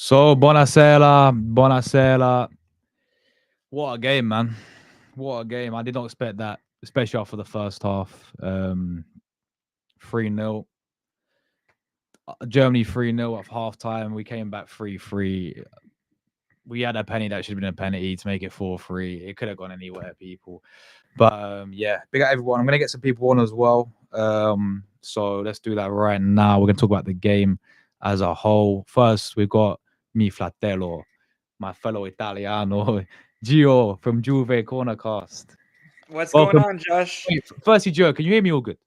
So, buonasera. What a game, man. What a game. I did not expect that, especially after the first half. 3-0. Germany 3-0 at halftime. We came back 3-3. We had a penny that should have been a penalty to make it 4-3. It could have gone anywhere, people. But yeah, big up everyone. I'm going to get some people on as well. So let's do that right now. We're going to talk about the game as a whole. First, we've got mi fratello, my fellow Italiano, Gio from Juve Cornercast. What's going Welcome. on, Josh? Wait, firstly, Gio, can you hear me all good?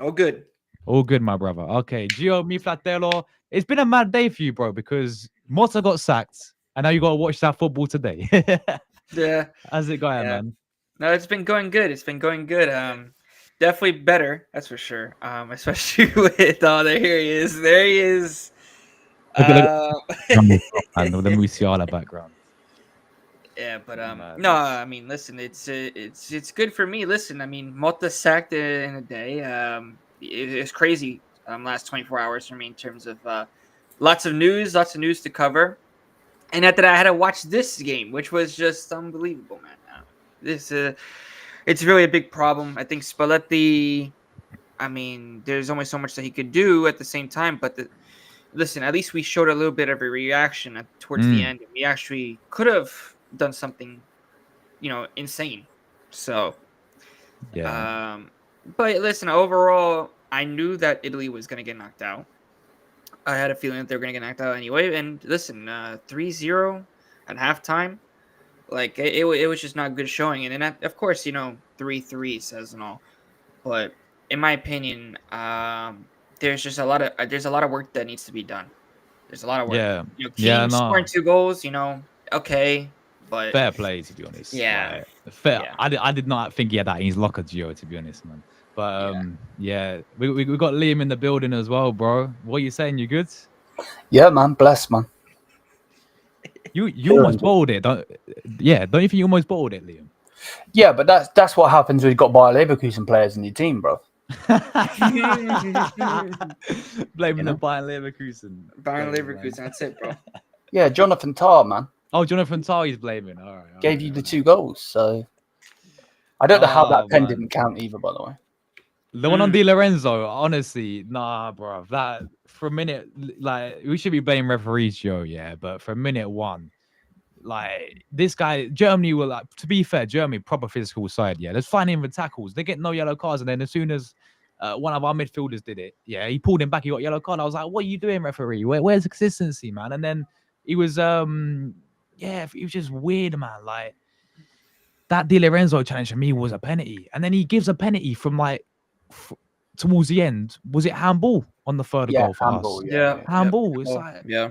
Oh, good. All good, my brother. Okay, Gio, mi fratello. It's been a mad day for you, bro, because Motta got sacked, and now you got to watch that football today. Yeah, How's it going, yeah. man? No, it's been going good. It's been going good. Definitely better. That's for sure. Especially with there he is. There he is. Look at Uh, the and the Musiala background. yeah, but no. Madness. I mean, listen. It's good for me. Listen, I mean, Mota sacked in a day. It's crazy. Last 24 hours for me in terms of lots of news to cover. And after that, I had to watch this game, which was just unbelievable, man. This it's really a big problem. I think Spalletti. I mean, there's only so much that he could do at the same time. But listen, at least we showed a little bit of a reaction towards the Mm, end. We actually could have done something, insane. So, yeah. um, but listen, overall, I knew that Italy was gonna get knocked out. I had a feeling that they were gonna get knocked out anyway. And listen, 3-0 at halftime. Like it was just not good showing, and then of course 3-3 says and all, but in my opinion, there's just a lot of work that needs to be done. There's a lot of work. Yeah. Yeah, King scoring no. 2 goals, okay, but Fair play, to be honest. yeah, Like, fair. yeah, I did not think he had that in his locker, Gio, to be honest, man. But yeah. yeah, we got Liam in the building as well, bro. What are you saying? You good? Yeah, man, bless, man. You almost Chilling. bottled it, don't? Yeah, don't you think you almost bottled it, Liam? Yeah, but that's what happens when you've got Bayer Leverkusen players in your team, bro. Blaming You the know? Bayern Leverkusen. Bayern Go, man. Leverkusen, that's it, bro. Yeah, Jonathan Tah, man, Oh, Jonathan Tah he's blaming. All right, all gave right, you all the right. 2 goals. So I don't know how that Oh pen man. didn't count either, by the way. The one on Di Lorenzo, honestly, nah, bro. That for a minute, like we should be blaming referees, Joe, yeah. But for minute one, like this guy, Germany were like, to be fair, Germany proper physical side, yeah. There's finding the tackles, they get no yellow cards, and then as soon as one of our midfielders did it, yeah, he pulled him back, he got yellow card. I was like, what are you doing, referee? Where's the consistency, man? And then he was, yeah, he was just weird, man. Like that Di Lorenzo challenge for me was a penalty, and then he gives a penalty from like f- towards the end. Was it handball on the third Yeah, goal for us? handball. Yeah, Yeah, yeah. yeah, Handball. It's oh, like, yeah.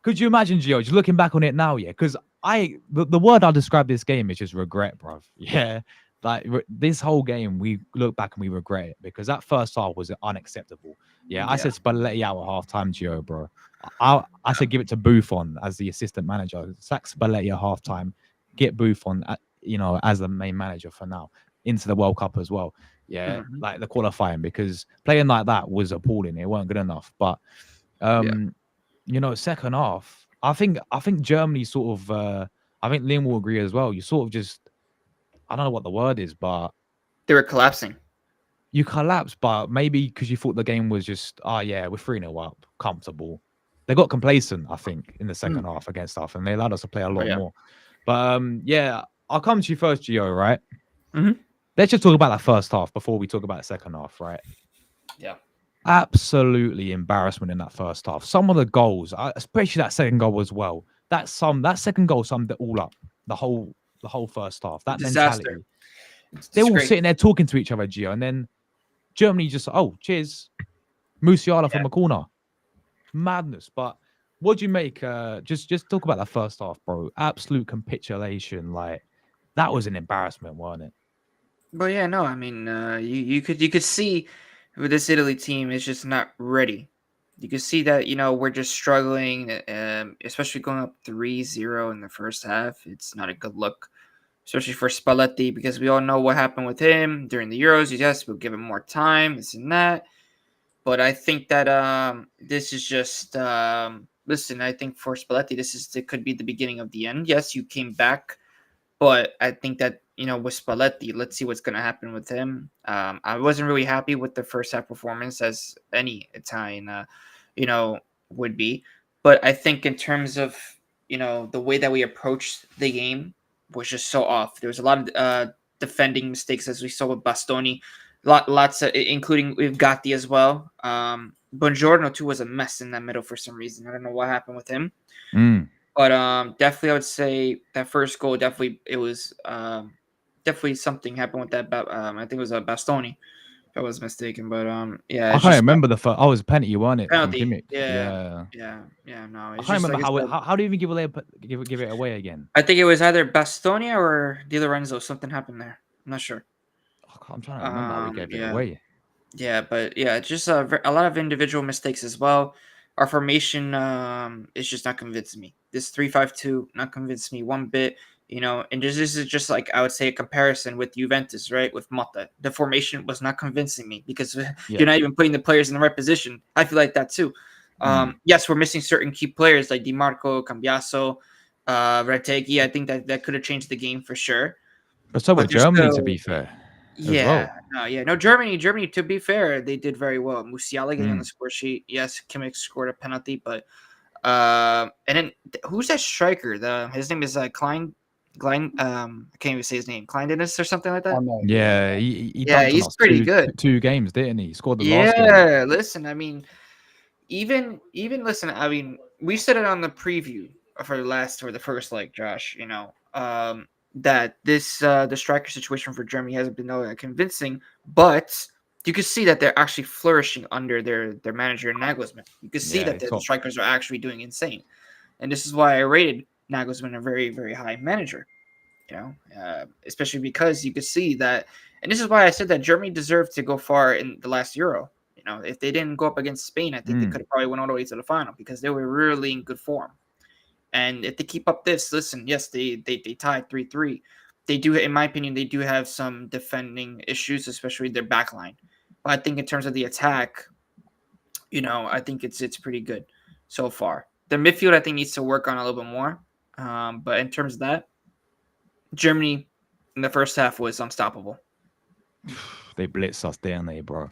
could you imagine, Gio, just looking back on it now? Yeah, because the word I describe this game is just regret, bruv. Yeah, like this whole game, we look back and we regret it because that first half was unacceptable. Yeah, I Yeah. said Spalletti out at half time, Gio, bro. I said give it to Buffon as the assistant manager. Sack Spalletti at half time. Get Buffon, as the main manager for now into the World Cup as well. Yeah, Mhm. like the qualifying because playing like that was appalling. It weren't good enough, but Yeah. um second half, I think Germany sort of I think Liam will agree as well. You sort of just I don't know what the word is, but They were collapsing. you collapse, but maybe because you thought the game was just yeah, we're 3-0 up, comfortable. They got complacent, I think, in the second Mm. half against us, and they allowed us to play a Oh lot yeah. more. But yeah, I'll come to you first, Gio, right? Hmm. Let's just talk about that first half before we talk about the second half, right? Yeah. Absolutely embarrassment in that first half. Some of the goals, especially that second goal as well. That second goal summed it all up. The whole first half. That Disaster. mentality. It's They're all disgrace. sitting there talking to each other, Gio, and then Germany just cheers, Musiala Yeah. from a corner. Madness. But what do you make? Just talk about that first half, bro. Absolute capitulation. Like that was an embarrassment, wasn't it? But yeah, no, I mean, you could see with this Italy team is just not ready. You could see that we're just struggling, especially going up 3-0 in the first half. It's not a good look, especially for Spalletti because we all know what happened with him during the Euros. Yes, we'll give him more time, this and that. But I think that this is just listen, I think for Spalletti, it could be the beginning of the end. Yes, you came back, but I think that with Spalletti, let's see what's going to happen with him. I wasn't really happy with the first half performance, as any Italian, you know, would be. But I think in terms of the way that we approached the game was just so off. There was a lot of defending mistakes, as we saw with Bastoni, lots of, including with Gatti as well. Buongiorno too was a mess in that middle for some reason. I don't know what happened with him. Mm. But definitely, I would say that first goal definitely it was definitely something happened with that. I think it was a Bastoni, if I was mistaken. But yeah, I it's can't just remember the first. Oh, it was a penalty, wasn't it, from penalty. Kimmich? Yeah, Yeah. yeah. No, I it's can't just remember like I said. how do you even give it away again? I think it was either Bastonia or Di Lorenzo. Something happened there. I'm not sure. I'm trying to remember how we gave it Yeah. away. Yeah, but yeah, it's just a lot of individual mistakes as well. Our formation is just not convincing me. This 3-5-2 not convinced me one bit. And this is just like I would say a comparison with Juventus, right? With Motta, the formation was not convincing me because Yeah. you're not even putting the players in the right position. I feel like that too. Yes, we're missing certain key players like Di Marco, Cambiaso, Retegui. I think that could have changed the game for sure. But so But would there's Germany, to still be fair, as yeah, well. no, yeah, no. Germany. To be fair, they did very well. Musiala getting on the Mm. score sheet. Yes, Kimmich scored a penalty, but and then who's that striker? His name is Klein. I can't even say his name. Klein Dennis or something like I that. know. Yeah, he Yeah, dunked on he's us pretty good. two games, didn't he? He scored the last game. Yeah, listen, I mean, even listen, I mean, we said it on the preview for the first leg, Josh. That this the striker situation for Germany hasn't been all that convincing, but you can see that they're actually flourishing under their manager Nagelsmann. You can see Yeah, that it's the top. strikers are actually doing insane, and this is why I rated Nagelsmann a very very high manager. Especially because you could see that, and this is why I said that Germany deserved to go far in the last Euro. If they didn't go up against Spain, I think they Mm. could have probably went all the way to the final because they were really in good form. And if they keep up this, listen, yes, they tied 3-3. They do, in my opinion, they do have some defending issues, especially their back line. But I think in terms of the attack, I think it's pretty good so far. The midfield, I think, needs to work on a little bit more. But in terms of that, Germany in the first half was unstoppable. They blitzed us, didn't they, bro?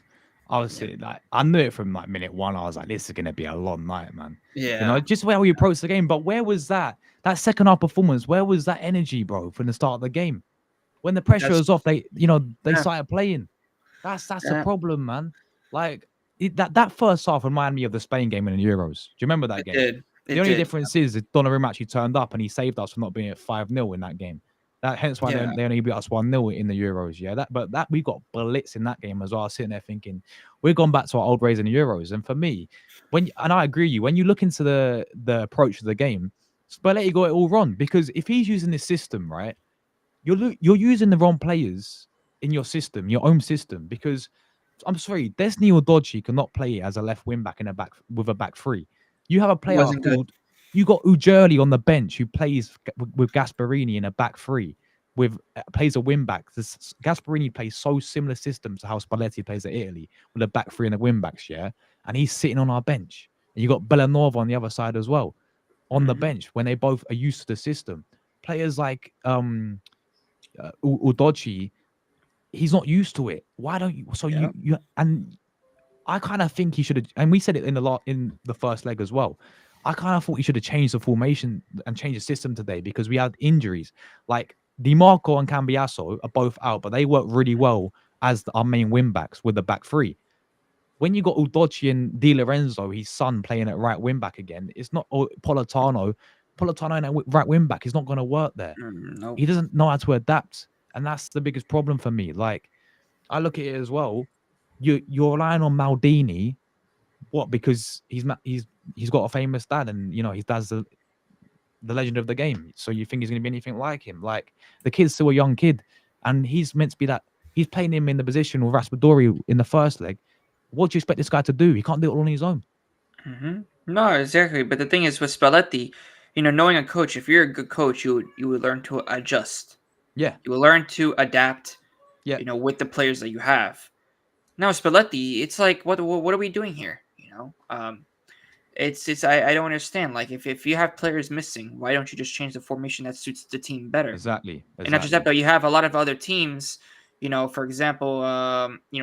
I was Yeah. sitting like I knew it from like minute one. I was like, this is gonna be a long night, man. Yeah. Just where we approached the game. But where was that second half performance? Where was that energy, bro, from the start of the game? When the pressure That's was off, they yeah. started playing. That's a Yeah. problem, man. Like that first half reminded me of the Spain game in the Euros. Do you remember that It game? did. The It only did. difference is that Donnarumma actually turned up and he saved us from not being at 5-0 in that game. Hence why Yeah. they only beat us 1-0 in the Euros. Yeah, but we got blitz in that game as well. I was sitting there thinking, we're gone back to our old ways in the Euros. And for me, and I agree with you, when you look into the approach of the game, Spalletti got it all wrong because if he's using this system, right, you're using the wrong players in your system, your own system, because I'm sorry, Desni or Dodgy cannot play as a left wing back in a back with a back three. You have a It player wasn't good. called you got Ujurli on the bench who plays with Gasparini in a back three with plays a wing back. Gasparini plays so similar systems to how Spalletti plays at Italy with a back three and a wing backs, yeah. And he's sitting on our bench. And you got Bellanova on the other side as well on the Mhm. bench when they both are used to the system. Players like Udochi, he's not used to it. Why don't you? So Yeah. you and I kind of think he should have, and we said it in the first leg as well. I kind of thought he should have changed the formation and changed the system today because we had injuries. Like Di Marco and Cambiaso are both out, but they work really well as our main wing backs with the back three. When you got Udochi and Di Lorenzo, his son, playing at right wing back again, it's not Politano. Politano and right wing back is not going to work there. Nope. He doesn't know how to adapt, and that's the biggest problem for me. Like I look at it as well. You're relying on Maldini. What? Because he's got a famous dad, and his dad's the legend of the game. So you think he's going to be anything like him? Like the kid's still a young kid, and he's meant to be that. He's playing him in the position with Raspadori in the first leg. What do you expect this guy to do? He can't do it all on his own. No, exactly. But the thing is with Spalletti, knowing a coach, if you're a good coach, you would learn to adjust. Yeah, You will learn to adapt. yeah, With the players that you have. Now Spalletti, it's like what are we doing here? I don't understand. Like if you have players missing, why don't you just change the formation that suits the team better? Exactly. And not just that, Exactly. but you have a lot of other teams. For example,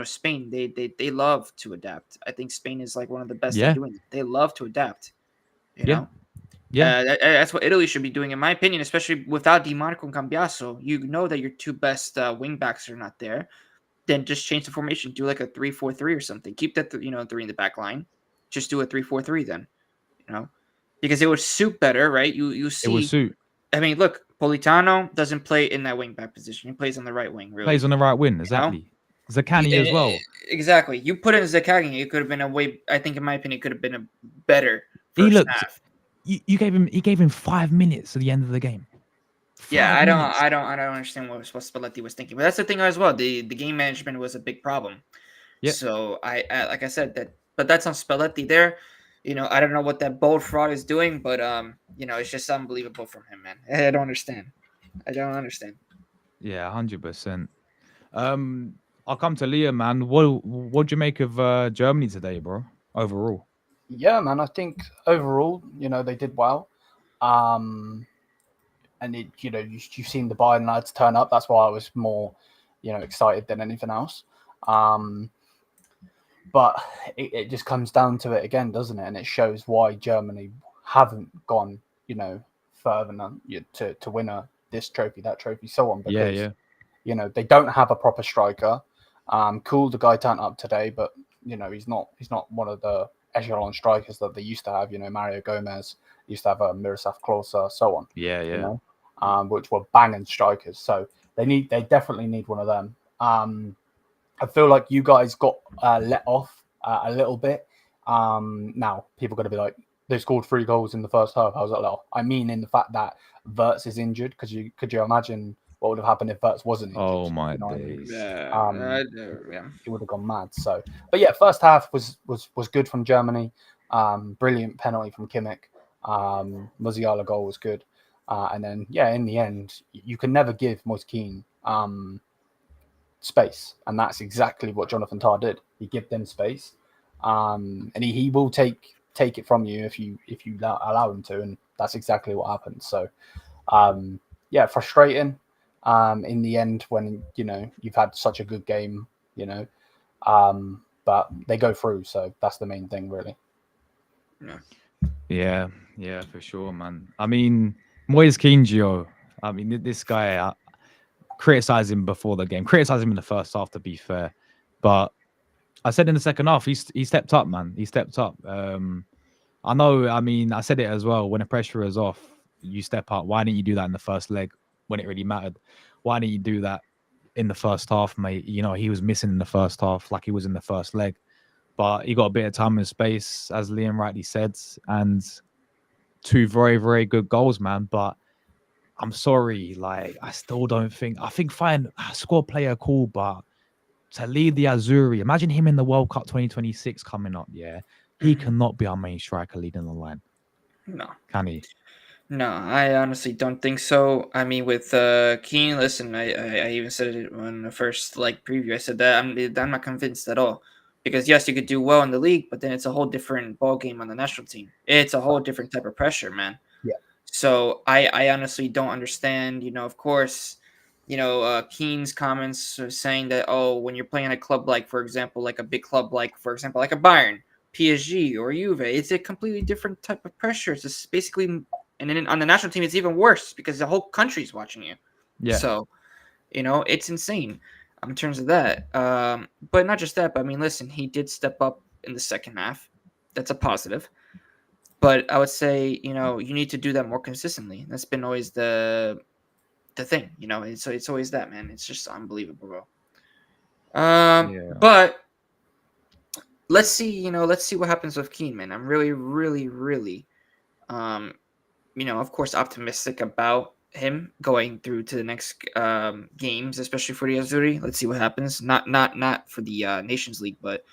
Spain. They love to adapt. I think Spain is like one of the best at Yeah. doing it. They love to adapt. You Yeah. know, Yeah. that's what Italy should be doing, in my opinion. Especially without Di Marco and Cambiaso, you know that your two best wing backs are not there. Then just change the formation. Do like a 3-4-3 or something. Keep that three in the back line. Just do a 3-4-3 then. You know, because it would suit better, right? You It will see. suit. I mean, look, Politano doesn't play in that wing back position. He plays on the right wing, Plays really. on the right win. You know, Exactly. Zakani as well. Exactly. You put in Zakagi, it could have been a way. I think, in my opinion, it could have been a better He first looked. half. You gave him. He gave him 5 minutes to the end of the game. Yeah, 5 minutes. I don't understand what Spalletti was thinking, but that's the thing as well. The game management was a big problem. Yeah. So like I said, but that's on Spalletti there. I don't know what that bold fraud is doing, but it's just unbelievable from him, man. I don't understand. I don't understand. Yeah. 100%. I'll come to Leah, man. What'd you make of Germany today, bro? Overall. Yeah, man. I think overall, they did well. And you've seen the Bayern lads turn up. That's why I was more, excited than anything else. But it just comes down to it again, doesn't it? And it shows why Germany haven't gone, further than, to win this trophy, that trophy, so on. Because they don't have a proper striker. Cool, the guy turned up today, but he's not one of the echelon strikers that they used to have. Mario Gomez used to have a Miroslav Klose, so on. Yeah. Which were banging strikers. So they definitely need one of them. I feel like you guys got let off a little bit. Now people are going to be like, they scored 3 goals in the first half. How's that let off? I mean, in the fact that Wirtz is injured, because could you imagine what would have happened if Wirtz wasn't injured? Oh my You know what I mean? days. Yeah. It would have gone mad. So, but yeah, first half was good from Germany. Brilliant penalty from Kimmich. Musiala goal was good. And then, in the end, you can never give Moise Kean space, and that's exactly what Jonathan Tah did. He gave them space, and he will take it from you if you allow him to, and that's exactly what happened. So, frustrating. In the end, when you've had such a good game, but they go through, so that's the main thing, really. Yeah, for sure, man. I mean, Moise Kean, I mean, this guy, criticized him before the game, criticized him in the first half, to be fair. But I said in the second half, he stepped up, man. He stepped up. I know, I mean, I said it as well. When the pressure is off, you step up. Why didn't you do that in the first leg when it really mattered? Why didn't you do that in the first half, mate? He was missing in the first half like he was in the first leg. But he got a bit of time and space, as Liam rightly said, and 2 very, very good goals, man. But I'm sorry, like, I still don't think. I think fine, squad player cool, but to lead the Azzurri, imagine him in the World Cup 2026 coming up. Yeah, he cannot be our main striker leading the line. No. Can he? No, I honestly don't think so. I mean, with Keane, listen, I even said it on the first preview. I said that I'm not convinced at all, because yes, you could do well in the league, but then it's a whole different ball game on the national team. It's a whole different type of pressure, man. Yeah. So I honestly don't understand. Of course, Keane's comments are saying that, oh, when you're playing a club like, for example, like a big club like, for example, like a Bayern, PSG, or Juve, it's a completely different type of pressure. It's just basically. And then on the national team, it's even worse because the whole country's watching you. Yeah. So, it's insane in terms of that. But not just that. But I mean, listen, he did step up in the second half. That's a positive. But I would say, you need to do that more consistently. That's been always the thing. It's always that, man. It's just unbelievable, bro. But let's see. Let's see what happens with Keane, man. I'm really, really, really, of course, optimistic about him going through to the next games, especially for the Azzurri. Let's see what happens. Not for the Nations League, but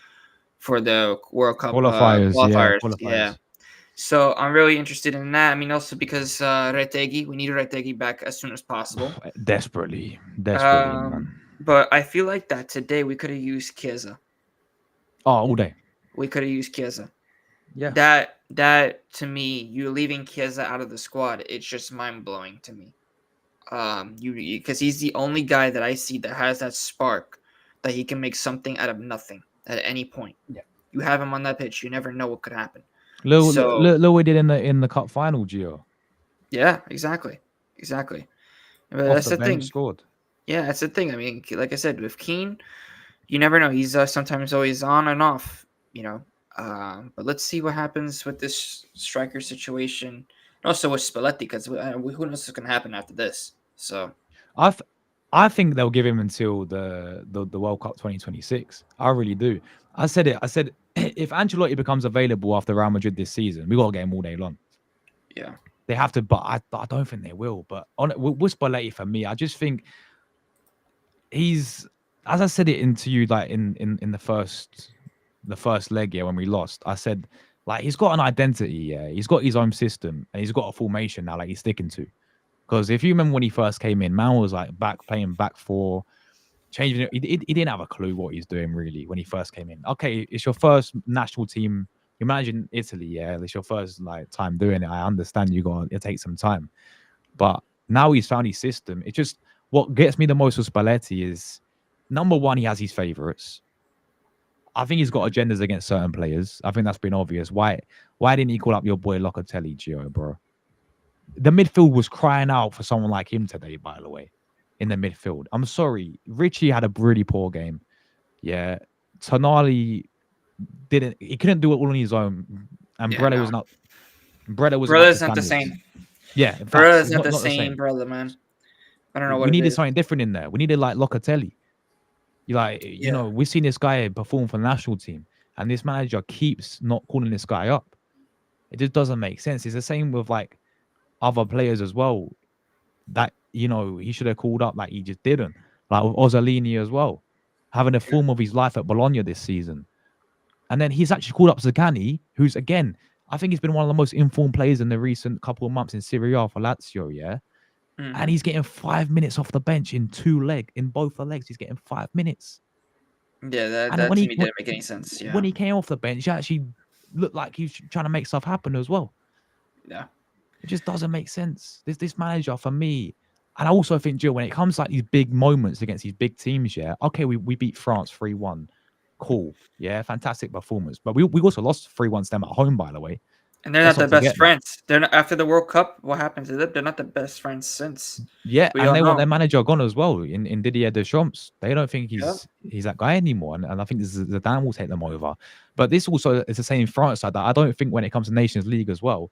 for the World Cup Qualifiers. qualifiers. Yeah. So I'm really interested in that. I mean, also because Retegui, we need Retegui back as soon as possible. Desperately, man. But I feel like that today we could have used Chiesa. Oh, all day. We could have used Chiesa. Yeah. that to me, you leaving Chiesa out of the squad, it's just mind blowing to me. You because he's the only guy that I see that has that spark that he can make something out of nothing at any point. Yeah. You have him on that pitch, you never know what could happen. So Look what we did in the cup final, Gio. yeah, exactly. But Off that's the the bench, thing. scored. Yeah, that's the thing. I mean, like I said, with Keane, you never know. He's sometimes always on and off, you know. But let's see what happens with this striker situation, and also with Spalletti, because who knows what's going to happen after this. So I th- I think they'll give him until the World Cup 2026. I really do. I said it. I said if Ancelotti becomes available after Real Madrid this season, we gotta get him all day long. yeah, They have to, but I don't think they will. But on with Spalletti for me, I just think he's, as I said it into you like in the first leg, yeah, when we lost. I said like he's got an identity, yeah. He's got his own system and he's got a formation now like he's sticking to. Because if you remember when he first came in, man was like playing back four, changing it. He didn't have a clue what he's doing really when he first came in. Okay, it's your first national team. You're managing Italy, yeah. It's your first like time doing it. I understand it takes some time, but now he's found his system. It just what gets me the most with Spalletti is number one, he has his favorites. I think he's got agendas against certain players. I think that's been obvious. Why didn't he call up your boy Locatelli, Gio, bro? The midfield was crying out for someone like him today, by the way, in the midfield. I'm sorry. Richie had a really poor game. Yeah. Tonali he couldn't do it all on his own. And yeah, no, Brella wasn't up to brother's not the standards. same. Yeah, in facts, Brother's it's not the not the same, same. brother, man. I don't know We what it needed is. something different in there. We needed like Locatelli. You like, Yeah, we've seen this guy perform for the national team, and this manager keeps not calling this guy up. It just doesn't make sense. It's the same with like other players as well. That he should have called up, like he just didn't. Like with Ozolini as well, having the yeah. form of his life at Bologna this season, and then he's actually called up Zaccagni, who's again, I think he's been one of the most informed players in the recent couple of months in Serie A for Lazio, yeah. And Hmm. he's getting 5 minutes off the bench in both the legs. He's getting 5 minutes. Yeah, that And that to me didn't make any sense. when Yeah, he came off the bench, he actually looked like he was trying to make stuff happen as well. yeah, It just doesn't make sense. This manager for me, and I also think Jill, when it comes to like these big moments against these big teams, yeah, okay, we beat France 3-1. Cool. Yeah, fantastic performance. But we also lost 3-1 to them at home, by the way. and they're Let's not the not best forget that. friends. They're not after the World Cup. What happened to them? They're not the best friends since. Yeah, We and all they want know. their manager gone as well in Didier Deschamps. They don't think Yeah, he's that guy anymore, and I think Zidane will take them over. But this also is the same France side that I don't think when it comes to Nations League as well.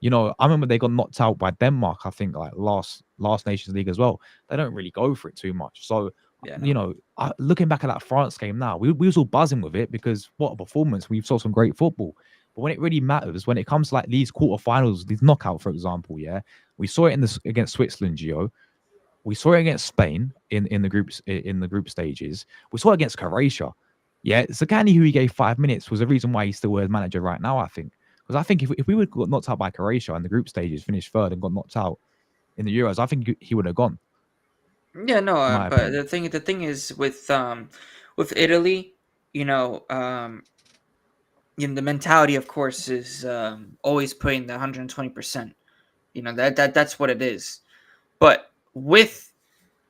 I remember they got knocked out by Denmark. I think like last Nations League as well. They don't really go for it too much. So yeah, no. looking back at that France game now, we was all buzzing with it because what a performance! We saw some great football. But when it really matters, when it comes to like these quarterfinals, these knockout, for example, yeah, we saw it against Switzerland, Gio. We saw it against Spain in the group stages. We saw it against Croatia. Yeah, Zaccagni, who he gave 5 minutes, was the reason why he's still as manager right now. I think because I think if we would got knocked out by Croatia in the group stages, finished third, and got knocked out in the Euros, I think he would have gone. Yeah, no. In my But opinion, the thing is with Italy, you know, the mentality, of course, is always putting the 120%. That's what it is. But with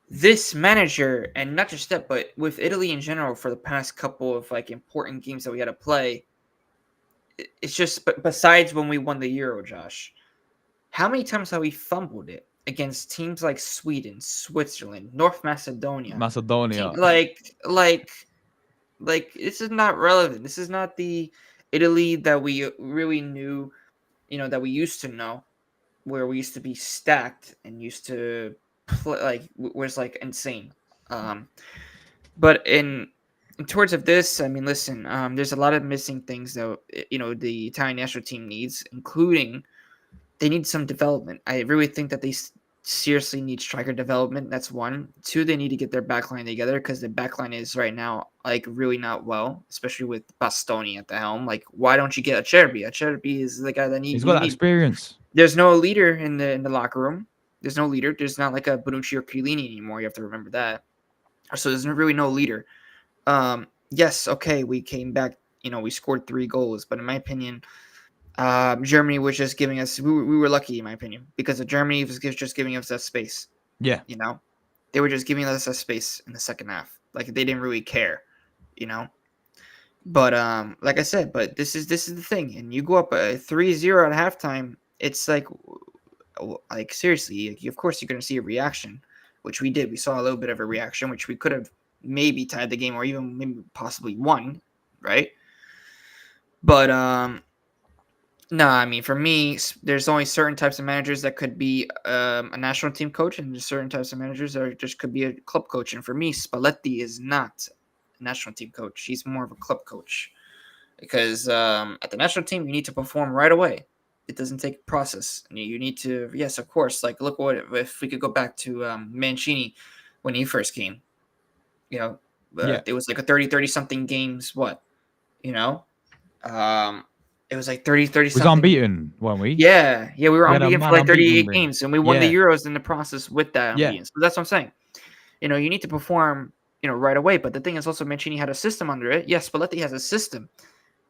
this manager, and not just that, but with Italy in general, for the past couple of like important games that we had to play, it's just. But besides when we won the Euro, Josh, how many times have we fumbled it against teams like Sweden, Switzerland, North Macedonia? Team Macedonia. like this is not relevant. This is not the Italy that we really knew, that we used to know, where we used to be stacked and used to play like was like insane. Um, but in towards of this, I mean, listen, there's a lot of missing things that the Italian national team needs, including they need some development. I really think that they seriously need striker development. That's one. Two, they need to get their backline together because the backline is right now like really not well, especially with Bastoni at the helm. Like, why don't you get Acerbi? Acerbi is the guy that He's got you that need. experience. There's no leader in the locker room. There's no leader. There's not like a Bonucci or Chiellini anymore. You have to remember that. So there's really no leader. Yes, okay, we came back. We scored 3 goals, but in my opinion, Germany was just giving us. We were lucky, in my opinion, because of Germany was just giving us that space. Yeah. You know, they were just giving us that space in the second half. Like they didn't really care. You know. But like I said, but this is the thing, and you go up 3-0 at halftime. It's like seriously, of course you're gonna see a reaction, which we did. We saw a little bit of a reaction, which we could have maybe tied the game or even maybe possibly won, right? But no, I mean for me, there's only certain types of managers that could be a national team coach, and there's certain types of managers that just could be a club coach. And for me, Spalletti is not a national team coach; he's more of a club coach. Because at the national team, you need to perform right away. It doesn't take a process. You need to, yes, of course. Like, look what if we could go back to Mancini when he first came. You know, it was like a 30 something games. What, you know, it was like 30 We was something. unbeaten, weren't we? Yeah, we were unbeaten for like 38 ring. games, and we won the Euros in the process with that unbeaten. So that's what I'm saying. You know, you need to perform, right away. But the thing is also Mancini had a system under it. Yes, Spalletti has a system.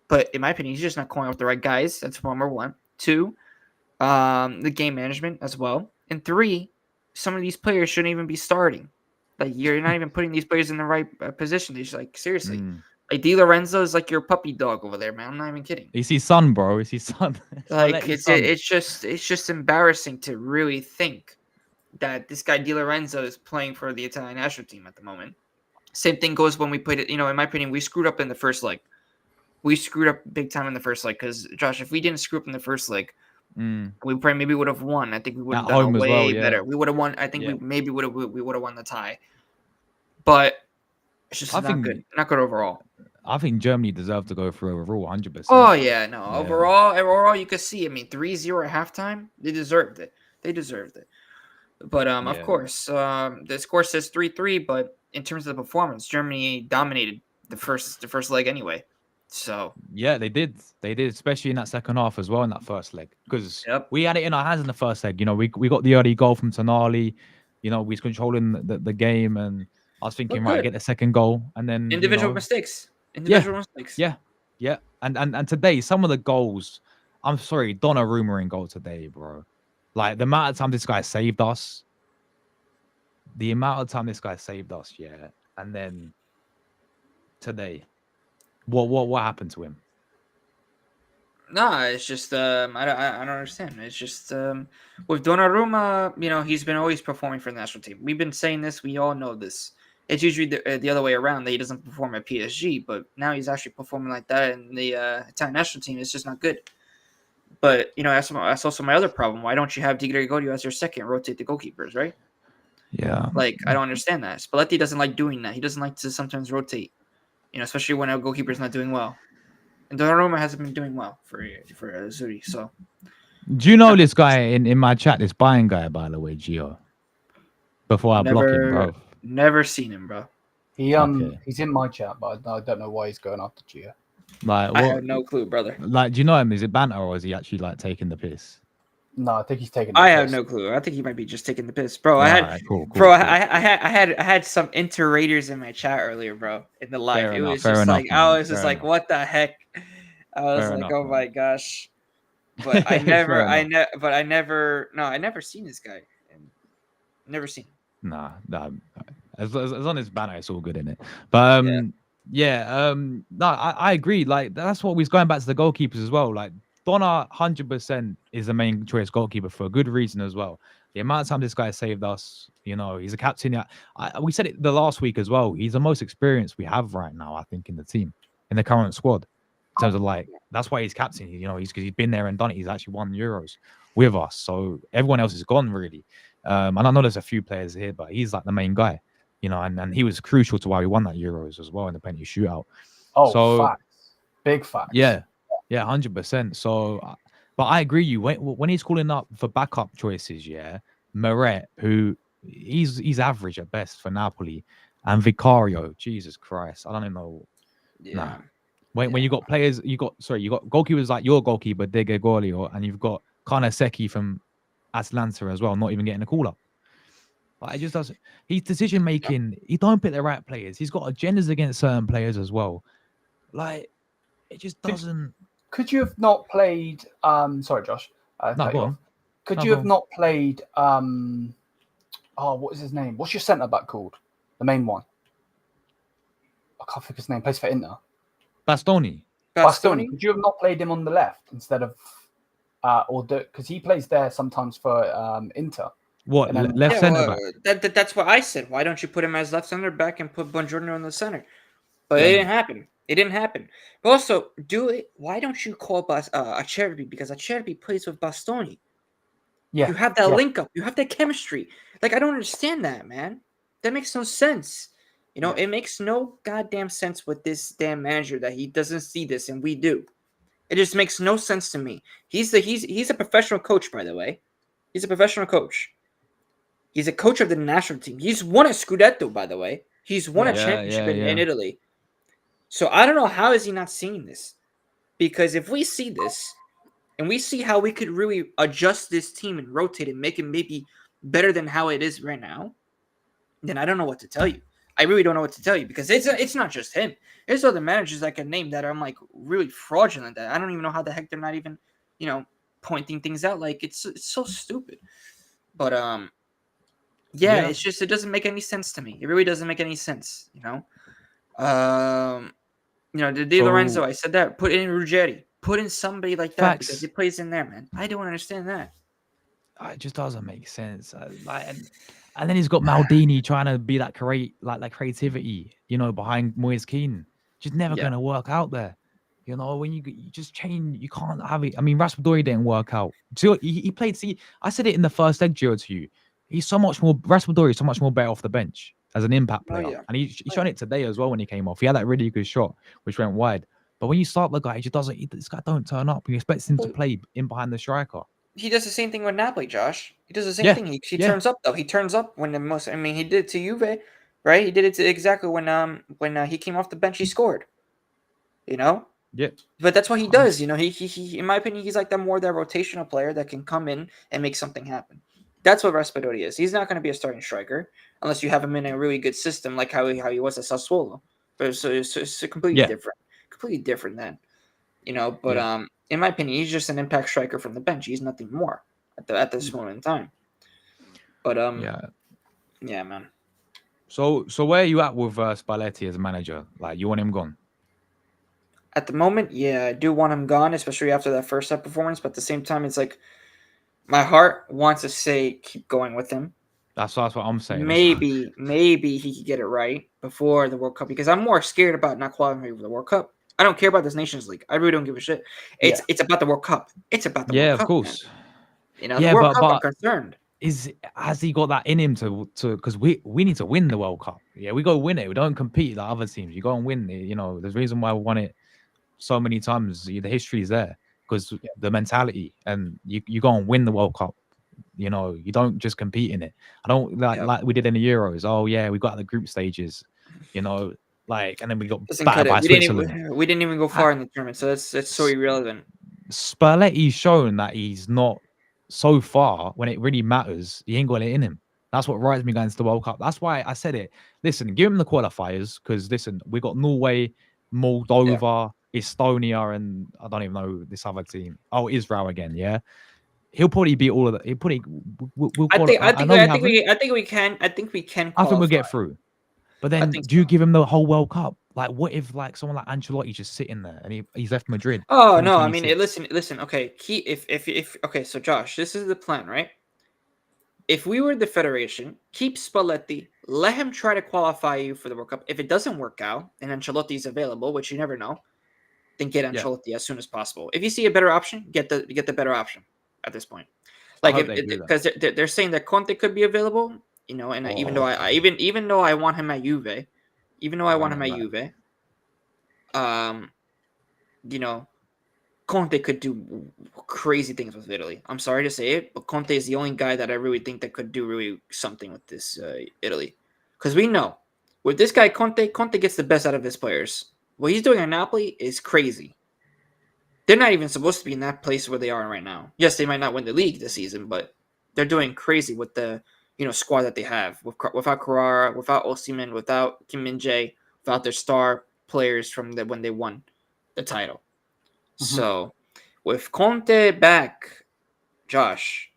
But in my opinion, he's just not calling out the right guys. That's number one. Two, the game management as well. And three, some of these players shouldn't even be starting. Like you're not even putting these players in the right position. They're just like seriously. Like Di Lorenzo is like your puppy dog over there, man. I'm not even kidding. It's his son, bro. It's his son. Like it's just embarrassing to really think that this guy Di Lorenzo is playing for the Italian national team at the moment. Same thing goes when we played it. In my opinion, we screwed up in the first leg. We screwed up big time in the first leg because Josh, if we didn't screw up in the first leg, we probably maybe would have won. I think we would have done way better. We would have won. I think we maybe would have won the tie. But it's just not good. Not good overall. I think Germany deserved to go through overall 100%. Oh yeah, no. Yeah. Overall, you could see. I mean, 3-0 at halftime. They deserved it. But of course, the score says 3-3. But in terms of the performance, Germany dominated the first leg anyway. So yeah, they did, especially in that second half as well in that first leg because we had it in our hands in the first leg. We got the early goal from Tonali. We was controlling the game, and I was thinking, right, get the second goal, and then individual mistakes. Yeah. And today, some of the goals, I'm sorry, Donnarumma in goal today, bro. Like the amount of time this guy saved us. Yeah, and then today. What happened to him? No, it's just I don't understand. It's just with Donnarumma, he's been always performing for the national team. We've been saying this. We all know this. It's usually the other way around that he doesn't perform at PSG, but now he's actually performing like that in the Italian national team. It's just not good. But that's also my other problem. Why don't you have Di Gregorio as your second? Rotate the goalkeepers, right? Yeah. Like I don't understand that. Spalletti doesn't like doing that. He doesn't like to sometimes rotate. Especially when a goalkeeper's not doing well. And Donnarumma hasn't been doing well for Zuri. So, do you know this guy in my chat? This Bayern guy, by the way, Gio. Before I block him, bro. Never seen him, bro. He's in my chat, but I don't know why he's going after Gio. Like, I have no clue, brother. Like, do you know him? Is it banter or is he actually like taking the piss? No, I think he's taking. I have no clue. I think he might be just taking the piss, bro. I had some inter-raiders in my chat earlier, bro, in the live. I was just like, what the heck? I was like, oh my gosh. But I never seen this guy. Never seen him. Nah. As long as banner, it's all good in it. But no, I agree. Like that's what we're going back to the goalkeepers as well. Like Donna 100% is the main choice goalkeeper for a good reason as well. The amount of time this guy saved us, he's a captain. We said it the last week as well. He's the most experienced we have right now, I think, in the team, in the current squad. In terms of like, that's why he's captain. He's because he's been there and done it. He's actually won Euros with us. So everyone else is gone really. And I know there's a few players here, but he's like the main guy. And he was crucial to why we won that Euros as well in the penalty shootout. Oh, so, facts. Big facts. Yeah, 100%. So, but I agree. When he's calling up for backup choices, Meret, who he's average at best for Napoli, and Vicario, Jesus Christ, I don't even know. Yeah. Nah. When you got players, you got goalkeepers like your goalkeeper De Gregorio, and you've got Karnaseki from Atlanta as well, not even getting a call up. Like, it just doesn't. His decision making, he don't pick the right players. He's got agendas against certain players as well. Like, it just doesn't. Could you have not played? Sorry, Josh. No, Cut go you on. off. Could No, you go have on. not played? What is his name? What's your centre back called? The main one. I can't think of his name. Plays for Inter. Bastoni. Bastoni. Could you have not played him on the left instead of, because he plays there sometimes for Inter. What, And then left centre back? That's what I said. Why don't you put him as left center back and put Bongiorno in the center? But Yeah. it didn't happen. It didn't happen. But also, do it. Why don't you call Acerbi? Because Acerbi plays with Bastoni. Yeah. You have that link up. You have that chemistry. Like, I don't understand that, man. That makes no sense. You know, it makes no goddamn sense with this damn manager that he doesn't see this and we do. It just makes no sense to me. He's a professional coach, by the way. He's a professional coach. He's a coach of the national team. He's won a Scudetto, by the way. He's won a championship in Italy. So I don't know how is he not seeing this? Because if we see this and we see how we could really adjust this team and rotate and make it maybe better than how it is right now, then I don't know what to tell you. I really don't know what to tell you because it's not just him. There's other managers I can name that are like really fraudulent. That I don't even know how the heck they're not even, pointing things out. Like it's so stupid. But yeah, it's just it doesn't make any sense to me. It really doesn't make any sense. The Di Lorenzo. I said that. Put in Ruggeri. Put in somebody like that because he plays in there, man. I don't understand that. It just doesn't make sense. And then he's got Maldini trying to be that creativity, behind Moise Keane. Just never going to work out there. When you just change, you can't have it. I mean, Raspadori didn't work out. So he played. See, I said it in the first leg, Gio, to you. Raspadori is so much more better off the bench as an impact player. Yeah. And he's shown it today as well when he came off. He had that really good shot, which went wide. But when you start the guy, he just doesn't. This guy don't turn up. You expect him to play in behind the striker. He does the same thing with Napoli, Josh. He does the same thing. He turns up though. He turns up when the most. I mean, he did it to Juve, right? He did it to exactly when he came off the bench. He scored. Yeah. But that's what he does. He in my opinion, he's like that rotational player that can come in and make something happen. That's what Raspadori is. He's not going to be a starting striker unless you have him in a really good system, like how he was at Sassuolo. But so it's completely different then. But in my opinion, he's just an impact striker from the bench. He's nothing more at this moment in time. But yeah, man. So where are you at with Spalletti as a manager? Like, you want him gone? At the moment, yeah, I do want him gone, especially after that first set performance. But at the same time, it's like my heart wants to say keep going with him. That's what I'm saying. Maybe he could get it right before the World Cup because I'm more scared about not qualifying for the World Cup. I don't care about this Nations League. I really don't give a shit. It's about the World Cup. It's about the World Cup. Yeah, of course. Man. The World Cup, I'm concerned. Has he got that in him to because we need to win the World Cup? Yeah, we go win it. We don't compete like other teams. You go and win it. There's a reason why we won it so many times. The history is there because the mentality, and you go and win the World Cup. You don't just compete in it. I don't like we did in the Euros. Oh yeah, we got the group stages. And then we got battered by Switzerland. We didn't even go far in the tournament, so that's so irrelevant. Spalletti's shown that he's not so far when it really matters. He ain't got it in him. That's what rides me going to the World Cup. That's why I said it. Listen, give him the qualifiers because listen, we got Norway, Moldova, Estonia, and I don't even know this other team. Oh, Israel again. Yeah, he'll probably beat all of that. He'll probably. I think we can. I think we can. Qualify. I think we'll get through. But then, do you give him the whole World Cup? Like, what if someone like Ancelotti's just sitting there and he's left Madrid? Oh no! I mean, listen. Okay, okay. So Josh, this is the plan, right? If we were the federation, keep Spalletti, let him try to qualify you for the World Cup. If it doesn't work out and Ancelotti's available, which you never know, then get Ancelotti as soon as possible. If you see a better option, get the better option at this point. Like because they're saying that Conte could be available. And even though I want him at Juve, Conte could do crazy things with Italy. I'm sorry to say it, but Conte is the only guy that I really think that could do really something with this Italy. Because we know with this guy Conte gets the best out of his players. What he's doing at Napoli is crazy. They're not even supposed to be in that place where they are right now. Yes, they might not win the league this season, but they're doing crazy with the squad that they have without Carrara, without Osimhen, without Kim Min-jae, without their star players from when they won the title. So with Conte back, Josh,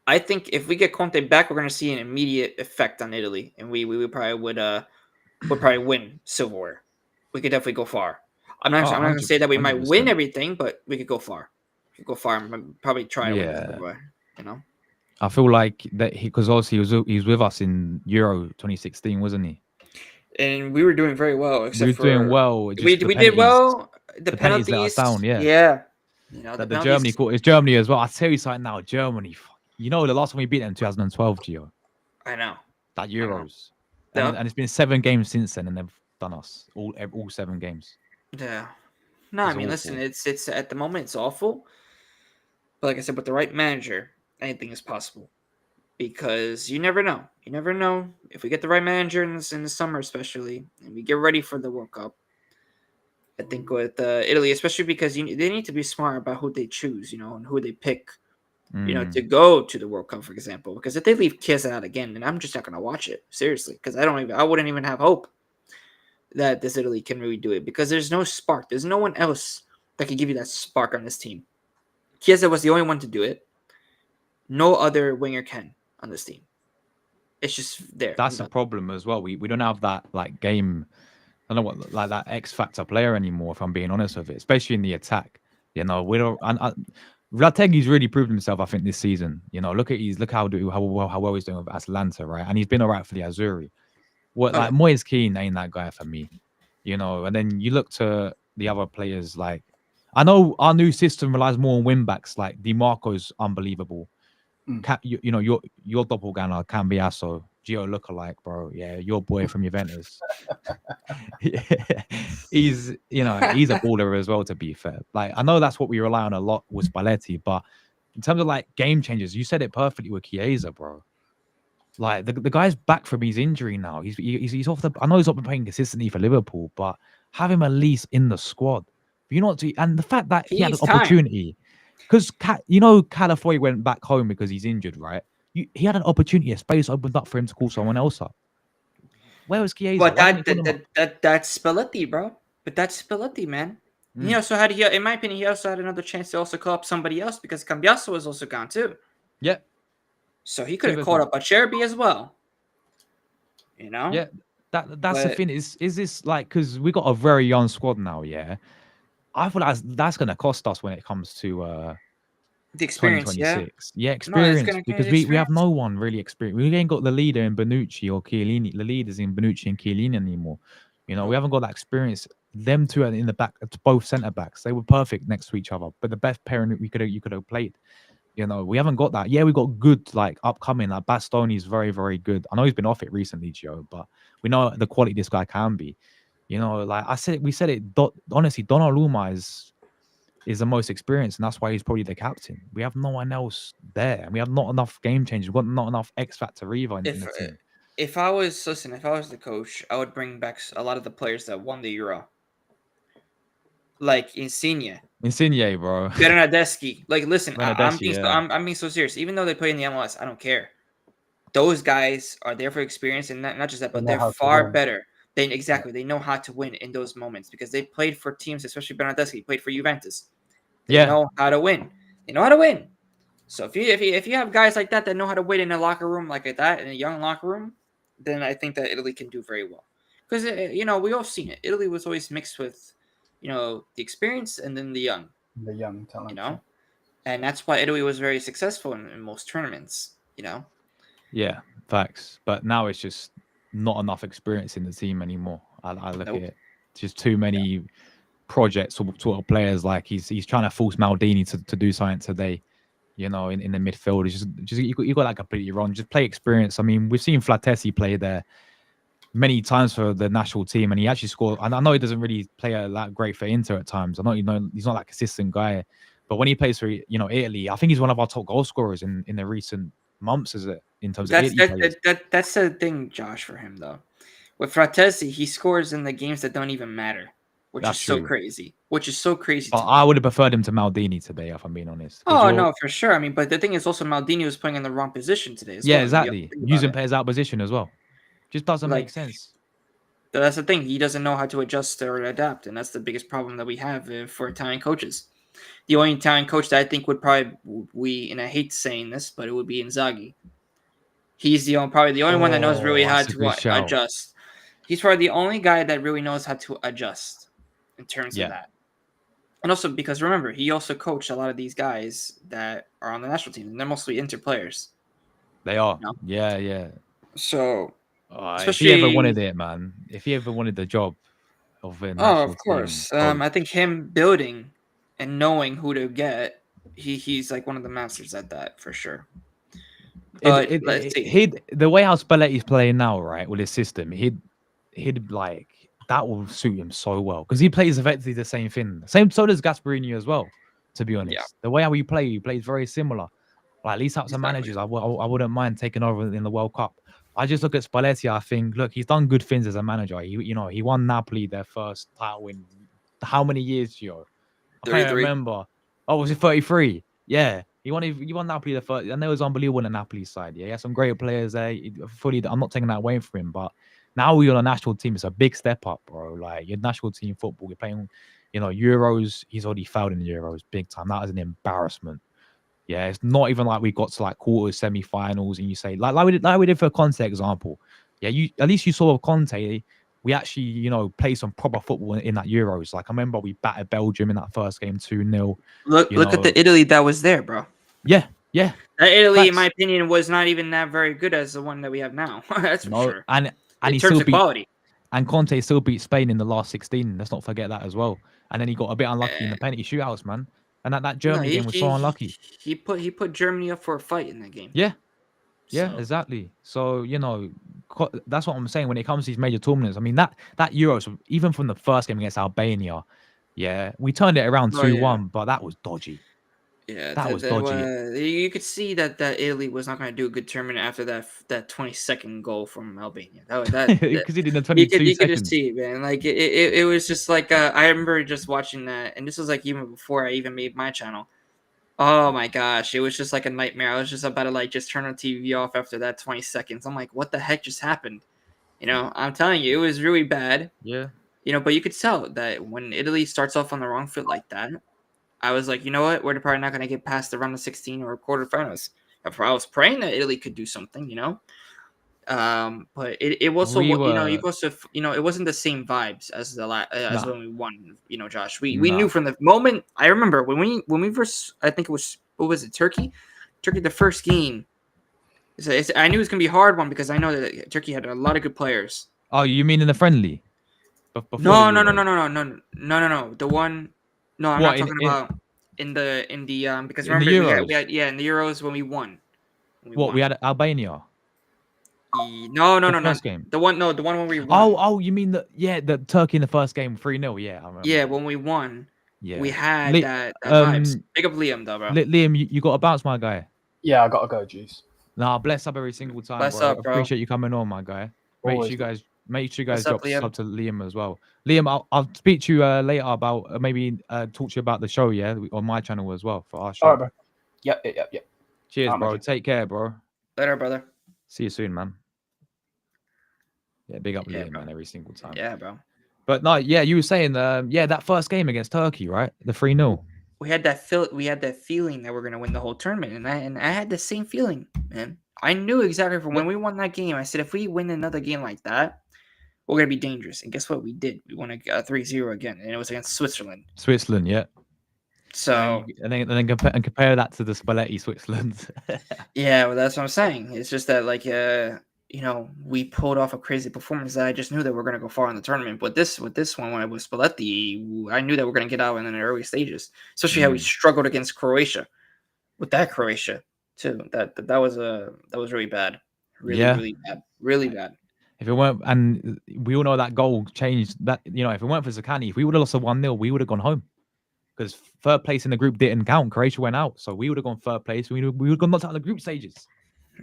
I think if we get Conte back, we're going to see an immediate effect on Italy, and we probably would probably win silverware. We could definitely go far. Oh, I'm not going to say that we might win 100%. everything, but we could go far. We could go far and probably try to win Yeah. silverware. You know. I feel like that because obviously he was with us in Euro 2016, wasn't he? And we were doing very well, We except were doing for well. Just the we did penalties, well. The the penalties let us penalties, down. Yeah, yeah. You know, the that the Germany penalties. caught. It's Germany as well. I tell you something now, Germany. You know, the last time we beat them in 2012, Gio, I know. that I know. Euros, Yeah. and it's been 7 games since then, and they've done us all 7 games. Yeah. No, I It's mean, listen, awful. it's at the moment it's awful, but like I said, with the right manager, anything is possible. Because you never know. You never know if we get the right manager in the summer, especially, and we get ready for the World Cup. I think with Italy, especially because they need to be smart about who they choose, and who they pick, to go to the World Cup, for example. Because if they leave Kiesa out again, then I'm just not gonna watch it seriously. Because I wouldn't even have hope that this Italy can really do it because there's no spark. There's no one else that can give you that spark on this team. Chiesa was the only one to do it. No other winger can on this team. It's just there. That's a problem as well. We don't have that like game. I don't know what like that X factor player anymore. If I'm being honest with it, especially in the attack. You know, we don't. Vlategi's really proved himself. I think this season. You know, look how well he's doing with Atalanta, right? And he's been alright for the Azzurri. What like Moyes Keane ain't that guy for me. You know, and then you look to the other players like I know our new system relies more on win backs. Like DiMarco's unbelievable. You know your doppelganger Cambiasso, Gio lookalike, bro. Yeah, your boy from Juventus. he's he's a baller as well. To be fair, like I know that's what we rely on a lot with Spalletti, but in terms of like game changers, you said it perfectly with Chiesa, bro. Like the guy's back from his injury now. He's off the. I know he's not been playing consistently for Liverpool, but have him at least in the squad. You know what? And the fact that he had an opportunity, because Calafoy went back home because he's injured, right? He had an opportunity, a space opened up for him to call someone else up. Where was Chiesa? But that's Spalletti, bro. But that's Spalletti, man. He also had, in my opinion, he also had another chance to also call up somebody else because Cambiasso was also gone too. Yeah. So he could have called up Acerbi as well. You know? Yeah. That's the thing. Is this like because we got a very young squad now? Yeah. I feel like that's going to cost us when it comes to the experience, 2026. Yeah, experience because we have no one really experienced. We ain't got the leader in Bonucci or Chiellini. The leaders in Bonucci and Chiellini anymore. You know, we haven't got that experience. Them two are in the back, both centre backs. They were perfect next to each other, but the best pairing you could have played. You know, we haven't got that. Yeah, we got good like upcoming. Like Bastoni is very, very good. I know he's been off it recently, Gio, but we know the quality this guy can be. You know, like we said it. Honestly, Donnarumma is the most experienced, and that's why he's probably the captain. We have no one else there, and we have not enough game changers. We've got not enough X factor either in the team. If I was the coach, I would bring back a lot of the players that won the Euro, like Insigne, bro. Bernardeschi. Like, listen, I'm being so serious. Even though they play in the MLS, I don't care. Those guys are there for experience, and not just that, but they're far better. They know how to win in those moments because they played for teams, especially Bernardeschi played for Juventus. They know how to win. They know how to win. So if you have guys like that know how to win in a locker room like that, in a young locker room, then I think that Italy can do very well. Because we all seen it. Italy was always mixed with, the experience and then the young. The young talent. And that's why Italy was very successful in most tournaments. Yeah, facts. But now it's just not enough experience in the team anymore. I look at it. Just too many projects sort of players. Like he's trying to force Maldini to do something today. You know, in the midfield, it's just you got that completely wrong. Just play experience. I mean, we've seen Flatesi play there many times for the national team, and he actually scored. And I know he doesn't really play that great for Inter at times. I know he's not that consistent guy, but when he plays for Italy, I think he's one of our top goal scorers in the recent months. Is it in terms of Italy? That's the thing, Josh, for him though. With Fratesi, he scores in the games that don't even matter. Which is so crazy. But I would have preferred him to Maldini today, if I'm being honest. Oh, no, for sure. I mean, but the thing is also Maldini was playing in the wrong position today as well. Yeah, exactly. Using players out of position as well. Just doesn't make sense. That's the thing. He doesn't know how to adjust or adapt, and that's the biggest problem that we have for Italian coaches. The only Italian coach that I think would probably, and I hate saying this, but it would be Inzaghi. He's probably the only one that knows really how That's a to good shout. adjust. He's probably the only guy that really knows how to adjust in terms of Yeah, that. And also because remember, he also coached a lot of these guys that are on the national team, and they're mostly Inter players. they are. You know? Yeah. So If he ever especially, wanted it, man, if he ever wanted the job of a oh, national of team course. coach, I think him building and knowing who to get, he's like one of the masters at that for sure. But let's see. he'd the way how Spalletti's playing now, right, with his system, he'd like that will suit him so well because he plays effectively the same thing. Same, so does Gasperini as well. To be Yeah, honest, the way how he plays very similar. Like these types of exactly. managers, I wouldn't mind taking over in the World Cup. I just look at Spalletti. I think, look, he's done good things as a manager. He won Napoli their first title in how many years, Gio? I can't 33. remember. Oh, was it 33? Yeah. He won Napoli the first, and it was unbelievable on the Napoli side. Yeah, he had some great players there. I'm not taking that away from him, but now you're on a national team. It's a big step up, bro. Like your national team football, you're playing, Euros. He's already failed in the Euros big time. That is an embarrassment. Yeah, it's not even like we got to like quarters, semi-finals, and you say like we did for Conte example. Yeah, you at least you saw with Conte, we actually played some proper football in that Euros. Like I remember we battered Belgium in that first game 2-0. Look at the Italy that was there, bro. Yeah, That Italy, in my facts. opinion, was not even that very good as the one that we have now. That's for No, sure. and In he terms still of beat quality. and Conte still beat Spain in the last 16. Let's not forget that as well. And then he got a bit unlucky in the Uh, penalty shootouts, man. And that no, Germany game was so unlucky. he put Germany up for a fight in that game. Yeah, yeah, So exactly. So that's what I'm saying when it comes to these major tournaments. I mean that Euros, even from the first game against Albania, yeah, we turned it around oh yeah. 2-1, but that was dodgy. Yeah, That was dodgy you could see that Italy was not going to do a good tournament after that 20-second goal from Albania. That because he did in you could 22 you could just seconds. see, man. Like it was just like I remember just watching that, and this was like even before I even made my channel. Oh my gosh, it was just like a nightmare. I was just about to like just turn the TV off after that 20 seconds. I'm like, what the heck just happened? I'm telling you, it was really bad. Yeah, But you could tell that when Italy starts off on the wrong foot like that, I was like, you know what? We're probably not going to get past the round of 16 or quarterfinals. I was praying that Italy could do something. But it also, we you were also, it wasn't the same vibes as as nah, when we won. Josh, we knew nah. from the moment. I remember when we first, I think it was, what was it, Turkey, the first game. I knew it was gonna be a hard one because I know that Turkey had a lot of good players. Oh, you mean in the friendly, before the No, no, no, Euros? no, no, no, no, no, no, no. The one. No, I'm What not in talking in about in the because in the remember we Euros? had in the Euros when we won. What we had Albania, No, no, the no, no. first game. The one when we Oh, won. you mean the Turkey in the first game 3-0? Yeah, I remember Yeah, that. when we won, we Yeah. had Li- that vibes. um, Big up Liam though, bro. Liam, you got to bounce, my guy. Yeah, I gotta go, juice. Nah, bless up every single time, What's bro. up, bro? Appreciate you coming on, my guy. Always. Make sure you guys What's up, drop Liam? sub to Liam as well. Liam, I'll speak to you later about maybe talk to you about the show, yeah, on my channel as well for our All show. right, bro. Yep. Cheers, I'm bro. with you. Take care, bro. Later, brother. See you soon, man. Yeah, big up Yeah, Liam, bro. man, every single time. Yeah, bro. But no, yeah, you were saying, that first game against Turkey, right? The 3-0. We had that feeling that we're gonna win the whole tournament, and I had the same feeling, man. I knew exactly from when we won that game. I said if we win another game like that, we're gonna be dangerous. And guess what? We did. We won a 3-0 again, and it was against Switzerland. Switzerland, yeah. So And then compare that to the Spalletti Switzerland. yeah, well, that's what I'm saying. It's just that like we pulled off a crazy performance that I just knew that we're gonna go far in the tournament. But with this one, when I was Spalletti, I knew that we're gonna get out in the early stages, especially how we struggled against Croatia. With that Croatia too, that was really bad, really Yeah. really bad, really bad. If it weren't, and we all know that goal changed that, if it weren't for Zaccani, if we would have lost a 1-0, we would have gone home. Because third place in the group didn't count. Croatia went out. So we would have gone third place. We would have gone knocked out of the group stages.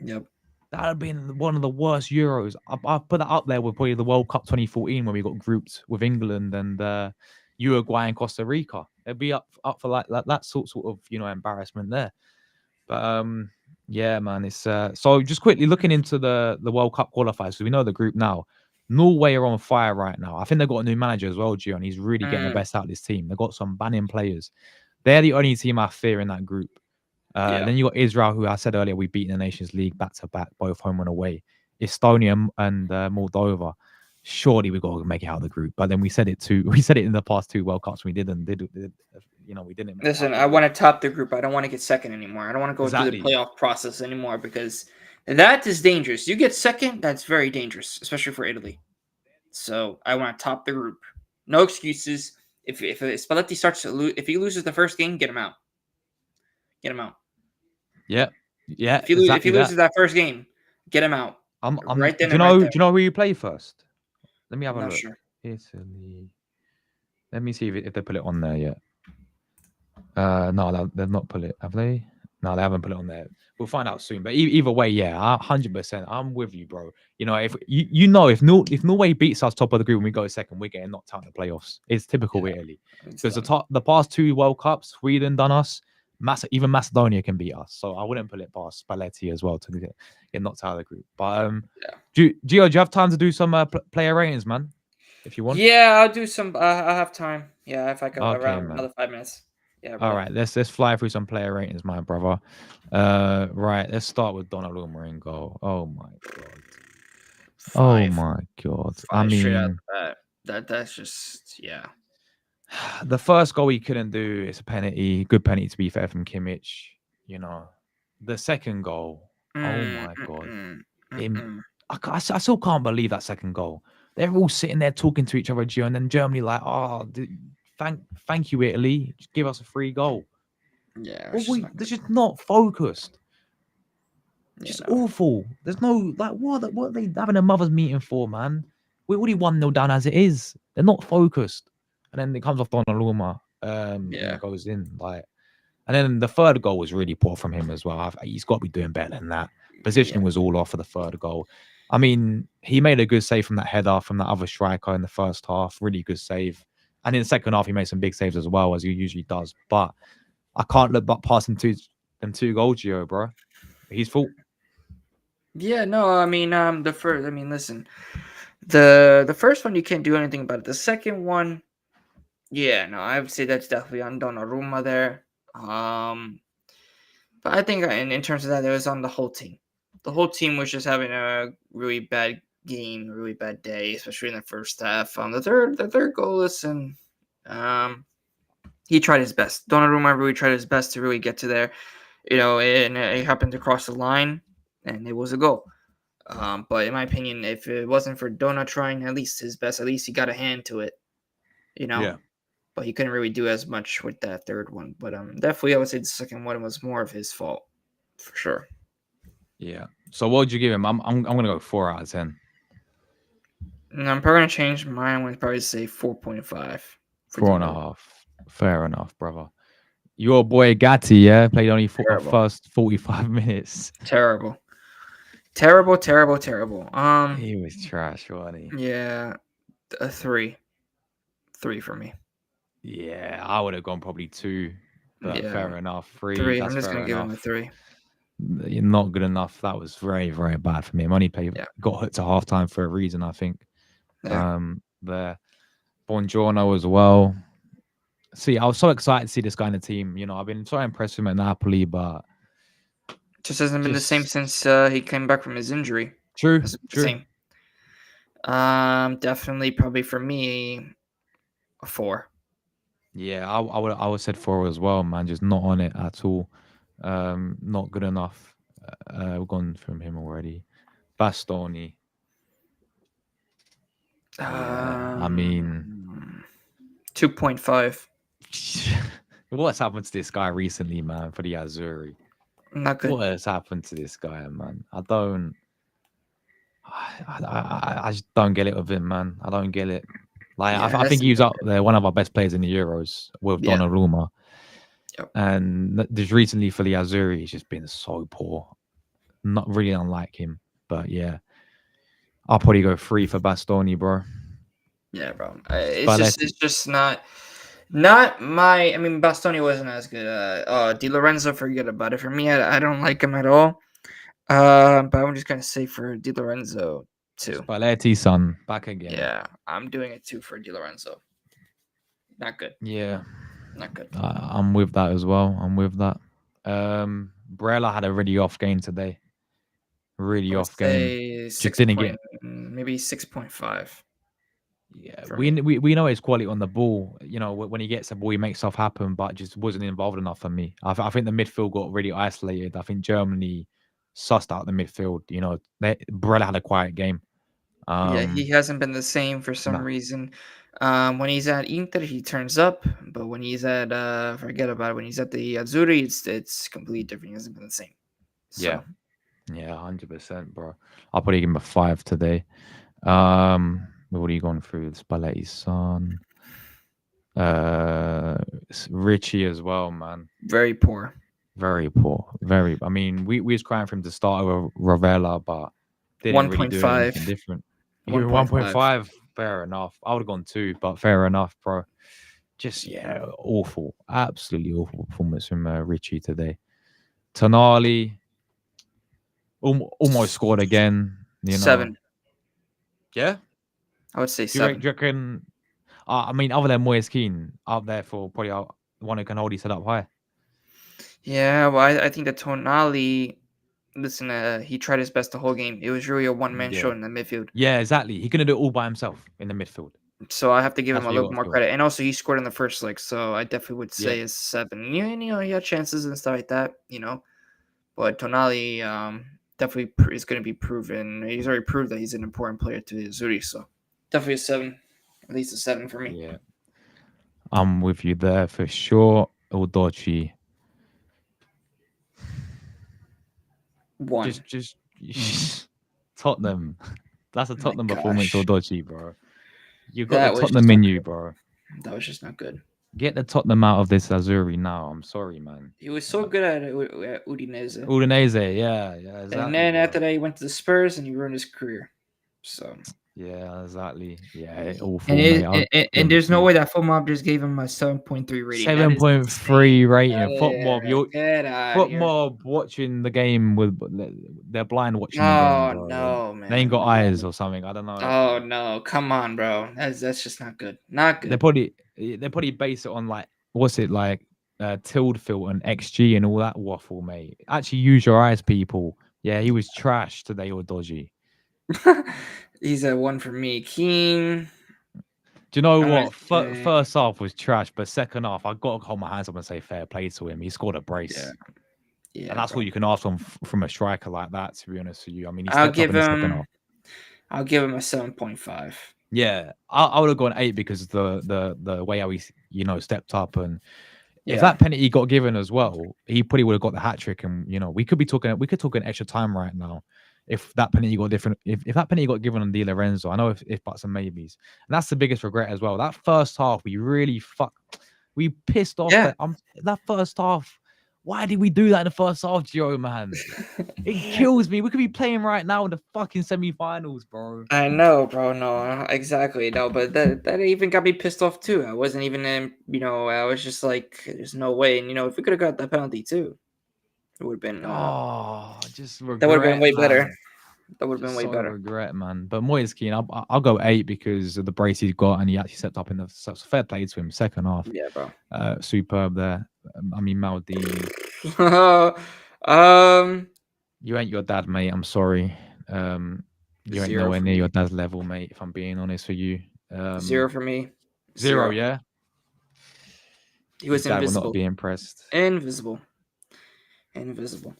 Yep. That would have been one of the worst Euros. I've put that up there with probably the World Cup 2014 when we got grouped with England and Uruguay and Costa Rica. It'd be up for like that sort of embarrassment there. But yeah, man, it's so just quickly looking into the World Cup qualifiers. So we know the group now. Norway are on fire right now. I think they've got a new manager as well, Gio, and he's really getting the best out of this team. They've got some banning players. They're the only team I fear in that group. Then you got Israel, who I said earlier, we beat in the Nations League back to back, both home and away. Estonia and Moldova. Surely we got to make it out of the group. But then we said it in the past 2 World Cups. We didn't. We didn't. Listen, I want to top the group. I don't want to get second anymore. I don't want to go through the Exactly. playoff process anymore because that is dangerous. You get second, that's very dangerous, especially for Italy. So I want to top the group. No excuses. If Spalletti starts to lose, if he loses the first game, get him out. Get him out. Yeah. If he loses that first game, get him out. Right then. Do you know who you play first? Let me have a Not look. sure. Italy. Let me see if they put it on there yet. No, they've not put it. Have they? No, they haven't put it on there. We'll find out soon. But either way, yeah, 100%. I'm with you, bro. You know, if Norway beats us top of the group and we go second, we're getting knocked out in the playoffs. It's typical Italy. Because the past 2 World Cups, Sweden done us. Even Macedonia can beat us. So I wouldn't put it past Spalletti as well to get knocked out of the group. But Gio, do you have time to do some player ratings, man? If you want. Yeah, I'll do some. I have time. Yeah, if I can around man. another 5 minutes. Yeah. All right, let's fly through some player ratings, my brother. Right, let's start with Donnarumma in goal. Oh my god. 5. Oh my god. 5 I straight out mean, the bat. That's just the first goal he couldn't do. It's a penalty, good penalty to be fair from Kimmich. You know, the second goal. Oh my god. I still can't believe that second goal. They're all sitting there talking to each other, Gio, and then Germany like, thank you, Italy. Just give us a free goal. Yeah, they're just not focused. Just awful. There's no what are they having a mother's meeting for, man? We're already 1-0 down as it is. They're not focused. And then it comes off Donnarumma. And it goes in. And then the third goal was really poor from him as well. He's got to be doing better than that. Positioning was all off for the third goal. I mean, he made a good save from that header from that other striker in the first half. Really good save. And in the second half, he made some big saves as well, as he usually does. But I can't look past them 2 goals, Gio, bro. His fault. Yeah, no, I mean, the first. I mean, listen, the first one you can't do anything about it. The second one, yeah, no, I would say that's definitely on Donnarumma there. But I think in terms of that, it was on the whole team. The whole team was just having a really bad game, really bad day, especially in the first half. The third goal, listen, he tried his best. Donnarumma really tried his best to really get to there, and it happened to cross the line, and it was a goal. But in my opinion, if it wasn't for Donna trying at least his best, at least he got a hand to it, Yeah. But he couldn't really do as much with that third one. But definitely, I would say the second one was more of his fault, for sure. Yeah. So what would you give him? I'm gonna go 4 out of 10. And I'm probably gonna change mine. I'm gonna probably say 4.5. 4.5. Fair enough, brother. Your boy Gatti, played only first 45 minutes. Terrible. He was trash, wasn't he? Yeah, a 3. 3 for me. Yeah, I would have gone probably 2. But fair enough. 3. 3. I'm just gonna give him a 3. You're not good enough. That was very, very bad for me. Money got hit to halftime for a reason, I think. There. Buongiorno as well. See, I was so excited to see this guy in the team. I've been so impressed with him at Napoli, but just hasn't been the same since he came back from his injury. True. Same. Definitely, probably for me, a 4. Yeah, I would said 4 as well, man. Just not on it at all. Not good enough. We've gone from him already. Bastoni. I mean, 2.5. What's happened to this guy recently, man? For the Azzurri, not good. What has happened to this guy, man? I just don't get it with him, man. I don't get it. I think he was up there, one of our best players in the Euros with Donnarumma. Yep. And just recently for the Azzurri, he's just been so poor. Not really unlike him, but yeah. I'll probably go 3 for Bastoni, bro. Yeah, bro. It's just not my. I mean, Bastoni wasn't as good. Di Lorenzo, forget about it. For me, I don't like him at all. But I'm just gonna say for Di Lorenzo, 2. Spalletti, son, back again. Yeah, I'm doing it 2 for Di Lorenzo. Not good. Yeah, Not good. I'm with that as well. I'm with that. Barella had a really off game today. Really I would off game. say Just 6 didn't point, get. maybe 6.5 Yeah, for we me. we know his quality on the ball. You know, when he gets the ball, he makes stuff happen, but just wasn't involved enough for me. I think the midfield got really isolated. I think Germany sussed out the midfield. You know, Barella had a quiet game. Yeah, he hasn't been the same for some No, reason. When he's at Inter, he turns up, but when he's at forget about it. When he's at the Azzurri, it's completely different. He hasn't been the same. yeah, So yeah, 100%, bro. I'll probably give him a 5 today. What are you going through? Spalletti's son. Richie as well, man. very poor. Very poor. Very. I mean, we was crying for him to start with Ravella, but didn't really do 1.5. anything different. You were 1.5. 1.5. Fair enough. I would have gone 2, but fair enough, bro. Just Yeah. awful. Absolutely awful performance from Richie today. Tonali almost scored again. You know. 7. Yeah. I would say Do you, 7. do you reckon? I mean, other than Moyes Keane, up there for probably one who can hold his head up high. Yeah, well, I think that Tonali, listen, he tried his best the whole game. It was really a one-man show Yeah. in the midfield. Yeah, exactly. He couldn't do it all by himself in the midfield. So I have to give him That's a what you little got to more feel. credit. And also, he scored in the first leg, so I definitely would Yeah. say a 7. He had chances and stuff like that, But Tonali definitely is going to be proven. He's already proved that he's an important player to Zuri, so definitely a 7. At least a 7 for me. Yeah. I'm with you there for sure. Udochi. 1. Just Tottenham. That's a My Tottenham performance, gosh. Udochi, bro. You got the That was Tottenham just not in you, good. bro. That was just not good. Get the Tottenham out of this Azuri now. I'm sorry, man. He was so good at Udinese. Udinese, yeah, And exactly, then bro. after that, he went to the Spurs and he ruined his career. So Yeah, exactly. Yeah, and awful, mate. I'll give him a there's no 2. way that Full Mob just gave him a 7.3 rating. That is insane. 7.3 Get rating. out of Foot mob. here. Get out of Foot here. mob watching the game with they're blind watching the game, Oh bro. no, They ain't man. got eyes No. or something. I don't know. Oh no. Come on, bro. That's just not good. Not They good. probably base it on like what's it like tilde filter and XG and all that waffle, mate. Actually use your eyes, people. Yeah, he was trash today or dodgy. He's a 1 for me. Keen. Do you know I'm gonna what? say First half was trash, but second half, I got to hold my hands up and say fair play to him. He scored a yeah. brace. Yeah, And that's bro. all you can ask from a striker like that, to be honest with you. I mean, he I'll stepped up give in the second him half. I'll give him a 7.5. Yeah, I would have gone 8 because the way how he stepped up, and if Yeah. that penalty got given as well, he probably would have got the hat trick. And we could talk an extra time right now if that penalty got different. If that penalty got given on Di Lorenzo, I know if buts and maybes, and that's the biggest regret as well. That first half, we pissed off Yeah. that first half. Why did we do that in the first half, Joe, man? It kills me. We could be playing right now in the fucking semi-finals, bro. I know, bro. No, exactly. No, but that even got me pissed off too. I wasn't even in. I was just like, "There's no way." And if we could have got that penalty too, it would have been. Just That would have been regret, way better. man. That would have been Just way so better. regret, man. But Moyes Keane, I'll go 8 because of the brace he's got, and he actually stepped up in the fair play to him. Second half, Yeah, bro. superb there. I mean, Maldini, um, you ain't your dad, mate. I'm sorry. You ain't 0 nowhere for near me. your dad's level, mate. If I'm being honest with you, 0 for me. 0, 0. yeah. He His was dad will not invisible. be impressed. Invisible. Invisible.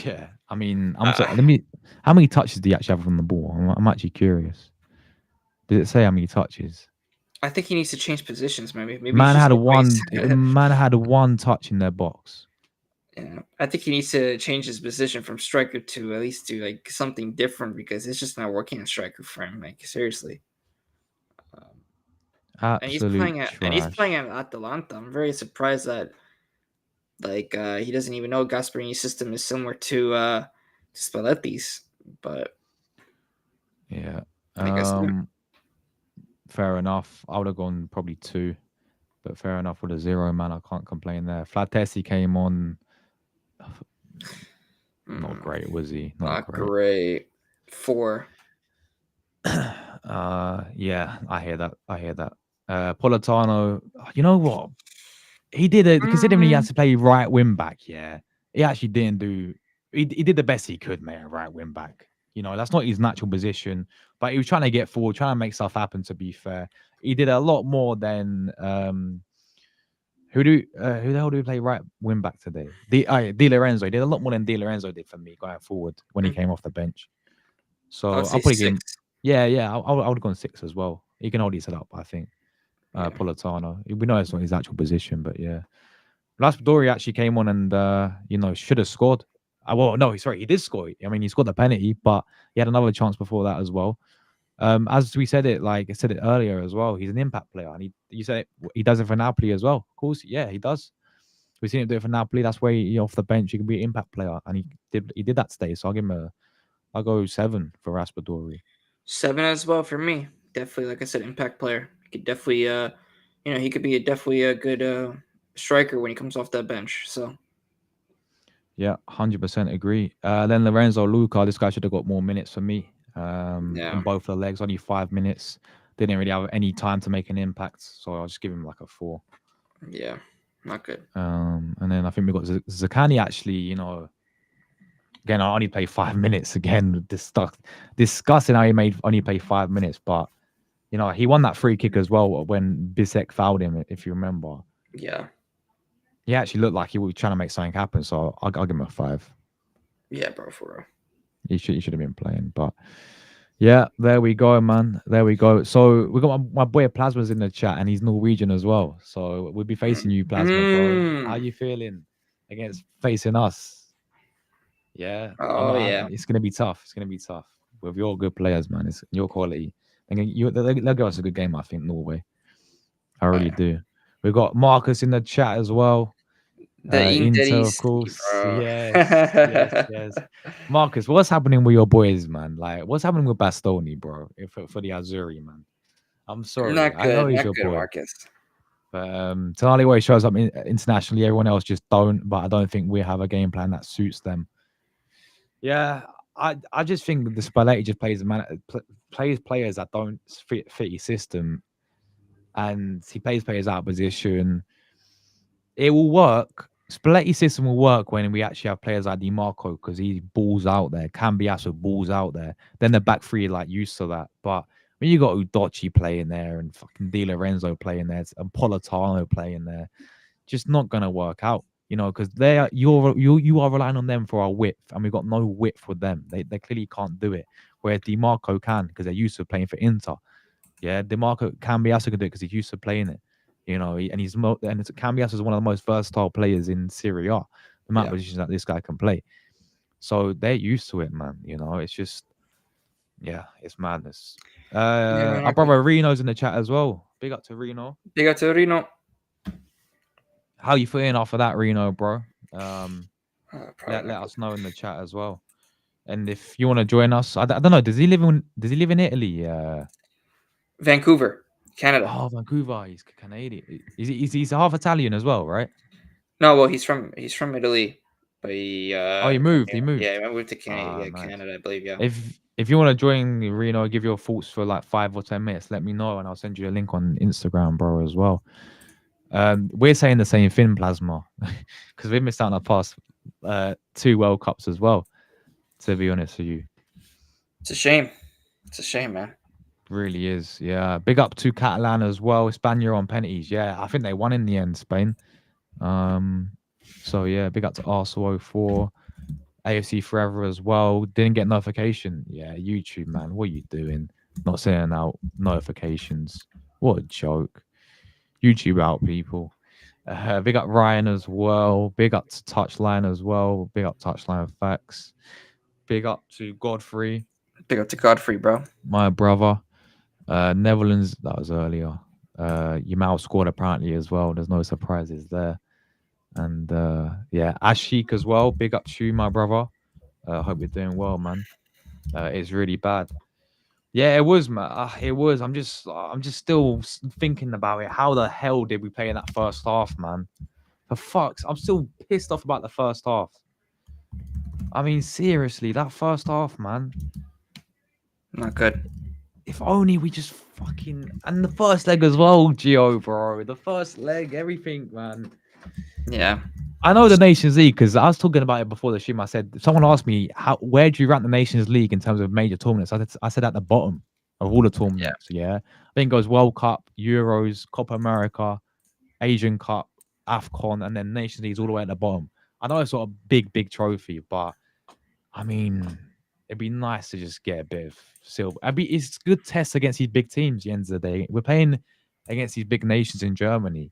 Yeah, I mean, I'm sorry. How many touches do you actually have on the ball? I'm actually curious. Did it say how many touches? I think he needs to change positions. Maybe he's Man just had replaced. one touch in their box. Yeah, I think he needs to change his position from striker to at least do like something different because it's just not working as striker for him. Like seriously, and Absolute he's playing trash. at Atalanta. I'm very surprised that he doesn't even know Gasperini's system is similar to Spalletti's. But Yeah. I guess not. Fair enough. I would have gone probably 2, but fair enough with a 0, man. I can't complain there. Flatesi came on. Not great, was he? Not Not great. great. 4. Yeah, I hear that. I hear that. Politano, you know what? He did it considering he had Mm, to play right wing back. Yeah, he actually didn't do. He did the best he could, mate. At right wing back. You know, that's not his natural position, but he was trying to get forward, trying to make stuff happen. To be fair, he did a lot more than who the hell do we play right wing back today? Di Lorenzo. He did a lot more than Di Lorenzo did for me going forward when he mm, came off the bench. I would So I'll say probably give him. 6. Yeah, yeah. I would have gone 6 as well. He can hold his head up, I think. Yeah. Politano. We know it's not his actual position, but yeah. Raspadori actually came on and should have scored. Well, no, sorry, he did score. I mean, he scored the penalty, but he had another chance before that as well. As we said it, like I said it earlier as well, he's an impact player, and you said he does it for Napoli as well. Of course, yeah, he does. We've seen him do it for Napoli. That's why off the bench he can be an impact player, and he did that today. So I'll go 7 for Raspadori. 7 as well for me. Definitely, like I said, impact player. He could definitely, he could be definitely a good striker when he comes off that bench. So Yeah, 100% agree. Then Lorenzo Luca, this guy should have got more minutes for me. In yeah, both the legs, only 5 minutes. Didn't really have any time to make an impact, so I'll just give him like a 4. yeah, not good. And then I think we got Zakani actually. Again, I only played 5 minutes. Again, discussing how he made only play 5 minutes, but he won that free kick as well when Bisek fouled him. If you remember, Yeah, he actually looked like he was trying to make something happen. So I'll give him a 5. yeah, bro, for real. He should have been playing, but yeah, there we go, man. There we go. So we got my boy Plasma's in the chat, and he's Norwegian as well. So we'll be facing you, Plasma, bro. How Mm. you feeling against facing us? Yeah, Oh yeah, it's gonna be tough. It's gonna be tough with your good players, man. It's your quality. And they'll give us a good game, I think. Norway, I oh, really yeah. do. We've got Marcus in the chat as well. The Inter, of Interisti, course. bro. Yes, yes, yes. Marcus, what's happening with your boys, man? Like, what's happening with Bastoni, bro? For the Azzurri, man. I'm sorry. I know he's Not your good, boy, Marcus. but Tonali always shows up internationally. Everyone else just don't. But I don't think we have a game plan that suits them. Yeah, I just think the Spalletti just plays players that don't fit his system, and he plays players out of position. It will work. Spalletti's system will work when we actually have players like DiMarco because he balls out there. Cambiasso balls out there. Then the back three are like used to that. But when you got Udochi playing there and fucking Di Lorenzo playing there and Politano playing there, just not gonna work out. Because they are you are relying on them for our width, and we've got no width with them. They clearly can't do it. Whereas DiMarco can because they're used to playing for Inter. Yeah, DeMarco Cambiasso can do it because he's used to playing it. And Cambiasso is one of the most versatile players in Serie A. The amount of Yeah, positions that this guy can play, so they're used to it, man. It's just, yeah, it's madness. yeah, man, Our not good. brother Reno's in the chat as well. Big up to Reno. Big up to Rino. How you feeling after that, Reno, bro? Probably Let not good. us know in the chat as well. And if you want to join us, I don't know. Does he live in Italy? Vancouver, Canada. Oh, Vancouver. He's Canadian. He's half Italian as well, right? No, well, he's from Italy, but he Oh, he came moved. He here. moved. Yeah, I moved to Canada. Ah, Yeah, nice. Canada, I believe. Yeah. If you want to join Reno, give your thoughts for like 5 or 10 minutes. Let me know, and I'll send you a link on Instagram, bro, as well. We're saying the same thing, Plasma, because we missed out on the past 2 World Cups as well. To be honest with you, It's a shame. It's a shame, man. really is. Yeah, big up to Catalan as well. Spaniard on penalties. Yeah, I think they won in the end, Spain. Um, so yeah, big up to Arsenal 04. AFC Forever as well. Didn't get notification. Yeah, YouTube, man. What are you doing? Not sending out notifications. What a joke. YouTube out, people. Big up Ryan as well. Big up to Touchline as well. Big up Touchline Facts. Big up to Godfrey, Big up to Godfrey, bro. my brother. Netherlands, that was earlier. Yamal scored apparently as well. There's no surprises there. And yeah, Ashik as well. Big up to you, my brother. Hope you're doing well, man. It's really bad. Yeah, it was, man. It was. I'm just still thinking about it. How the hell did we play in that first half, man? For fuck's, I'm still pissed off about the first half. I mean, seriously, that first half, man. Not good. if only we just fucking and the first leg as well, Gio, bro. The first leg, everything, man. Yeah. I know the Nations League because I was talking about it before the stream. I said someone asked me where do you rank the Nations League in terms of major tournaments? I said at the bottom of all the Yeah. tournaments. Yeah, I think it goes World Cup, Euros, Copa America, Asian Cup, AFCON, and then Nations League's all the way at the bottom. I know it's not a big trophy, but I mean, it'd be nice to just get a bit of silver. It's good tests against these big teams. At the end of the day, we're playing against these big nations in Germany.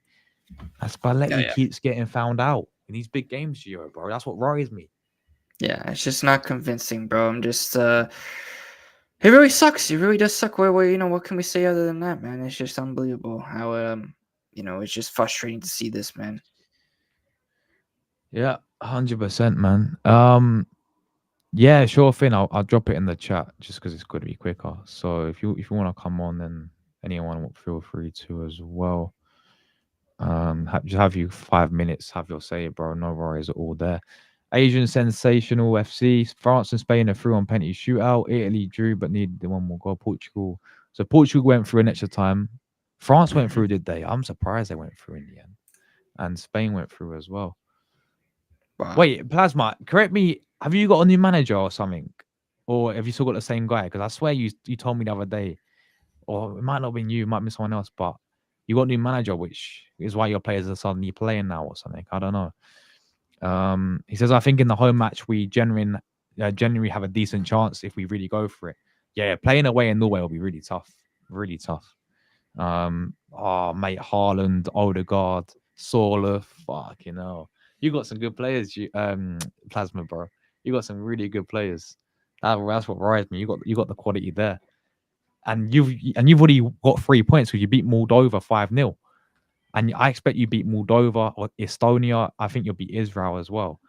And Yeah. Spalletti Yeah. keeps getting found out in these big games, Gio, bro. That's what worries me. Yeah. It's just not convincing, bro. I'm just. It really sucks. It really does suck. What can we say other than that, man? It's just unbelievable how it's just frustrating to see this, man. Yeah, 100%, man. Yeah, sure thing. I'll drop it in the chat just because it's going to be quicker. So if you want to come on, then anyone will feel free to as well. Just have you 5 minutes, have your say, bro. No worries at all there. Asian sensational FC. France and Spain are through on penalty shootout. Italy drew but needed the one more goal. Portugal. So Portugal went through an extra time. France went through, did they? I'm surprised they went through in the end. And Spain went through as well. Wow. Wait, Plasma, correct me. Have you got a new manager or something? Or have you still got the same guy? Because I swear you told me the other day, or it might not have been you, it might be someone else, but you got a new manager, which is why your players are suddenly playing now or something. I don't know. He says, I think in the home match, we genuinely have a decent chance if we really go for it. Yeah, playing away in Norway will be really tough. Really tough. Oh, mate, Haaland, Odegaard, Sola, fucking hell. You got some good players, Plasma, bro. You got some really good players. That's what worries me. You got the quality there. And you've already got 3 points because you beat Moldova 5-0. And I expect you beat Moldova or Estonia. I think you'll beat Israel as well.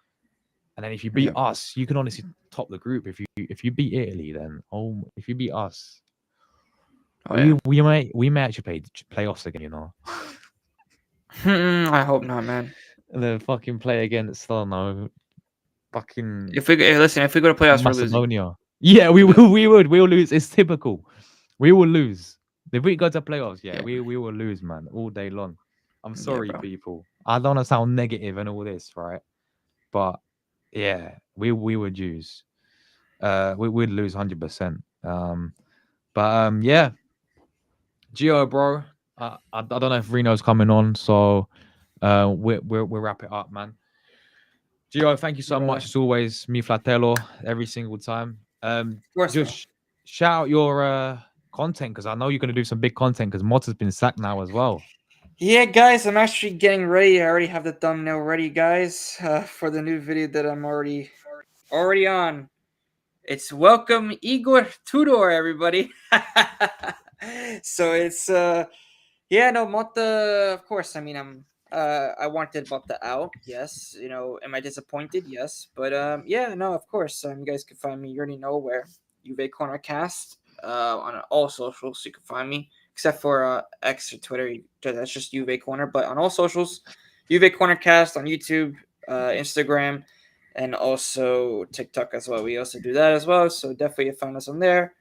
And then if you beat us, you can honestly top the group. If you beat Italy, then if you beat us, we may actually play playoffs again. You know. I hope not, man. And then fucking play against, I don't know, fucking If we go to playoffs, we're losing. Macedonia. Yeah, we would. We'll lose. It's typical. We will lose. If we go to playoffs, Yeah. we will lose, man, all day long. I'm Yeah, sorry, bro. people. I don't want to sound negative and all this, right? But yeah, we would lose. We would lose 100%. Yeah, Gio, bro. I don't know if Reno's coming on, so we'll wrap it up, man. Gio, thank you so much as always. Mi fratello, every single time. Of course, bro. Just shout out your content because I know you're gonna do some big content because Mod has been sacked now as well. Yeah, guys, I'm actually getting ready. I already have the thumbnail ready, guys, for the new video that I'm already on. It's welcome Igor Tudor, everybody. So it's Motta, of course. I mean, I wanted Motta out. Yes, am I disappointed? Yes, but of course. You guys can find me. You already know where. Uve Corner Cast on all socials. You can find me, except for X or Twitter. That's just Uve Corner. But on all socials, Uve Corner Cast on YouTube, Instagram, and also TikTok as well. We also do that as well. So definitely find us on there.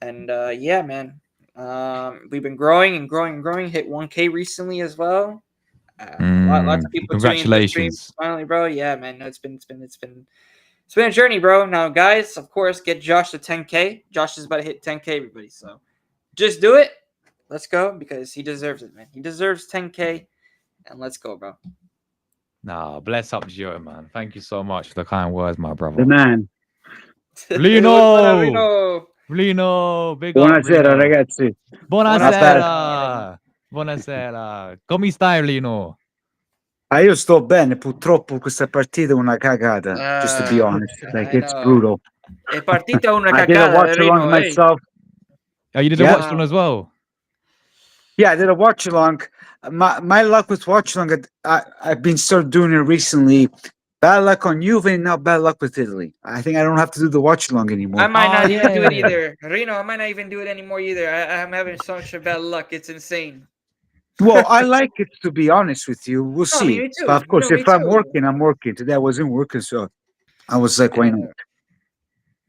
And man. We've been growing and growing and growing. Hit 1K recently as well. Lots of people tuning into the stream. Congratulations. Finally, bro. Yeah, man. No, it's been a journey, bro. Now, guys, of course, get Josh to 10K. Josh is about to hit 10K, everybody. So just do it. Let's go because he deserves it, man. He deserves 10K, and let's go, bro. Nah, bless up, Gio, man. Thank you so much for the kind words, my brother. The man. Lino, big Buonasera, up, Lino. ragazzi. Buonasera. Buonasera. Come stai, Lino? Io sto bene, purtroppo questa partita è una cagata, just to be honest. Like, it's brutal. È partita una I did a cagata, watch along Rino, myself. Oh, you did a watch along as well? Yeah, I did a watch along. My luck with watch along, I've been sort of doing it recently. Bad luck on Juve and now bad luck with Italy. I think I don't have to do the watch along anymore. I might not even do it either. Reno, I might not even do it anymore either. I'm having so much bad luck. It's insane. Well, I like it, to be honest with you. We'll see. Me too. But of course, if I'm working, I'm working. Today I wasn't working, so I was like, why not?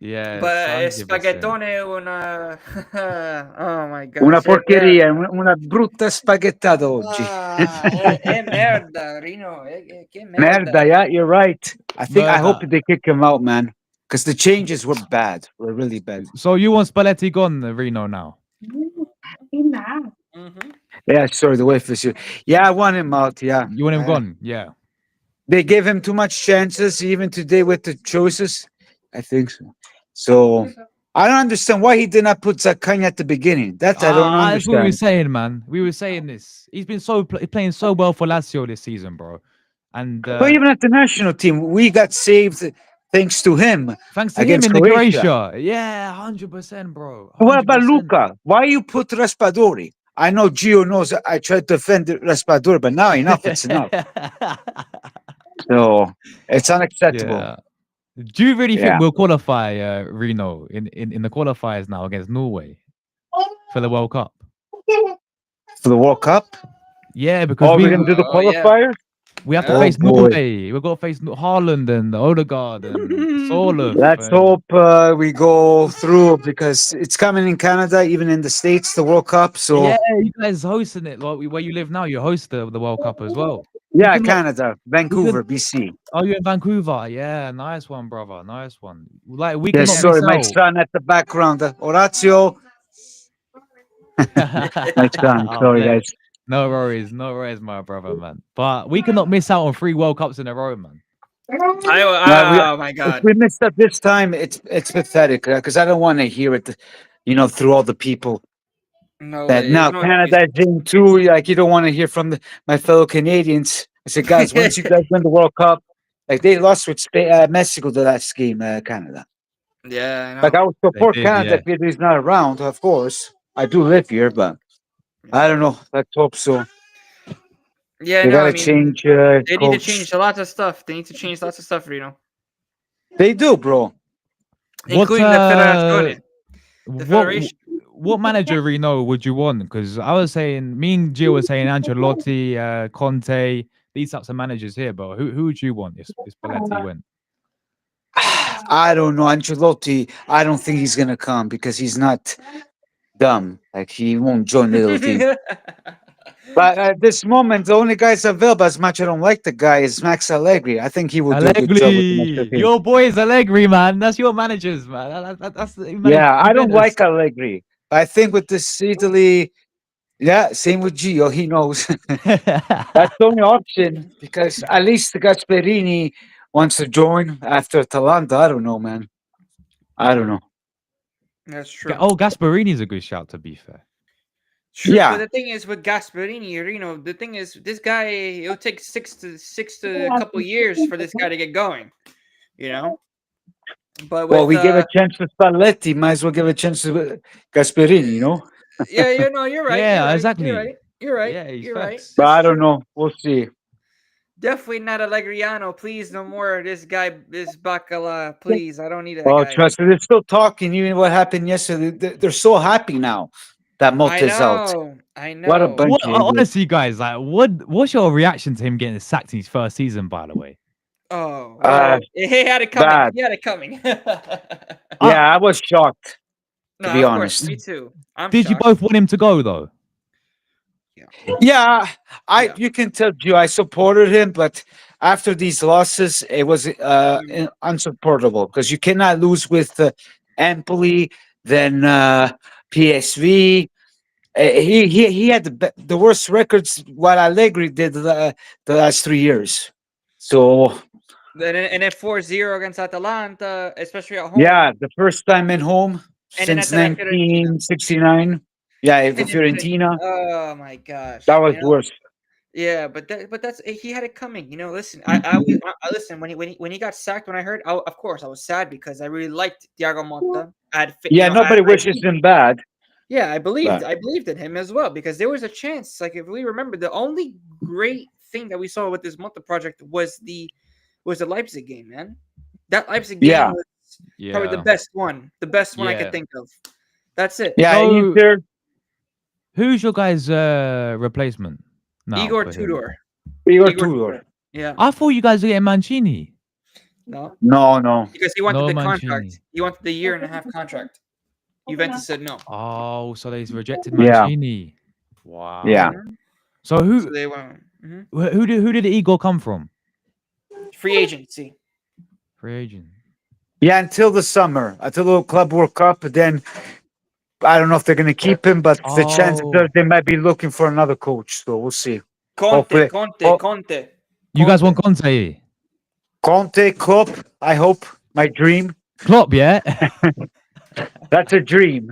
Yes, But 100%. spaghettone una. Oh my Una gosh, è porcheria, una brutta spaghettata oggi. è merda, Rino. Che merda. Merda, yeah, you're right. I hope Murder. they kick him out, man. Because the changes were bad. Were really bad. So you want Spalletti gone, Reno, now? Mhm. Yeah, sorry, the way for you. Yeah, I want him out, yeah. You want him gone? Yeah. They gave him too much chances, even today with the choices. I think so. So I don't understand why he did not put Zakanya at the beginning. That I don't That's what we were understand. saying, man. We were saying this. He's been playing so well for Lazio this season, bro. And But even at the national team, we got saved thanks to him thanks to him against in the Croatia. Croatia, yeah, 100%, bro. What about 100%. Luca? Why you put Raspadori? I know Gio knows I tried to defend Raspadori, but now enough, it's enough. So it's unacceptable. Yeah. Do you really Yeah. think we'll qualify, Reno, in the qualifiers now against Norway for the World Cup? For the World Cup? Yeah, because Oh, we're going to do the Oh yeah. qualifier? we have to Oh, face boy. Norway. We've got to face Haaland and Odegaard and Solov. Let's and- hope we go through because it's coming in Canada, even in the States, the World Cup. So, Yeah, you guys hosting it. Like, where you live now, you host the World Cup as well. yeah, can not- Canada, Vancouver, BC. Oh, you're in Vancouver. Yeah, nice one, brother. Nice one. Like, we Yes, cannot sorry, miss my out. son at the background. Horatio, my son. Oh, Sorry, bless. guys. No worries, my brother, man. But we cannot miss out on 3 World Cups in a row, man. Oh my If god. we missed up this time, it's pathetic because I don't want to hear it, through all the people No that way. now No Canada is in too. Like you don't want to hear from my fellow Canadians. I said, guys, once you guys win the World Cup, like they lost with Mexico the last game, Canada. Yeah, I Like know. I would They support did, Canada yeah. if it is not around. Of course, I do live here, but I don't know. Let's hope so. Yeah, They no, I gotta mean change they need to coach. change lots of stuff. They need to change lots of stuff, Reno. They do, bro. What Including the Federazione. The what Federation. what manager Reno would you want? Because I was saying, me and Gio were saying Ancelotti, Conte, these types of managers here. But who would you want if Spalletti went? I don't know. Ancelotti, I don't think he's gonna come because he's not dumb. Like he won't join the little team. But at this moment, the only guys available, as much I don't like the guy, is Max Allegri. I think he will do a good job with the national Allegri, team. your boy is Allegri, man. That's your managers, man. That's the manager Yeah, I don't Juventus. like Allegri. I think with this Italy, yeah, same with Gio. He knows that's the only option because at least the Gasperini wants to join after Atalanta. I don't know, man. I don't know. That's true. Oh, Gasparini's a good shout. To be fair, True, Yeah. but the thing is with Gasperini, Reno, the thing is this guy it'll take six to a couple years for this guy to get going. You know? But Well, with we give a chance to Spalletti. Might as well give a chance to Gasperini, yeah, you're right. yeah, You're right. exactly. You're right. You're right. Yeah, he's You're right. facts. But That's I don't true. know. We'll see. Definitely not Allegriano. Please, no more. This guy, this Bacala. Please, I don't need that Well, guy. trust me, they're still talking. Even what happened yesterday, they're so happy now that I Motta is out. know. I What a know. bunch What of idiots. honestly, guys, like, what's your reaction to him getting sacked in his first season? By the way, Oh, well, he had it coming. bad. He had it coming. Yeah, I was shocked, to No, be of course, honest. me too. I'm did you shocked. both want him to go though? Yeah, Yeah. you can tell you I supported him, but after these losses, it was unsupportable because you cannot lose with Empoli, then PSV. He had the worst records what Allegri did the last 3 years. So And then 4-0 against Atalanta, especially at home. yeah, the first time in home And then since after that, Fiorentina. 1969. Yeah, the And then Fiorentina. Oh my gosh. That was worse. Yeah, but that's he had it coming. Listen, I listen when he got sacked. When I heard, of course, I was sad because I really liked Thiago Motta. Yeah, nobody wishes him bad. Yeah, I But believed in him as well because there was a chance. Like if we remember, the only great thing that we saw with this Motta project was the Leipzig game, man. That Leipzig game yeah, was Yeah, probably the best one I could Yeah. think of. That's it. yeah, So- Inter. Who's your guys' replacement now? Igor for him? Tudor. Igor Igor Tudor. Yeah. I thought you guys were getting Mancini. No, No. because he wanted No the Mancini. contract. He wanted the 1.5 year contract. Juventus said no. Oh, so they've rejected Yeah. Mancini. Wow. Yeah. Mhm. So So who they went who did Igor come from? free agency. Free agent. Yeah, until the summer, until the Club World Cup. Then I don't know if they're going to keep him, but the chances Oh, are they might be looking for another coach. So we'll see. Conte, Hopefully, Conte, oh, Conte. you guys Conte. want Conte? Conte, Klopp. I hope my dream. Klopp, yeah. That's a dream.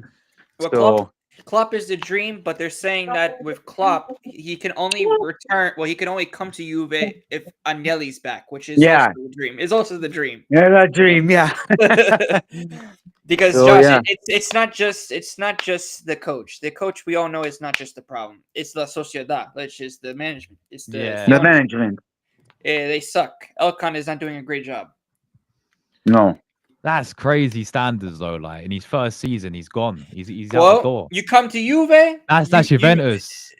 Well, So Klopp is the dream, but they're saying that with Klopp, he can only return. Well, he can only come to Juve if Agnelli's back, which is yeah, also the dream. Is also the dream. yeah, that dream. Yeah. Because So Josh, yeah, it's not just the coach. The coach we all know is not just the problem. It's the sociedad, which is the management. It's the Yeah. the ownership. management. They suck. Elkan is not doing a great job. No. That's crazy standards though. Like in his first season, he's gone. He's out the Well, door. you come to Juve. That's Juventus.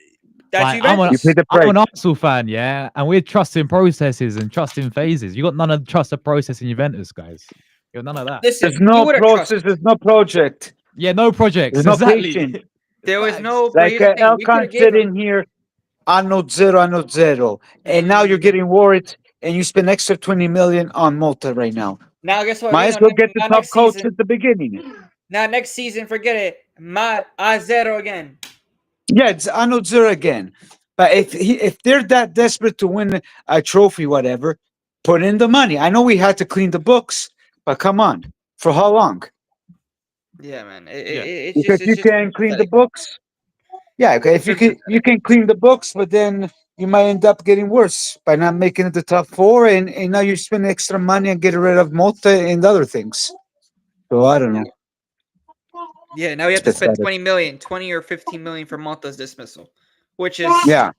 That's Like Juventus. You pay the I'm price. an Arsenal fan, yeah, and we're trusting processes and trusting phases. You got none of the trust of process in Juventus, guys. You got none of that. Listen, There's you no would have process. trusted. There's no project. Yeah, no projects. There's no Exactly. patience. There was Facts. no. But Like here's the thing: we could Elkan have gave said him. in here, I know zero, and now you're getting worried, and you spend extra 20 million on Malta right now. Now, guess what? Might as Reno, well get the top next coach season. at the beginning. Now, next season, forget it. A zero again. Yeah, it's Ano Zero again. But if they're that desperate to win a trophy, whatever, put in the money. I know we had to clean the books, but come on, for how long? Yeah, man. Yeah. Because you can clean the pathetic. books. Yeah, okay. If you can clean the books, but then you might end up getting worse by not making it the top four, and now you spend extra money and get rid of Mota and other things. So I don't know. Yeah, now we have It's to spend pathetic. 20 million, 20 or 15 million for Malta's dismissal, which is Yeah.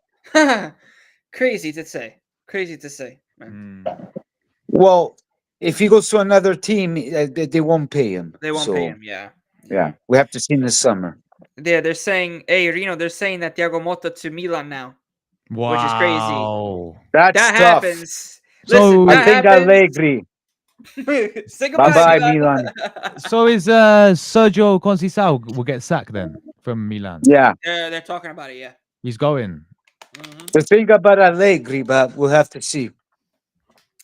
crazy to say. Crazy to say, man. Well, if he goes to another team, they won't pay him. They won't So, pay him. Yeah. yeah, we have to see in the summer. Yeah, they're saying, hey, Reno, they're saying that Thiago Motta to Milan now, Wow. which is crazy. That's That tough. happens. So- Listen, I that think happens. Allegri. Say goodbye, Bye-bye, Milan. So is Sergio Conceição will get sacked then from Milan? Yeah. They're talking about it, yeah. He's going. The thing about Allegri, but we'll have to see.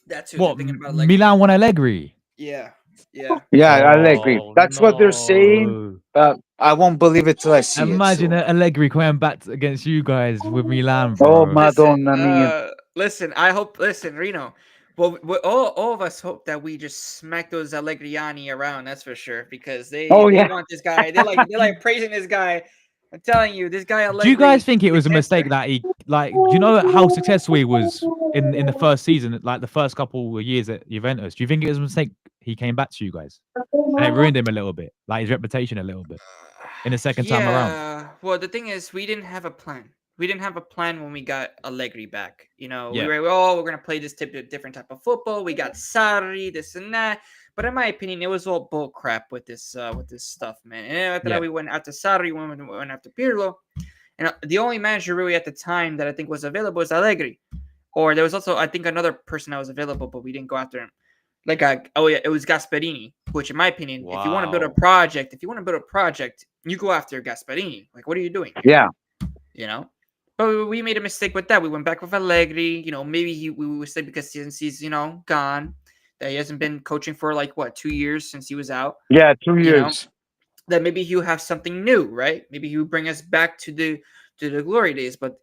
That's who What? they're thinking about. Like, Milan want Allegri? yeah, yeah. Yeah, Allegri. Oh, That's what they're saying, no. but I won't believe it till I see Imagine it. So. Allegri coming back against you guys with Milan, Oh, bro. Madonna mia. Listen, I hope. Listen, Reno. Well, all of us hope that we just smack those Allegriani around. That's for sure, because they want this guy. They're like praising this guy. I'm telling you, this guy Allegri. Do you guys think it was a cancer. mistake that he like? Do you know how successful he was in the first season, like the first couple of years at Juventus? Do you think it was a mistake he came back to you guys and it ruined him a little bit, like his reputation a little bit in the second time around? Yeah. Well, the thing is, we didn't have a plan. We didn't have a plan when we got Allegri back. You know, Yeah. we were we're gonna play this different type of football. We got Sarri, this and that. But in my opinion, it was all bull crap with this stuff, man. And after that, we went after Sarri, we went after Pirlo, and the only manager really at the time that I think was available was Allegri. Or there was also, I think, another person that was available, but we didn't go after him. Like, it was Gasperini, which, in my opinion, if you want to build a project, you go after Gasperini. Like, what are you doing? Yeah. You know? But we made a mistake with that. We went back with Allegri. You know, maybe we would say because since he's, gone, that he hasn't been coaching for, 2 years since he was out. Yeah, 2 years. That maybe he'll have something new, right? Maybe he'll bring us back to the glory days. But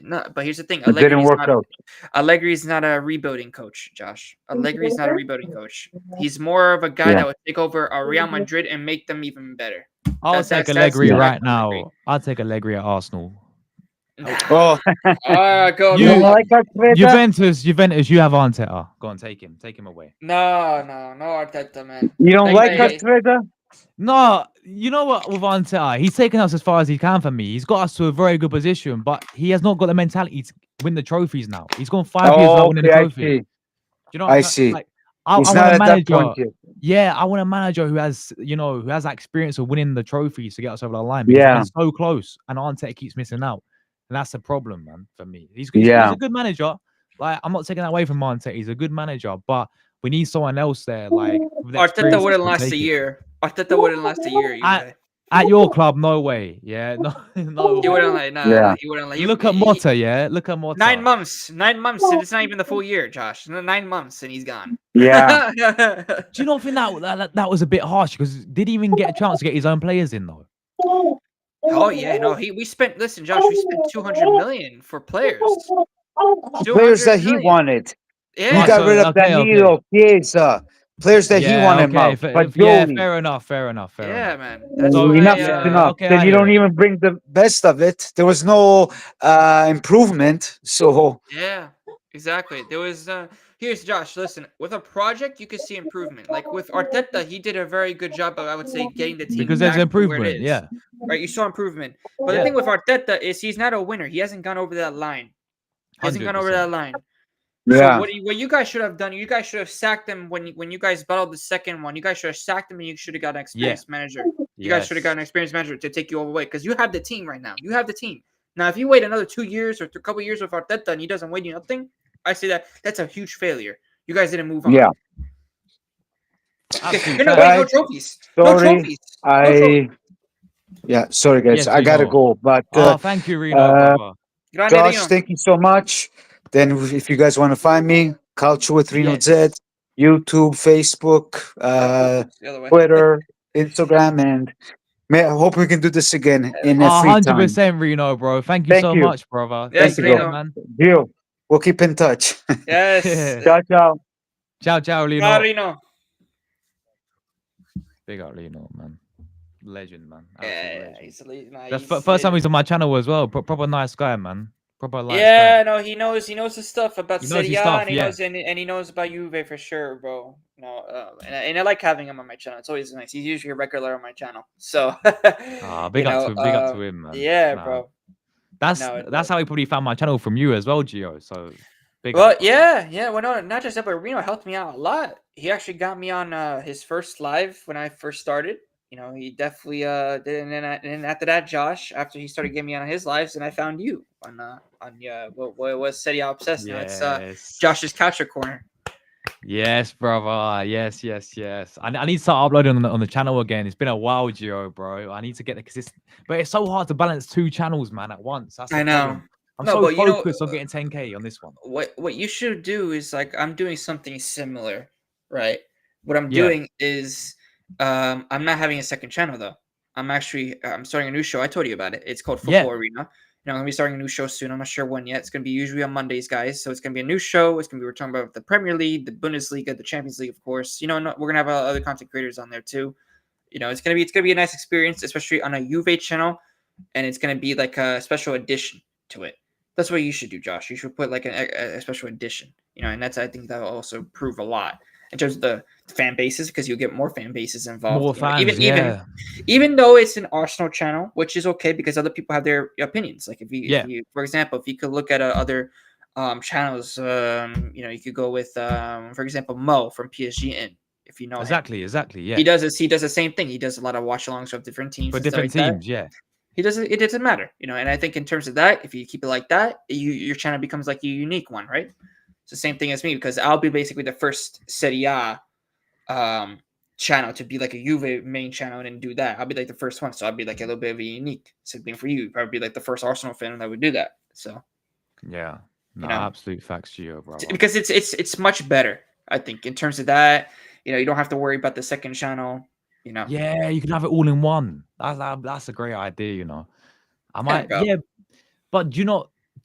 no. But here's the thing: It didn't work out. Allegri is not a rebuilding coach, Josh. Allegri is not a rebuilding coach. He's more of a guy that would take over a Real Madrid and make them even better. I'll take Allegri right now. I'll take Allegri at Arsenal. Oh, go. You like Arteta? Juventus, you have Arteta. Go on, take him away. No, Arteta, man. You don't like Arteta? No, you know what with Arteta, he's taken us as far as he can for me. He's got us to a very good position, but he has not got the mentality to win the trophies now. He's gone 5 years without winning the trophy. I see. Do you know? I see. Like, I He's want not a at that manager. point yet. Yeah, I want a manager who has, who has that experience of winning the trophies to get us over the line. Because he's been so close, and Arteta keeps missing out, and that's the problem, man. For me, he's a good manager. Like, I'm not taking that away from Arteta. He's a good manager, but We need someone else there, like with Arteta experience wouldn't to last a take it. year. Arteta wouldn't last a year. At your club, no way. Yeah, no, no He way. wouldn't like. Yeah. He wouldn't like. Look at Motta, yeah. Look at Motta. 9 months. 9 months, and it's not even the full year, Josh. 9 months, and he's gone. Yeah. Do you not think that was a bit harsh? Because did he even get a chance to get his own players in though? Oh yeah, no. We spent. Listen, Josh. We spent 200 million for players. Players that 200 he million. wanted. Yeah. He got rid of Danilo, Chiesa, players that he wanted. Okay, But yeah, Joey, fair enough. Yeah, man. That's So enough I, is enough. okay, Then I you hear don't it. even bring the best of it. There was no improvement. So yeah, exactly. There was. Here's Josh. Listen, with a project, you could see improvement. Like with Arteta, he did a very good job of, I would say, getting the team Because there's back to where it improvement, is. yeah. Right, you saw improvement. But the Yeah. thing with Arteta is he's not a winner. He hasn't gone over that line. He hasn't gone over 100%. that line. yeah, So what you guys should have done? You guys should have sacked him when you guys battled the second one. You guys should have sacked him, and you should have got an experienced manager. You guys should have got an experienced manager to take you all the way because you have the team right now. You have the team. Now, if you wait another 2 years or a couple years with Arteta and he doesn't win you nothing, I say that's a huge failure. You guys didn't move on. yeah. You're gonna win no Guys, trophies. Sorry, No trophies. No trophies. yeah. Sorry, guys. Yes, I gotta Reno. go. But Thank you, Reno, brother. Grande Josh, Rino. thank you so much. Then, if you guys want to find me, Culture with Reno Yes. Z, YouTube, Facebook, The other way. Twitter, Instagram, and I hope we can do this again in a free time. 100% Reno, bro. Thank you Thank so you. much, brother. Yes, Take care, Reno. man. Deal. We'll keep in touch. Yes. Ciao, ciao. Ciao, ciao, Reno. Ah, Rino. Big up Reno, man. Legend, man. Absolute Yeah, legend. he's elite. Nah, That's he's- first time he's on my channel as well. Proper nice guy, man. Proper nice Yeah, guy. no, he knows his stuff about He knows his Serie A, stuff, and he yeah. knows and he knows about Juve for sure, bro. No, and I like having him on my channel. It's always nice. He's usually a regular on my channel, so Big up to him, man. Yeah, Nah. bro. That's No, how he probably found my channel from you as well, Gio. So big Well, up, brother. yeah. Well, no, not just that, but Reno helped me out a lot. He actually got me on his first live when I first started. You know, he definitely did, and then after that, Josh, after he started getting me on his lives, and I found you on what was Serie A Obsessed. Now it's Josh's Coucher Corner. Yes, brother. Yes. I need to start uploading on the channel again. It's been a while, Gio, bro. I need to get the consistent, but it's so hard to balance 2 channels, man, at once. That's the I know. problem. I'm No, so but you know, focused on getting 10K on this one. What you should do is like I'm doing something similar, right? What I'm Yeah. doing is I'm not having a second channel though. I'm starting a new show. I told you about it. It's called Football Arena. You know, I'm gonna be starting a new show soon. I'm not sure when yet. It's gonna be usually on Mondays, guys. So it's gonna be a new show. It's gonna be we're talking about the Premier League, the Bundesliga, the Champions League, of course. You know, we're gonna have other content creators on there too. You know, it's gonna be a nice experience, especially on a Juve channel, and it's gonna be like a special edition to it. That's what you should do, Josh. You should put like a special edition, you know, and I think that will also prove a lot in terms of the fan bases because you'll get more fan bases involved. More fans, even though it's an Arsenal channel, which is okay because other people have their opinions. Like if you for example, if you could look at other channels, you know, you could go with, for example, Mo from PSG in. If you know exactly, yeah. He does the same thing. He does a lot of watch-alongs of different teams. For different teams, yeah. It doesn't matter, you know. And I think in terms of that, if you keep it like that, your channel becomes like a unique one, right? It's the same thing as me because I'll be basically the first Serie A channel to be like a Juve main channel and then do that. I'll be like the first one, so I'll be like a little bit of a unique. Same thing for you. You'd probably be like the first Arsenal fan that would do that. So yeah, no, you know, absolute facts, Gio, bro. Because it's much better, I think, in terms of that. You know, you don't have to worry about the second channel. You know, yeah, you can have it all in one. That's a great idea. You know, I might, but do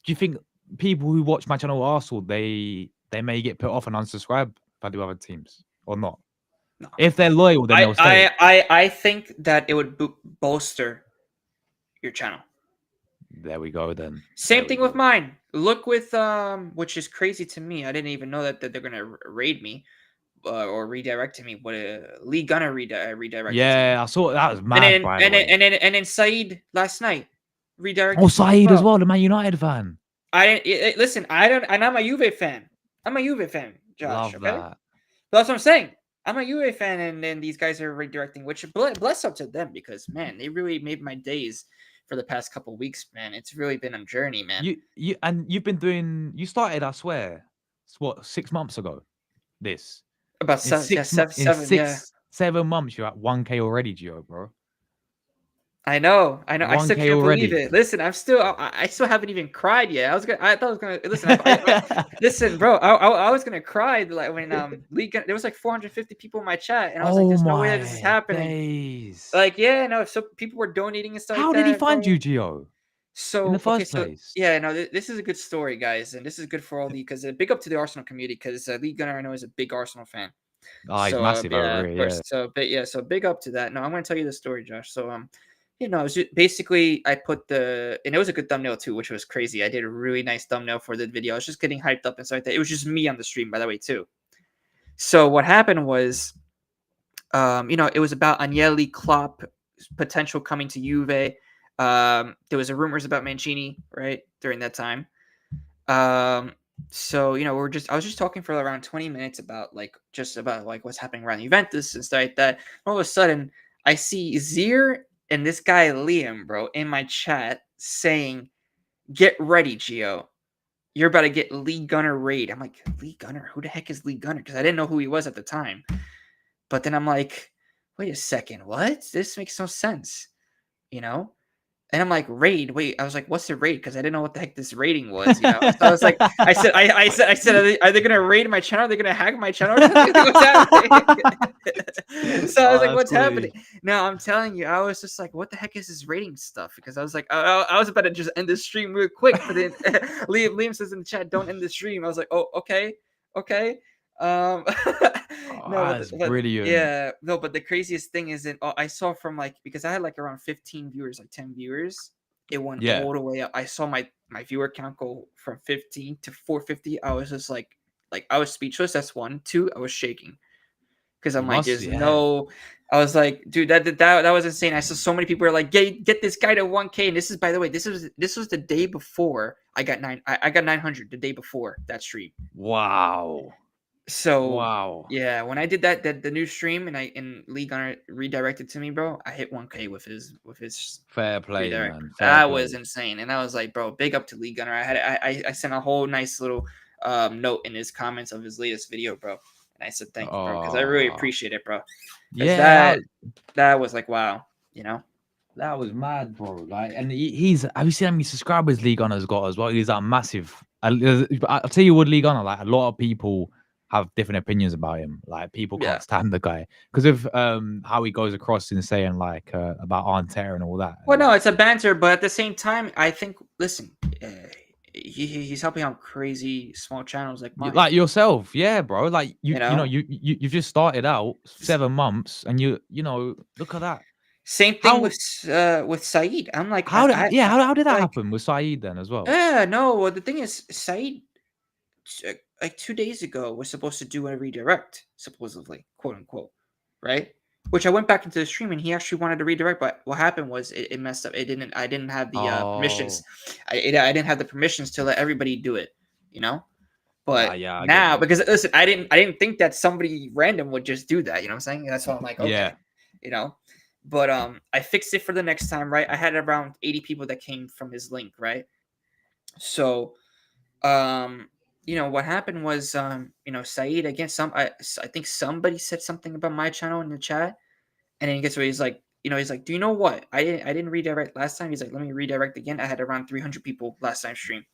you think people who watch my channel Arsenal they may get put off and unsubscribe by the other teams or not? No. If they're loyal, then they'll stay. I think that it would bolster your channel. There we go then. Same thing with mine. Look with which is crazy to me. I didn't even know that they're gonna raid me. Or redirect to me. What Lee Gunner redirect? Yeah, I saw that was mad. And then Saeed last night redirected. Oh, Saeed as well, the Man United fan. I didn't listen. I'm a Juve fan. I'm a Juve fan, Josh. Love that. But that's what I'm saying. I'm a Juve fan, and then these guys are redirecting, which bless up to them because man, they really made my days for the past couple of weeks. Man, it's really been a journey, man. You've been doing. You started, I swear, what 6 months ago. This. About In seven, yeah, in seven, yeah. 7 months, you're at 1K already, Gio, bro. I know. I still 1K can't believe already. it. Listen, I still haven't even cried yet. I thought I was gonna listen. Listen, bro. I was gonna cry like when there was like 450 people in my chat, and I was like, Oh "There's no way that this is my happening." days. Like, yeah, no. So people were donating and stuff like How did he that, find bro. you, Gio, in the So okay, first so place? yeah, no, this is a good story, guys, and this is good for all the because big up to the Arsenal community because Lee Gunner I know is a big Arsenal fan. Ah, he's So massive yeah, over of here. course. Yeah. So but yeah, so big up to that. No, I'm gonna tell you the story, Josh. So basically I put and it was a good thumbnail too, which was crazy. I did a really nice thumbnail for the video. I was just getting hyped up and stuff like that. It was just me on the stream, by the way, too. So what happened was, it was about Agnelli, Klopp potential coming to Juve. There was rumors about Mancini, right, during that time. So I was just talking for around 20 minutes about like what's happening around Juventus and stuff like that. All of a sudden, I see Zier and this guy Liam, bro, in my chat saying, "Get ready, Gio. You're about to get Lee Gunner raid." I'm like, Lee Gunner? Who the heck is Lee Gunner? Because I didn't know who he was at the time. But then I'm like, wait a second, what? This makes no sense, you know? And I'm like, raid. Wait, I was like, what's the raid? Because I didn't know what the heck this raiding was, So I was like, I said, are they gonna raid my channel? Are they gonna hack my channel? What's happening? So I was like, That's what's funny. happening? No, I'm telling you, I was just like, what the heck is this raiding stuff? Because I was like, I was about to just end the stream real quick, but then Liam says in the chat, don't end the stream. I was like, oh, okay. Um, Oh, no, that's but brilliant. yeah, no, but the craziest thing is that I saw from because I had like around 15 viewers, like 10 viewers, it went Yeah. all the way up. I saw my viewer count go from 15 to 450. I was just like I was speechless. That's one. Two, I was shaking because I'm You like, must, there's yeah. no. I was like, dude, that was insane. I saw so many people are like, get this guy to 1K. And this is, by the way, this was the day before I got 900 the day before that stream. Wow. So Wow. yeah, when I did the new stream and Lee Gunner redirected to me, bro, I hit 1K with his Fair play, redirect. man. Fair That play. was insane, and I was like, bro, big up to Lee Gunner. I sent a whole nice little note in his comments of his latest video, bro, and I said thank you, bro, because I really appreciate it, bro. Yeah, that was like wow, that was mad, bro. Like, and he's have you seen how many subscribers League Honor's got as well? He's like massive. I'll tell you what, League Honor, like a lot of people have different opinions about him. Like people Yeah. can't stand the guy because of how he goes across in saying like about Arteta and all that. Well, no, it's a banter, but at the same time, I think listen, he's helping out crazy small channels like mine. Like yourself, yeah, bro. Like You you know? you've just started out 7 months, and you know look at that. Same thing with Saeed. I'm like, How did that like, happen with Saeed then as well? yeah, no. Well, the thing is, Saeed, like 2 days ago, was supposed to do a redirect, supposedly, quote unquote, right? Which I went back into the stream and he actually wanted to redirect, but what happened was it messed up. I didn't have the permissions. I didn't have the permissions to let everybody do it, But yeah, I now, because listen, I didn't think that somebody random would just do that. You know what I'm saying? That's why I'm like, okay, Yeah. But I fixed it for the next time, right? I had around 80 people that came from his link, right? So, what happened was, Saeed again. I think somebody said something about my channel in the chat, and then he gets where he's like, he's like, do you know what? I didn't redirect last time. He's like, let me redirect again. I had around 300 people last time stream.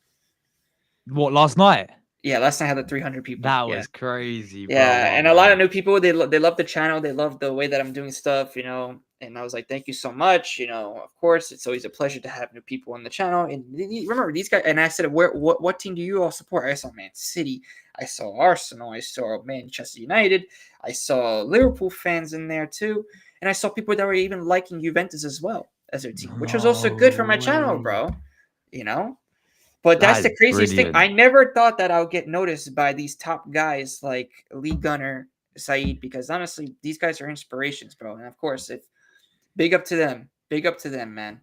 What, last night? Yeah, last night I had the 300 people. That yeah. was crazy, bro. Yeah, and a lot of new people. They love the channel. They love the way that I'm doing stuff, And I was like, thank you so much. Of course, it's always a pleasure to have new people on the channel. And remember these guys. And I said, what team do you all support? I saw Man City. I saw Arsenal. I saw Manchester United. I saw Liverpool fans in there too. And I saw people that were even liking Juventus as well as their team, which was also good for my channel, bro. But that's the craziest thing. I never thought that I would get noticed by these top guys like Lee Gunner, Saeed, because honestly, these guys are inspirations, bro. And of course, big up to them, man.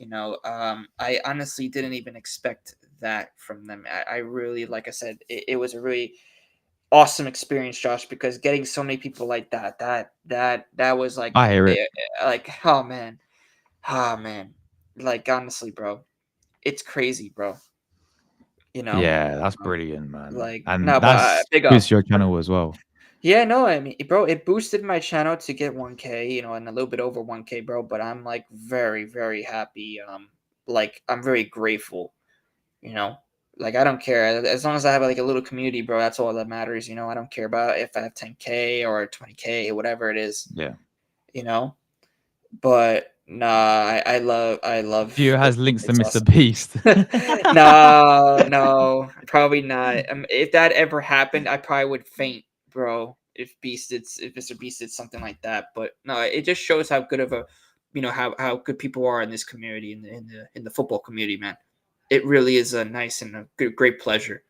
I honestly didn't even expect that from them. I really, like I said, it was a really awesome experience, Josh, because getting so many people like that was like, I hear it. Like, oh man, like honestly, bro, it's crazy, bro. Yeah, that's brilliant, man. Like, and no, that's but big up. boosts your channel as well. Yeah, no, I mean, bro, it boosted my channel to get 1K, you know, and a little bit over 1K, bro. But I'm like very, very happy. Like I'm very grateful, you know. Like I don't care as long as I have like a little community, bro. That's all that matters, you know. I don't care about if I have 10K or 20K, whatever it is, Yeah. you know. But nah, I love. Gio has links to It's Mr. awesome. Beast. No, probably not. If that ever happened, I probably would faint, bro. If Mr. Beast did something like that, but no, it just shows how good of a, you know, how good people are in this community, in the football community, man. It really is a nice and a great pleasure,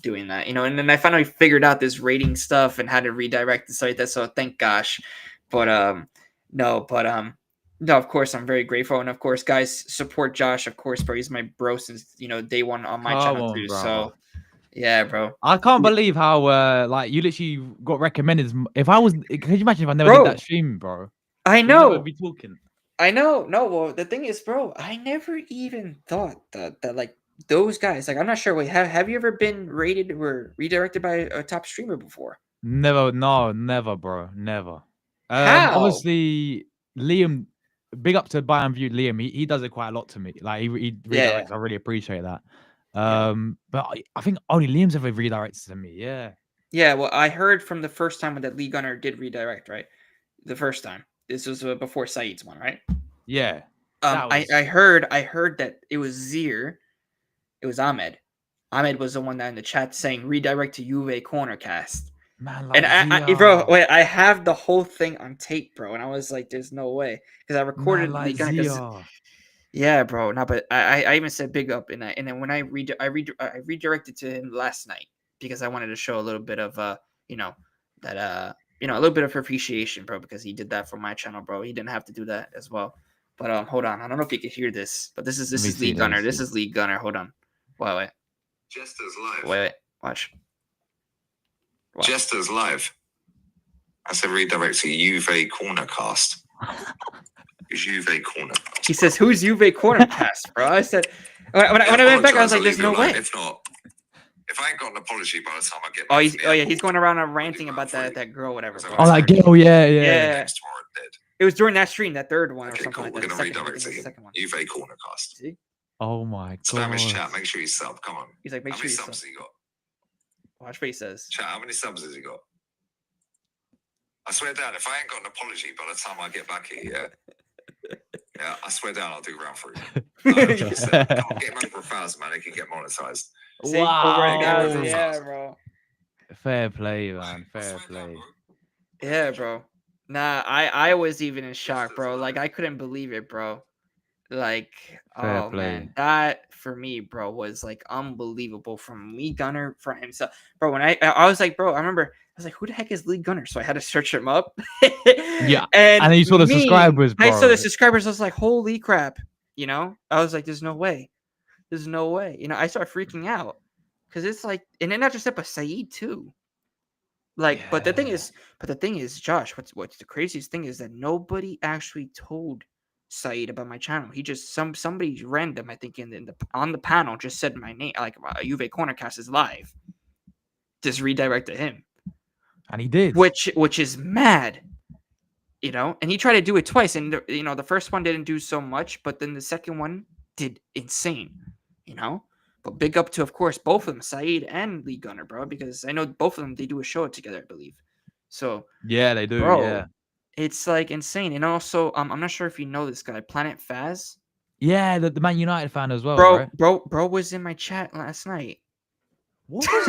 doing that, you know. And then I finally figured out this rating stuff and how to redirect the site. That so thank gosh, but no, but no, of course, I'm very grateful. And of course, guys, support Josh. Of course, bro. He's my bro since, you know, day one on my Come channel, on, too. bro. So, yeah, bro. I can't believe how like you literally got recommended. If I was, could you imagine if I never Bro, did that stream, bro? I We'd never know. be talking. I know. No, well, the thing is, bro, I never even thought that like those guys, like, I'm not sure. Wait, have you ever been rated or redirected by a top streamer before? Never, no, never, bro, never. How? Obviously, Liam, big up to Bayern View, Liam. He does it quite a lot to me. Like he Yeah. redirects. I really appreciate that. Yeah. But I think only Liam's ever redirected to me. Yeah. Yeah. Well, I heard from the first time when that Lee Gunner did redirect, right? The first time. This was before Saeed's one, right? Yeah. That was I heard that it was Zir. It was Ahmed. Ahmed was the one that in the chat saying redirect to Juve Cornercast. man And like bro, Zia. wait, I have the whole thing on tape, bro. And I was like, there's no way. Because I recorded Man the like gun. Zia. Yeah, bro. No, but I even said big up. And then when I redirected to him last night because I wanted to show a little bit of, you know, that, you know, a little bit of appreciation, bro, because he did that for my channel, bro. He didn't have to do that as well. But hold on. I don't know if you can hear this, but this is Lee Gunner. This is Lee Gunner. Hold on. Wait. Jester's live. Wait. Watch. Jester's live. I said redirect to Juve Cornercast. Juve Corner. He says, "Who's Juve Cornercast, bro?" I said, when I went back, I was like, "There's no way." If not, if I ain't got an apology by the time I get back, he's going around and ranting about that girl, whatever. Bro. Oh, that girl, yeah. It was during that stream, that third one, or something cool. like We're that. gonna redirect to Juve Cornercast. See? Oh my god. Spanish chat. Make sure you sub. Come on. He's like, make sure you sub. How many subs has he got? Watch what he says. Chat. How many subs has he got? I swear down, if I ain't got an apology by the time I get back here, yeah, I swear down, I'll do round 3. Get him over 1,000, man. He can get monetized. Wow. Yeah, bro. Fair play, man. Fair play. Yeah, bro. Nah, I was even in shock, bro. Like I couldn't believe it, bro. Like, Fair oh play. man, that for me, bro, was like unbelievable from Lee Gunner for himself, bro. When I was like, bro, I remember I was like, who the heck is Lee Gunner? So I had to search him up. Yeah, and then you saw the subscribers, bro. I saw the subscribers. I was like, holy crap, you know. I was like, there's no way, you know. I started freaking out because it's like, and then not just that, but Saeed too. Like, Yeah. but the thing is, Josh, what's the craziest thing is that nobody actually told Saeed about my channel. He just somebody random, I think, on the panel just said my name, like Juve Cornercast is live. Just redirected him, and he did, which is mad, you know. And he tried to do it twice, and the first one didn't do so much, but then the second one did insane, you know. But big up to, of course, both of them, Saeed and Lee Gunner, bro, because I know both of them, they do a show together, I believe. So yeah, they do, bro, yeah. It's like insane. And also, I'm not sure if you know this guy, Planet Faz. Yeah, the Man United fan as well, bro. right? Bro was in my chat last night. What was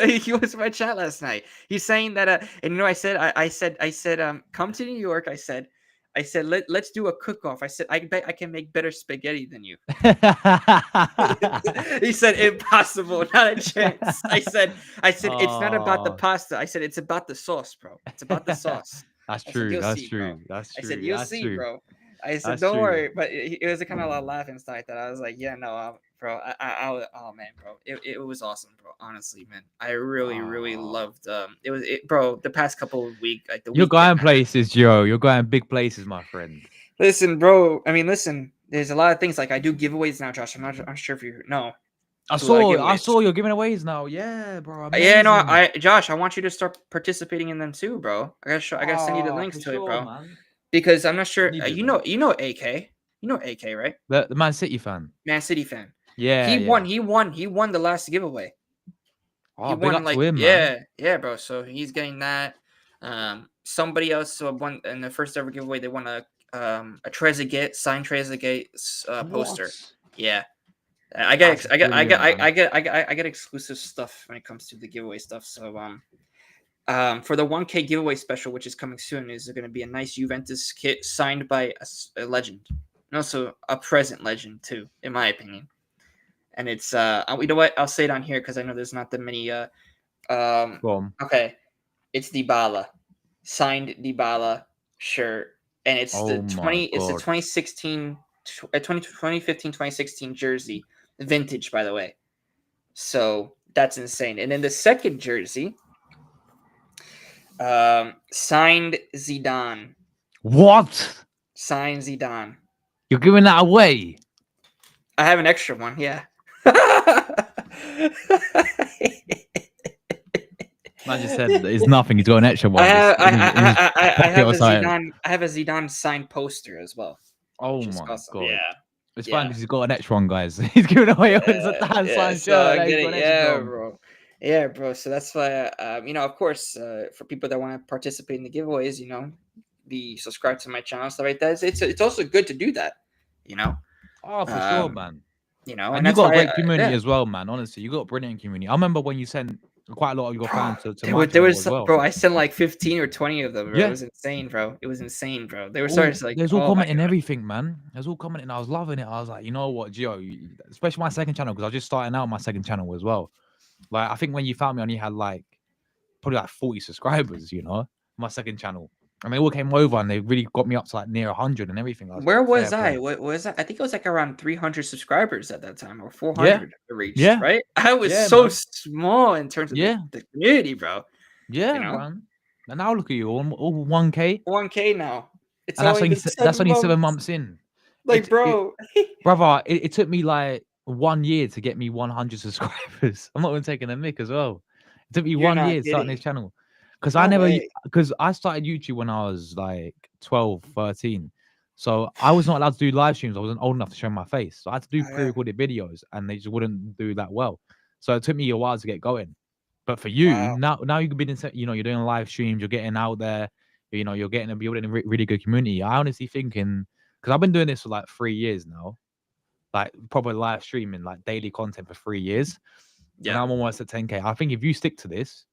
he? He was in my chat last night. He's saying that, and you know, I said, come to New York. I said, let's do a cook-off. I said, I bet I can make better spaghetti than you. He said, impossible, not a chance. I said, it's not about the pasta. I said, it's about the sauce, bro. It's about the sauce. That's true. That's true. That's true. I said, you'll see, bro. I said, don't worry. But it was a kind of a laughing style that I was like, yeah, no, bro. Oh man, bro. It was awesome, bro. Honestly, man. I really loved. Bro. The past couple of weeks, like you're going places, Joe. You're going big places, my friend. Listen, bro. I mean, listen. There's a lot of things like I do giveaways now, Josh. I'm not sure if you know. I Do a lot of saw giveaways. you're giving aways now. Yeah, bro. Yeah, no, Amazing. Josh, I want you to start participating in them too, bro. I gotta send you the links For to it, sure, bro. man. Because I'm not sure. Needed You them. know AK. You know AK, right? The Man City fan. Man City fan. Yeah, He won the last giveaway. He Oh, big won up to like him, man. yeah, bro. So he's getting that. Somebody else won in the first ever giveaway. They won a Trezeguet signed Trezeguet poster. What? Yeah, That's brilliant, man. I get exclusive stuff when it comes to the giveaway stuff. So for the 1K giveaway special, which is coming soon, is going to be a nice Juventus kit signed by a legend, and also a present legend too, in my opinion. And it's you know what? I'll say it on here because I know there's not that many. Go on. Okay, it's Dybala, signed Dybala shirt, and it's Oh the my 2016, 2015, 2016 jersey, vintage, by the way. So that's insane. And then the second jersey, signed Zidane, What? signed Zidane. You're giving that away? I have an extra one, yeah. Man just said it's nothing. He's got an extra one. I have in his pocket or something. I have a Zidane signed poster as well. Oh Which is my awesome. god. Yeah. It's Yeah. fine because he's got an extra one, guys. He's giving away his Dan signed So shirt. I He's get got it. an extra Yeah, one. bro. Yeah, bro. So that's why, you know, of course, for people that want to participate in the giveaways, you know, be subscribed to my channel, stuff like that. It's also good to do that, you know. Oh, for sure, man. You know, And you that's got a why, great community yeah. as well, man. Honestly, you got a brilliant community. I remember when you sent quite a lot of your Bro, fans to there my was, there channel was as well. bro. I sent like 15 or 20 of them, bro. It Yeah. was insane, bro. It was insane, bro. They were All, starting to like, there's all oh my commenting god. everything, man. There's all commenting. I was loving it. I was like, you know what, Gio, especially my second channel, because I was just starting out my second channel as well. Like, I think when you found me, I only had like probably like 40 subscribers, you know, my second channel. And they all came over and they really got me up to like near 100 and everything. I was Where like, was fair I? play. What was I? I think it was like around 300 subscribers at that time, or 400 reached. Yeah. Right? I was Yeah, so man. small in terms of Yeah. the community, bro. Yeah, You know? man. And now look at you, all 1K. 1K now. It's And only been that's only 7 months. months in. Like, bro. Brother, it took me like 1 year to get me 100 subscribers. I'm not even taking a mick as well. It took me You're 1 not year starting kidding. this channel. Because No way. I started YouTube when I was like 12, 13. So I was not allowed to do live streams. I wasn't old enough to show my face. So I had to do Oh, yeah. pre-recorded videos and they just wouldn't do that well. So it took me a while to get going. But for you, Wow. now you can be, you know, you're doing live streams, you're getting out there, you know, you're building a really good community. I honestly thinking, because I've been doing this for like 3 years now, like proper live streaming, like daily content for 3 years. And I'm almost at 10K. I think if you stick to this,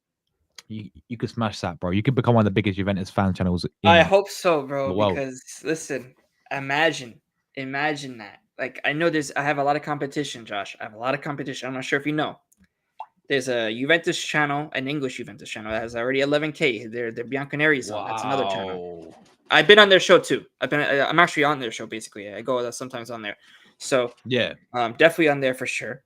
you could smash that, bro. You could become one of the biggest Juventus fan channels in I hope so, bro. the world. Because listen, imagine that. Like, I know I have a lot of competition, Josh. I have a lot of competition. I'm not sure if you know. There's a Juventus channel, an English Juventus channel that has already 11K. They're Bianconeri Zone. That's another channel. I've been on their show too. I'm actually on their show basically. I go sometimes on there. So yeah, definitely on there for sure.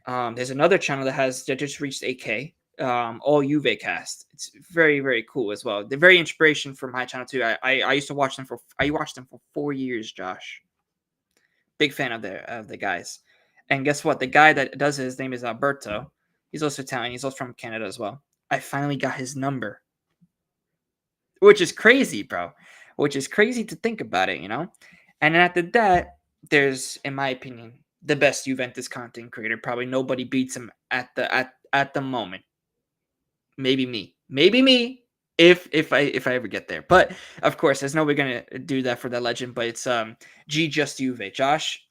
There's another channel that just reached 8K. All Juve cast. It's very, very cool as well. They're very inspiration for my channel too. I used to watch them for 4 years, Josh. Big fan of the guys. And guess what? The guy that does it, his name is Alberto. He's also Italian. He's also from Canada as well. I finally got his number, which is crazy, bro. Which is crazy to think about it, you know. And then after that, there's, in my opinion, the best Juventus content creator. Probably nobody beats him at the moment. Maybe me. If I ever get there. But of course, there's no way gonna do that for the legend. But it's G Just Juve. Josh,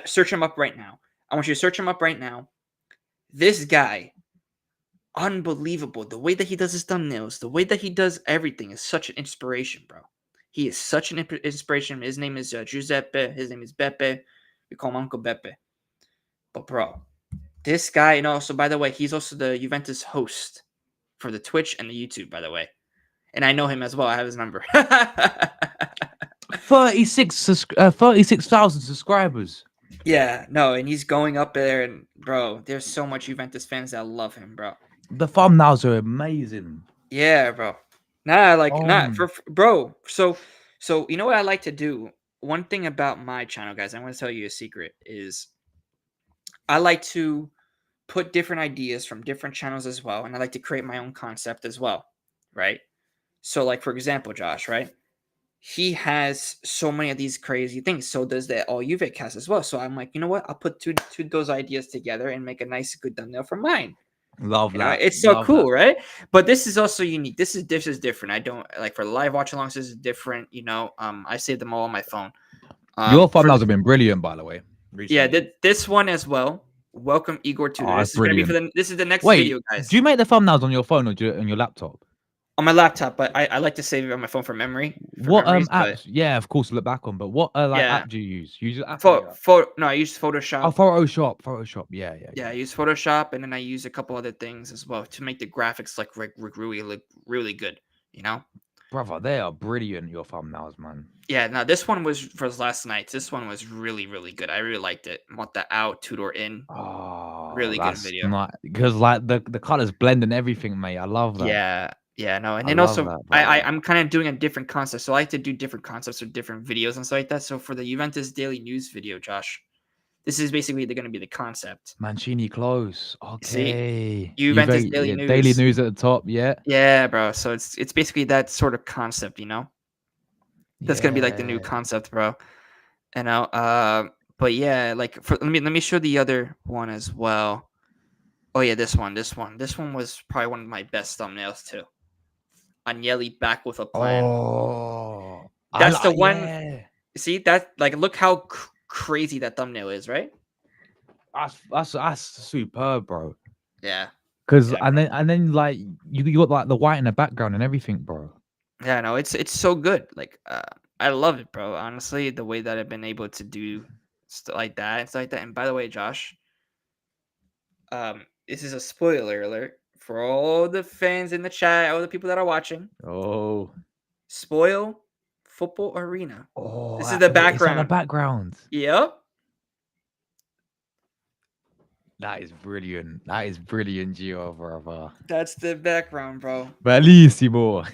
search him up right now. I want you to search him up right now. This guy, unbelievable. The way that he does his thumbnails, the way that he does everything is such an inspiration, bro. He is such an inspiration. His name is Giuseppe. His name is Beppe. We call him Uncle Beppe. But bro, this guy, and also, by the way, he's also the Juventus host for the Twitch and the YouTube, by the way. And I know him as well. I have his number. 36,000 subscribers. Yeah, no, and he's going up there, and bro, there's so much Juventus fans that love him, bro. The thumbnails are amazing. Yeah, bro. Bro. So you know what I like to do? One thing about my channel, guys, I'm going to tell you a secret is I like to put different ideas from different channels as well, and I like to create my own concept as well, right? So, like for example, Josh, right? He has so many of these crazy things. So does the All Juve cast as well. So I'm like, you know what? I'll put two those ideas together and make a nice, good thumbnail for mine. Love You know, that. it's so Love cool, that. right? But this is also unique. This is different. I don't like for live watch alongs. This is different. You know, I saved them all on my phone. Your For thumbnails have been brilliant, by the way. yeah, Recently. this one as well. Welcome Igor Tudor. Oh, This that's is gonna be for brilliant. this is the next Wait, video, guys. do you make the thumbnails on your phone or do you on your laptop? On my laptop, but I like to save it on my phone for memory. For What memories, apps? but Yeah, of course, look back on. But what like yeah, app do you use? Use After no, I use Photoshop. Oh, Photoshop. Photoshop. Yeah. Yeah, I use Photoshop, and then I use a couple other things as well to make the graphics like really look really good. You know, Brother, they are brilliant. Your thumbnails, man. yeah. Now this one was for last night. This one was really good. I really liked it. Monta out, Tudor in. Oh, Really good that's video. not because like the colors blend and everything, mate. I love that. Yeah, no, and I then love also that, brother. I'm kind of doing a different concept, so I like to do different concepts or different videos and stuff like that. So for the Juventus daily news video, Josh, this is basically going to be the concept. Mancini close. See, Okay. Juventus daily news. Daily news at the top. Yeah. Yeah, bro. So it's basically that sort of concept, you know. That's gonna be like the new Yeah. concept, bro. You know, but yeah, like let me show the other one as well. Oh yeah, this one was probably one of my best thumbnails too. Agnelli back with a plan. Oh, That's the one. Yeah. See that? Like, look how crazy that thumbnail is, right? That's superb, bro. Yeah. Cause Yeah, and then like you got like the white in the background and everything, bro. Yeah, no, it's so good. Like, I love it, bro. Honestly, the way that I've been able to do stuff like that and stuff like that. And by the way, Josh, this is a spoiler alert for all the fans in the chat, all the people that are watching. Oh. Spoil football arena. Oh, This is the background. Is that the background? Yep. That is brilliant. That is brilliant, Gio, brother. That's the background, bro. Bellissimo.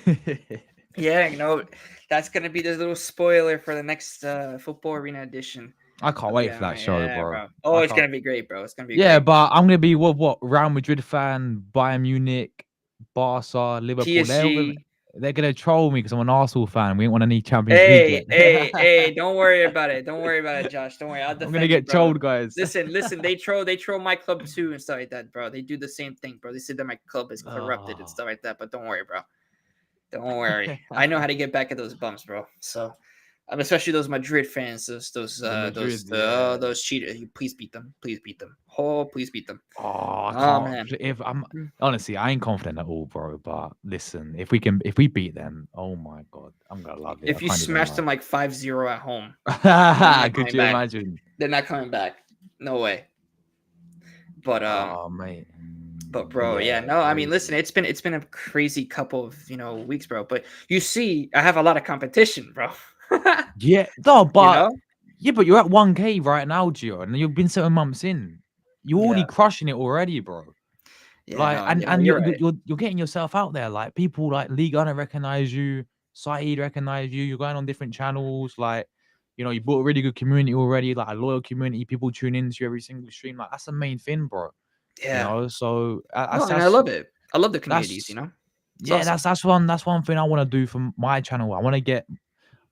Yeah, you know, that's gonna be the little spoiler for the next football arena edition. I can't wait for that show, bro. Oh, it's gonna be great, bro. It's gonna be yeah, great. but I'm gonna be what Real Madrid fan, Bayern Munich, Barca, Liverpool. PSG. They're gonna troll me because I'm an Arsenal fan. We ain't won any Champions League yet. Hey! Don't worry about it. Don't worry about it, Josh. Don't worry. I'll defend I'm gonna get you, bro. trolled, guys. Listen. They troll my club too and stuff like that, bro. They do the same thing, bro. They say that my club is corrupted and stuff like that. But don't worry, bro. Don't worry. I know how to get back at those bumps, bro. So, especially those Madrid fans, those cheaters. Please beat them. Please beat them. Oh, please beat them. Oh, I Oh, can't. man. If I'm honestly, I ain't confident at all, bro. But listen, if we beat them, oh my god, I'm gonna love it. If you smash them like 5-0 at home, could you imagine? They're not coming back. No way. But oh mate. But bro, yeah, no, I mean, listen, it's been a crazy couple of weeks, bro. But you see, I have a lot of competition, bro. Yeah, no, but you know? but you're at 1K right now, Gio, and you've been 7 months in. You're already crushing it already, bro. Yeah, like, no, and you're getting yourself out there. Like people like League Gunner recognize you, Saeed recognize you. You're going on different channels, like. You know, you built a really good community already, like a loyal community. People tune into you every single stream. Like that's the main thing, bro. Yeah. You know, so and I love it. I love the communities. You know. It's awesome. That's one thing I want to do for my channel. I want to get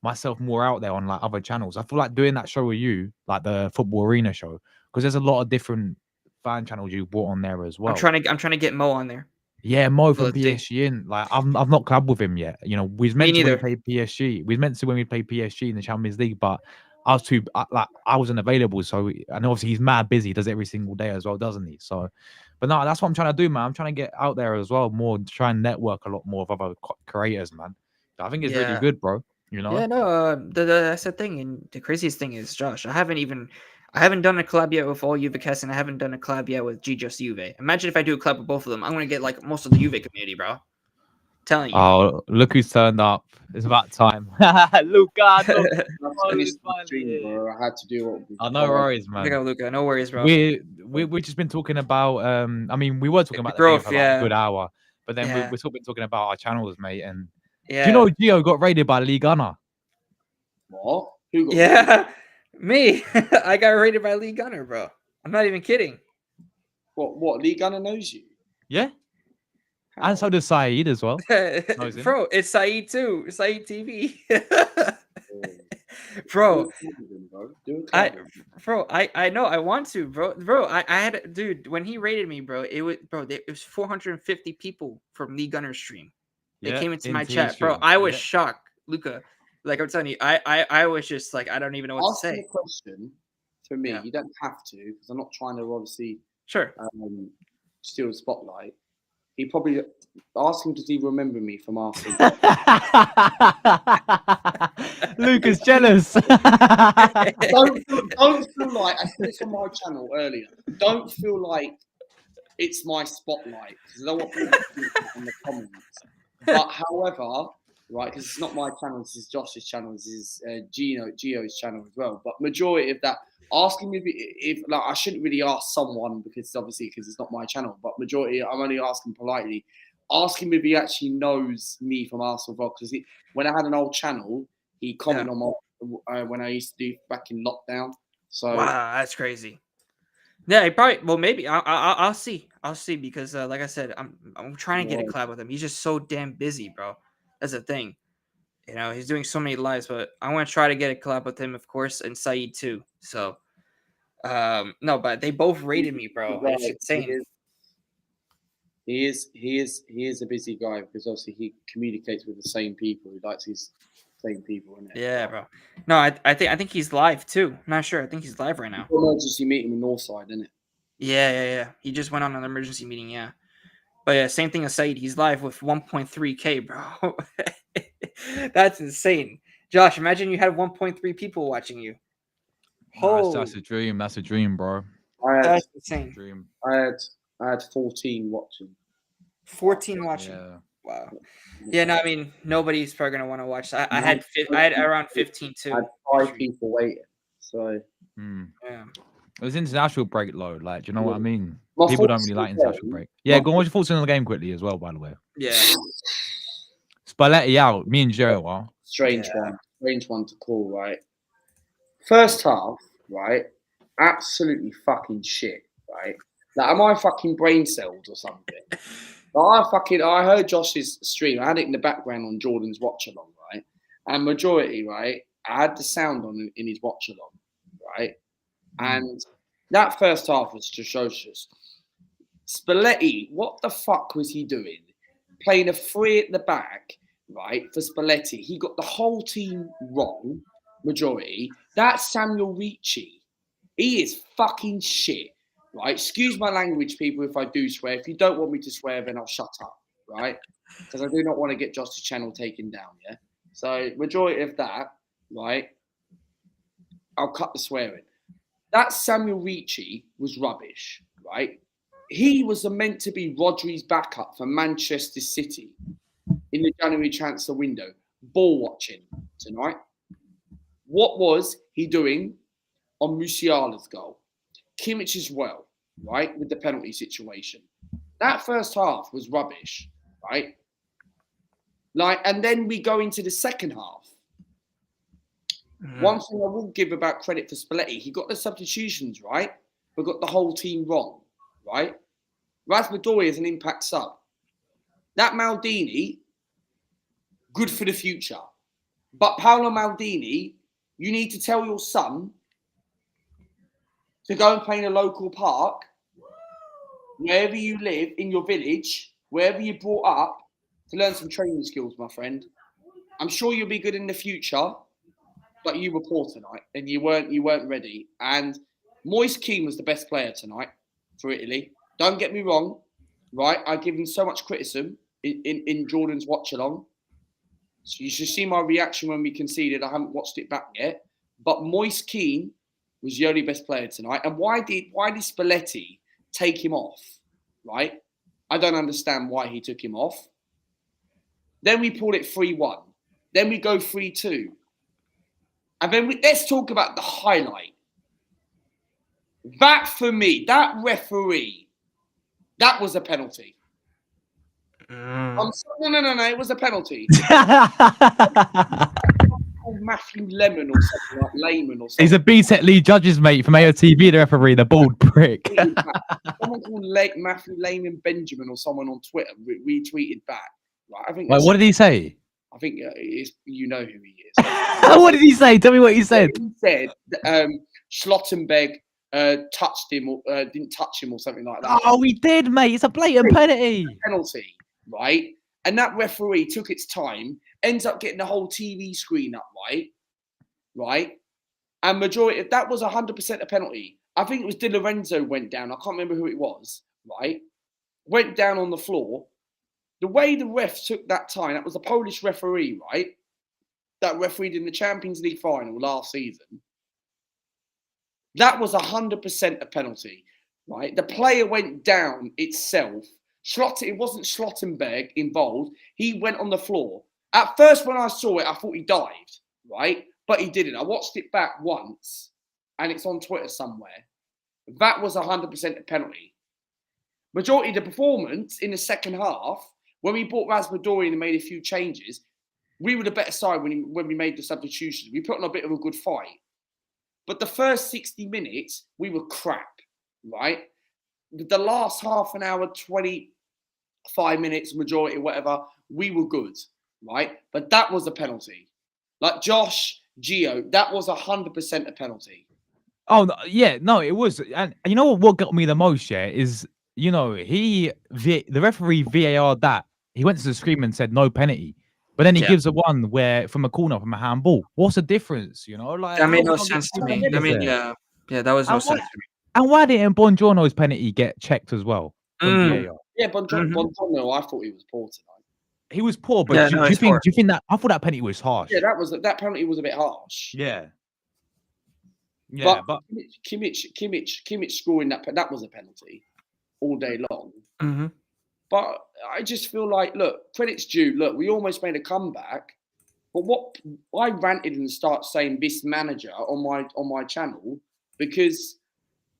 myself more out there on like other channels. I feel like doing that show with you, like the Football Arena show, because there's a lot of different fan channels you brought on there as well. I'm trying to get Mo on there. Yeah, Mo from PSG in. Like I've not collabed with him yet. You know, we meant to when we play PSG. We meant to when we play PSG in the Champions League, but I was I wasn't available. So and obviously he's mad busy. He does it every single day as well, doesn't he? So, but no, that's what I'm trying to do, man. I'm trying to get out there as well, more try and network a lot more with other creators, man. I think it's really good, bro. You know? Yeah, no. That's the thing, and the craziest thing is, Josh, I haven't done a collab yet with all Juve cast, and I haven't done a collab yet with Just Juve. Imagine if I do a collab with both of them. I'm gonna get like most of the Juve community, bro. I'm telling you. Oh, look who's turned up. It's about time. Luca. I had to do what no worries, man. Luca, no worries, bro. We've just been talking about I mean, we were talking about the growth, for like a good hour, but then we've been talking about our channels, mate. And do you know Gio got raided by League Gunner? What? Who got me. I got raided by League Gunner, bro. I'm not even kidding. What? Lee Gunner knows you? Yeah, How? and so does Saeed as well. Knows him. Bro, it's Saeed too. Saeed TV. Do Bro, a collab with him, bro. Do a I, collab with him. bro, I know I want to, bro. I had, dude, when he rated me, bro, it was 450 people from Lee Gunner's stream. They Yeah, came into my into his chat, bro. stream. I was Yeah. shocked, Luca. Like I'm telling you, I was just like, I don't even know what Ask to him say. a question for me. Yeah. You don't have to, because I'm not trying to obviously Sure. steal the spotlight. He probably ask him, does he remember me from Arsenal? Lucas jealous. don't feel like I said this on my channel earlier. Don't feel like it's my spotlight, because I don't want people to do that in the comments. But however, right, because it's not my channel, this is Josh's channel, this is Gio's channel as well. But majority of that, asking me if like I shouldn't really ask someone because it's not my channel. But majority, I'm only asking politely. Ask him if he actually knows me from Arsenal vlog, because when I had an old channel, he commented on my when I used to do back in lockdown. So wow, that's crazy. Yeah, he probably. Well, maybe I'll see. I'll see because, like I said, I'm trying to get a collab with him. He's just so damn busy, bro. That's the thing. You know, he's doing so many lives, but I want to try to get a collab with him, of course, and Saeed too. So, no, but they both rated me, bro. It's insane. He is a busy guy, because obviously he communicates with the same people. He likes his same people, isn't it? Yeah, bro. No, I think he's live too. Not sure. I think he's live right now. Emergency meeting with Northside, isn't it? Yeah. He just went on an emergency meeting. Yeah, but yeah, same thing as Saeed. He's live with 1.3K, bro. That's insane. Josh, imagine you had 1.3 people watching you. That's a dream. That's a dream, bro. That's insane. Dream. I had 14 watching. 14 watching. Yeah. Wow. Yeah, no, I mean nobody's probably gonna want to watch. I had around 15 too. I had 5 people waiting. So yeah. It was international break though. Like, do you know what I mean? My People don't thoughts really on like the international game- break. Yeah, go on. What's your thoughts on the game quickly as well, by the way? Yeah. Spalletti out. Me and Joe are. Strange one to call, right? First half, right? Absolutely fucking shit, right? Like, am I fucking brain cells or something? I heard Josh's stream. I had it in the background on Jordan's watch along, right? And majority, right? I had the sound on in his watch along, right? And that first half was atrocious. Spalletti, what the fuck was he doing? Playing a 3 at the back, right? For Spalletti, he got the whole team wrong. Majority. That's Samuel Ricci. He is fucking shit. Right, excuse my language, people, if I do swear. If you don't want me to swear, then I'll shut up, right? Because I do not want to get Josh's channel taken down, yeah? So, majority of that, right, I'll cut the swearing. That Samuel Ricci was rubbish, right? He was meant to be Rodri's backup for Manchester City in the January transfer window. Ball watching tonight. What was he doing on Musiala's goal? Kimmich as well, right, with the penalty situation. That first half was rubbish, right? Like, and then we go into the second half. One thing I will give about credit for Spalletti, he got the substitutions right, but got the whole team wrong, right? Raspadori is an impact sub. That Maldini, good for the future. But Paolo Maldini, you need to tell your son to go and play in a local park, wherever you live, in your village, wherever you're brought up, to learn some training skills, my friend. I'm sure you'll be good in the future, but you were poor tonight, and you weren't ready. And Moise Kean was the best player tonight for Italy. Don't get me wrong, right? I give him so much criticism in Jordan's watch along. So you should see my reaction when we conceded. I haven't watched it back yet, but Moise Kean was the only best player tonight. And why did Spalletti take him off? Right? I don't understand why he took him off. Then we pulled it 3-1. Then we go 3-2. And then let's talk about the highlight. That for me, that referee, that was a penalty. I'm sorry, no, it was a penalty. Matthew Lemon or something like Lehman or something. He's a BTEC lead judges mate from AOTV, the referee, the bald prick. Someone called Matthew Lehman Benjamin or someone on Twitter retweeted back. Right, I think. Wait, what did he say? I think you know who he is. What did he say? Tell me what he said. He said Schlottenberg touched him or didn't touch him or something like that. Oh, he did, mate. It's a blatant penalty. Penalty, right? And that referee took its time, ends up getting the whole TV screen up, right? And majority that was 100% a penalty. I think it was Di Lorenzo went down. I can't remember who it was, right? Went down on the floor. The way the ref took that time, that was a Polish referee, right? That refereed in the Champions League final last season. That was 100% a penalty, right? The player went down itself. It wasn't Schlottenberg involved. He went on the floor. At first, when I saw it, I thought he dived, right? But he didn't. I watched it back once, and it's on Twitter somewhere. That was 100% a penalty. Majority of the performance in the second half, when we brought Raspadorian and made a few changes, we were the better side when we made the substitutions. We put on a bit of a good fight. But the first 60 minutes, we were crap, right? The last half an hour, 25 minutes, majority, whatever, we were good, right? But that was a penalty. Like Josh, Gio, that was 100% a penalty. Oh, yeah, no, it was. And you know what got me the most, yeah, is, you know, the referee VAR that. He went to the screen and said no penalty. But then he gives a one where from a corner, from a handball. What's the difference? You know, like that made no sense to me. I mean, yeah, that was no sense to me. And why didn't Buongiorno's penalty get checked as well? Yeah, Buongiorno, I thought he was poor tonight. He was poor, but do you think that? I thought that penalty was harsh. Yeah, that penalty was a bit harsh. Yeah, but Kimmich scoring that was a penalty all day long. Mm-hmm. But I just feel like, look, credit's due. Look, we almost made a comeback. But what I ranted and start saying this manager on my channel, because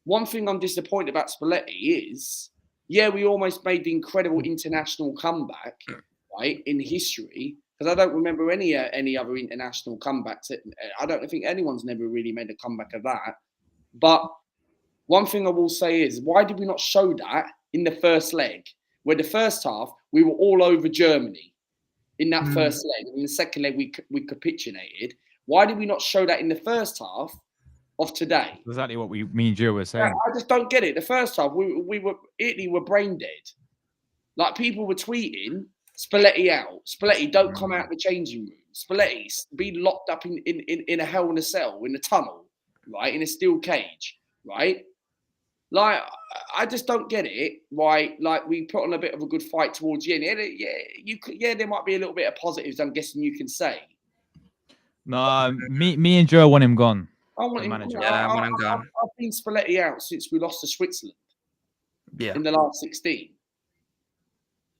one thing I'm disappointed about Spalletti is, yeah, we almost made the incredible international comeback, right, in history. Because I don't remember any other international comebacks. I don't think anyone's never really made a comeback of that. But one thing I will say is, why did we not show that in the first leg? Where the first half, we were all over Germany in that first leg. And in the second leg, we capitulated. Why did we not show that in the first half of today? Exactly what me and Joe were saying. I just don't get it. The first half, Italy were brain dead. Like, people were tweeting, Spalletti out. Spalletti, don't come out of the changing room. Spalletti, be locked up in a hell in a cell, in a tunnel, right? In a steel cage, right? Like, I just don't get it, right? Like, we put on a bit of a good fight towards the end. Yeah, there might be a little bit of positives, I'm guessing you can say. No, me and Joe want him gone. I want him gone. Yeah, I want him gone. I've been Spalletti out since we lost to Switzerland. Yeah. In the last 16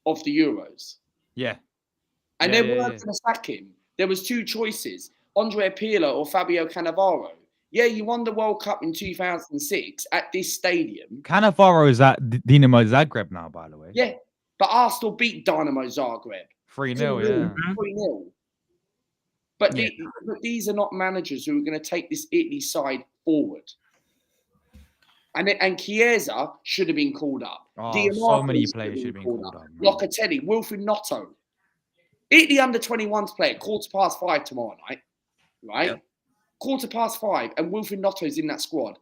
of the Euros. Yeah. And they weren't going to sack him. There was two choices, Andrea Pirlo or Fabio Cannavaro. Yeah, you won the World Cup in 2006 at this stadium. Cannavaro is at Dinamo Zagreb now, by the way. Yeah, but Arsenal beat Dynamo Zagreb. 3-0, yeah. 3-0. But these are not managers who are going to take this Italy side forward. And Chiesa should have been called up. Oh, so many players should have been called up. Locatelli, Wilfried Gnonto. Italy under 21s play at 5:15 tomorrow night, right? Yep. 5:15, and Wilfried Gnonto's in that squad.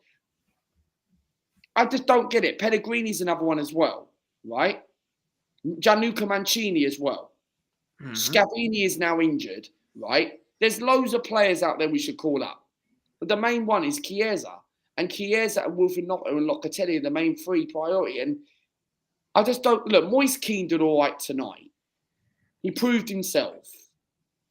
I just don't get it. Pellegrini's another one as well, right? Gianluca Mancini as well. Mm-hmm. Scavini is now injured, right? There's loads of players out there we should call up. But the main one is Chiesa. And Chiesa and Wilfried Gnonto and Locatelli are the main three priority. And I just don't... Look, Moise Kean did all right tonight. He proved himself.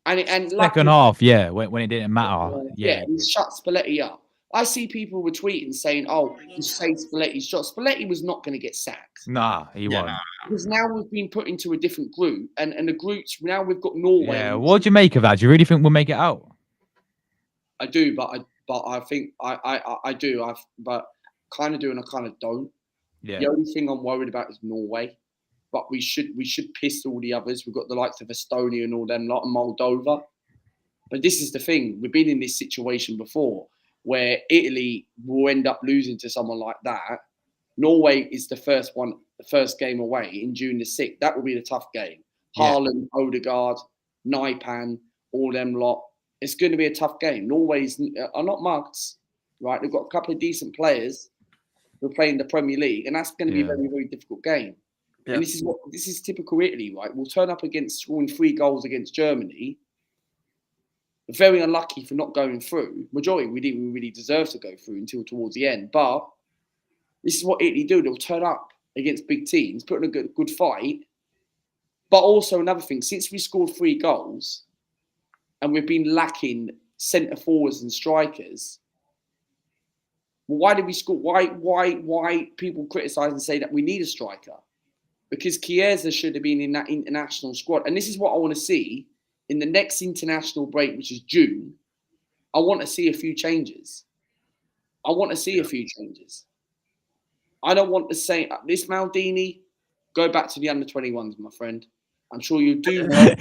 And second half, yeah, when it didn't matter. Yeah, he shut Spalletti up. I see people were tweeting saying, oh, you say Spalletti's shot. Spalletti was not going to get sacked. Nah, he won't. Because now we've been put into a different group. And the groups, now we've got Norway. Yeah, what do you make of that? Do you really think we'll make it out? I do, but I think I do. But kind of do and I kind of don't. Yeah. The only thing I'm worried about is Norway. But we should piss all the others. We've got the likes of Estonia and all them lot, and Moldova. But this is the thing. We've been in this situation before where Italy will end up losing to someone like that. Norway is the first game away in June the 6th. That will be the tough game. Yeah. Haaland, Odegaard, Naipan, all them lot. It's going to be a tough game. Norway's are not mugs, right? They've got a couple of decent players who are playing the Premier League, and that's going to be a very, very difficult game. Yeah. And this is typical Italy, right? We'll turn up against scoring 3 goals against Germany. Very unlucky for not going through. Majority, we didn't really deserve to go through until towards the end. But this is what Italy do. They'll turn up against big teams, put in a good fight. But also another thing, since we scored 3 goals and we've been lacking centre forwards and strikers, well, why did we score? Why people criticise and say that we need a striker? Because Chiesa should have been in that international squad. And this is what I want to see in the next international break, which is June. I want to see a few changes. I don't want to say this Maldini, go back to the under-21s, my friend. I'm sure you do. Right?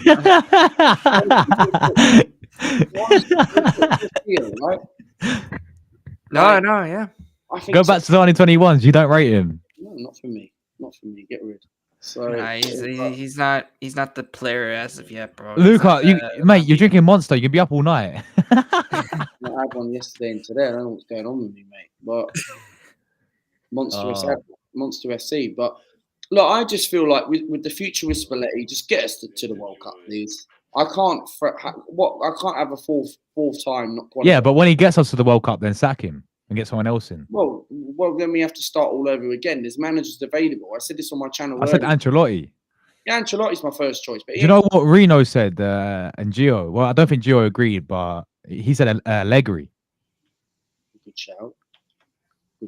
No, yeah. I think Go back to the under-21s. You don't rate him. No, not for me. Get rid. So he's not the player as of yet, bro. Luca, mate, you're drinking Monster. You can be up all night. I had one yesterday and today. I don't know what's going on with me, mate. But Monster SC. But look, I just feel like with the future with Spalletti, just get us to the World Cup, please. I can't have a fourth time not qualified. Yeah, but when he gets us to the World Cup, then sack him and get someone else in. Well, then we have to start all over again. There's managers available. I said this on my channel. I said Ancelotti. Yeah, Ancelotti's my first choice. But do you know what Reno said and Gio? Well, I don't think Gio agreed, but he said Allegri. Good shout. Do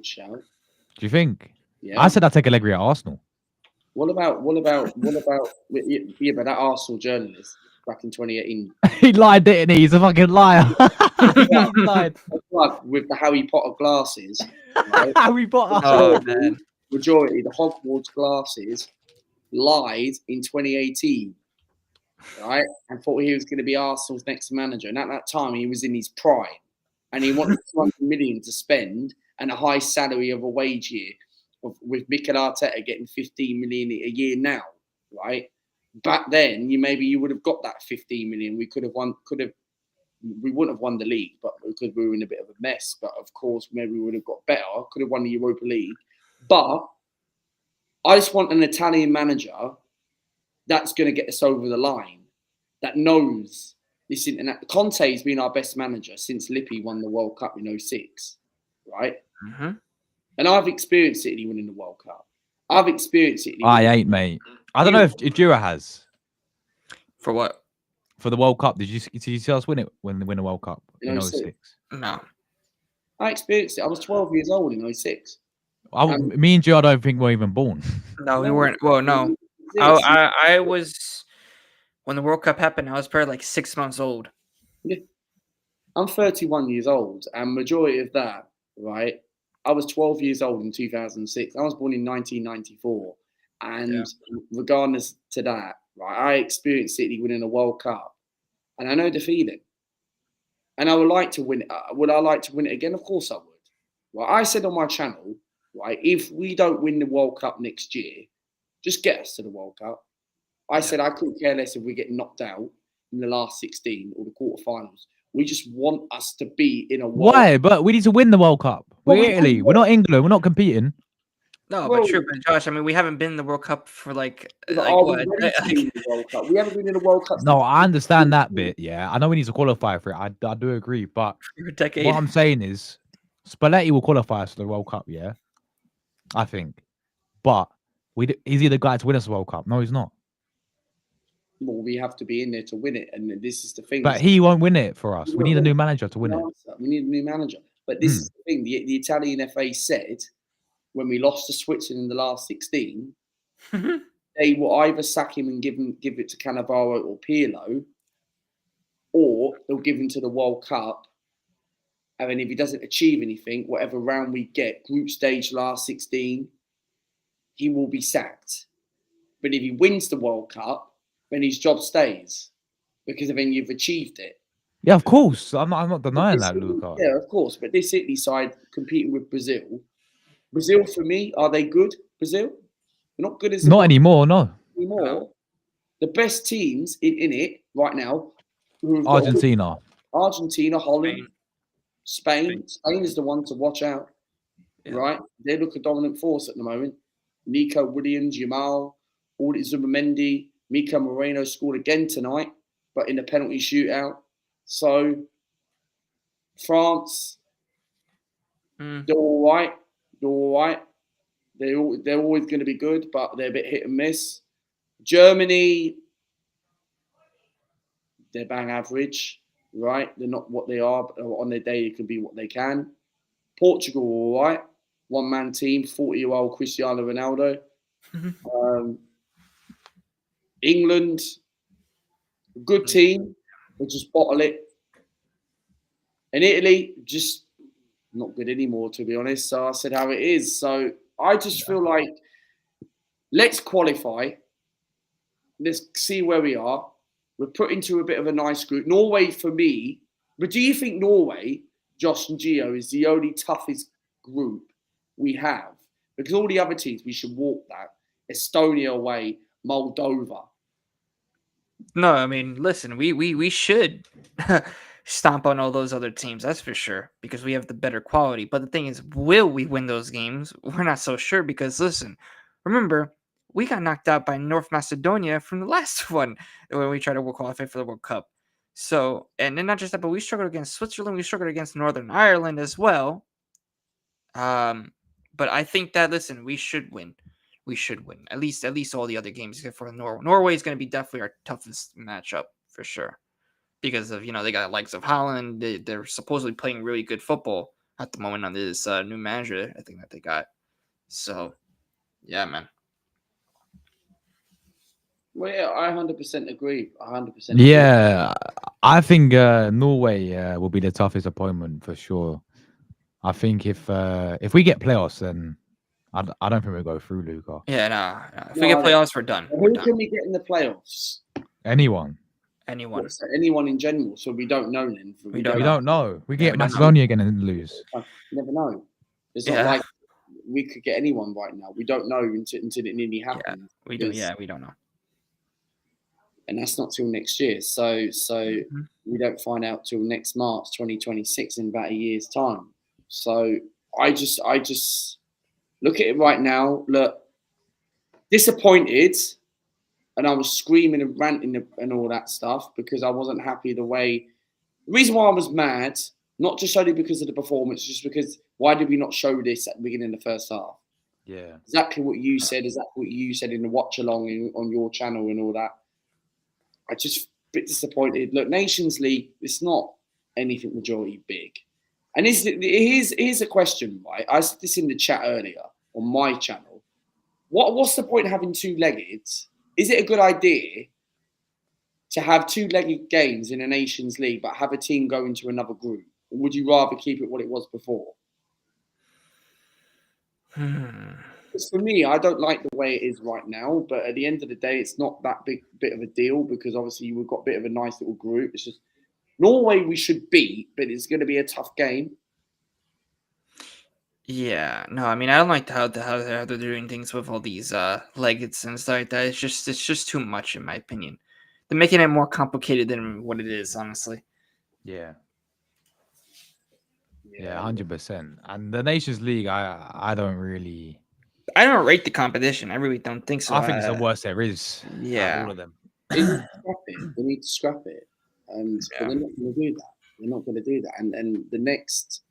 you think? Yeah. I said I'd take Allegri at Arsenal. What about? Yeah, but that Arsenal journalist back in 2018. He lied, didn't he? He's a fucking liar. He lied. With the Harry Potter glasses. Right? Harry Potter. Oh, man. Majority, the Hogwarts glasses, lied in 2018. Right? And thought he was going to be Arsenal's next manager. And at that time, he was in his prime. And he wanted 200 million to spend and a high salary of a wage year. With Mikel Arteta getting 15 million a year now, right? Back then, you would have got that 15 million. We wouldn't have won the league, but because we were in a bit of a mess. But of course, maybe we would have got better. Could have won the Europa League. But I just want an Italian manager that's going to get us over the line. That knows this. Conte has been our best manager since Lippi won the World Cup in 2006, right? Mm-hmm. And I've experienced Italy winning the World Cup. I've experienced Italy. I ain't, mate. I don't know if Jura has. For what? For the World Cup. Did you see us win it when they win the World Cup in 06? No. I experienced it. I was 12 years old in 06. Me and Joe, I don't think were even born. No, we weren't. Well, no. I was, when the World Cup happened, I was probably like 6 months old. Yeah. I'm 31 years old, and majority of that, right? I was 12 years old in 2006. I was born in 1994. And regardless to that, right, I experienced City winning a World Cup. And I know the feeling. And I would like to win it. Would I like to win it again? Of course I would. Well, I said on my channel, right, if we don't win the World Cup next year, just get us to the World Cup. I said I couldn't care less if we get knocked out in the last 16 or the quarterfinals. We just want us to be in a World Why? But we need to win the World Cup. We're Italy. We're not England. We're not competing. No, but true, but Josh, I mean, we haven't been in the World Cup for like what? We haven't been in the World Cup. No, I understand that bit. Yeah, I know we need to qualify for it. I do agree, but for a decade. What I'm saying is, Spalletti will qualify us for the World Cup. Yeah, I think, but is he the guy to win us the World Cup? No, he's not. Well, we have to be in there to win it, and this is the thing. But he won't win it for us. We need a new manager to win it. We need a new manager. But this is the thing. The Italian FA said when we lost to Switzerland in the last 16, they will either sack him and give it to Cannavaro or Pirlo, or they'll give him to the World Cup. And then if he doesn't achieve anything, whatever round we get, group stage last 16, he will be sacked. But if he wins the World Cup, then his job stays, because then you've achieved it. Yeah, of course. I'm not denying that, Luca. Yeah, of course. But this Italy side competing with Brazil. Brazil, for me, are they good? Brazil? They're not good as Not anymore, no. anymore. No. The best teams in it right now, Argentina, Holland, Spain. Spain is the one to watch out, right? They look a dominant force at the moment. Nico Williams, Jamal, Audit Zubimendi, Mika Moreno scored again tonight, but in a penalty shootout. So France, they're all right. They're all right. They're always going to be good, but they're a bit hit and miss. Germany, they're bang average, right? They're not what they are, but on their day, it can be what they can. Portugal, all right. One-man team, 40-year-old Cristiano Ronaldo. England, good team. They just bottle it. And Italy, just not good anymore, to be honest. So I said how it is. So I just feel like let's qualify. Let's see where we are. We're put into a bit of a nice group. Norway, for me, but do you think Norway, Josh and Gio, is the only toughest group we have? Because all the other teams, we should walk that. Estonia away, Moldova. No, I mean, listen, we should stomp on all those other teams, that's for sure, because we have the better quality. But the thing is, will we win those games? We're not so sure because, listen, remember, we got knocked out by North Macedonia from the last one when we tried to qualify for the World Cup. So, and then not just that, but we struggled against Switzerland. We struggled against Northern Ireland as well. But I think that, listen, we should win. We should win at least all the other games except for Norway. Norway is going to be definitely our toughest matchup for sure because of they got the likes of Holland. They're supposedly playing really good football at the moment on this new manager. I think that they got. So, yeah, man. Well, yeah, I 100% agree. 100%. Yeah, I think Norway will be the toughest opponent for sure. I think if we get playoffs, then I don't think we'll go through, Luca. Yeah, no. If we get playoffs, we're done. Who can we get in the playoffs? Anyone In general. So we don't know then. We don't know. We get Macedonia again and lose. You never know. It's not like we could get anyone right now. We don't know until it nearly happens. We don't know. And that's not till next year. So we don't find out till next March 2026 in about a year's time. So I just look at it right now. Look, disappointed, and I was screaming and ranting and all that stuff because I wasn't happy the way. The reason why I was mad, not just only because of the performance, just because why did we not show this at the beginning of the first half? Yeah, exactly what you said. Exactly what you said in the watch along on your channel and all that. I just a bit disappointed. Look, Nations League, it's not anything majority big. And here's a question, right? I said this in the chat earlier on my channel. What's the point of having two-legged? Is it a good idea to have two-legged games in a Nations League but have a team go into another group? Or would you rather keep it what it was before? Because for me, I don't like the way it is right now. But at the end of the day, it's not that bit of a deal because obviously we've got a bit of a nice little group. It's just Norway we should beat, but it's going to be a tough game. Yeah, no, I mean I don't like how they're doing things with all these legates and stuff like that. It's just too much in my opinion. They're making it more complicated than what it is, honestly. Yeah, 100%. And the Nations League, I don't rate the competition. I really don't think so. I think it's the worst there is. Yeah, all of them. They need to scrap it, and but they're not going to do that. They're not going to do that. And the next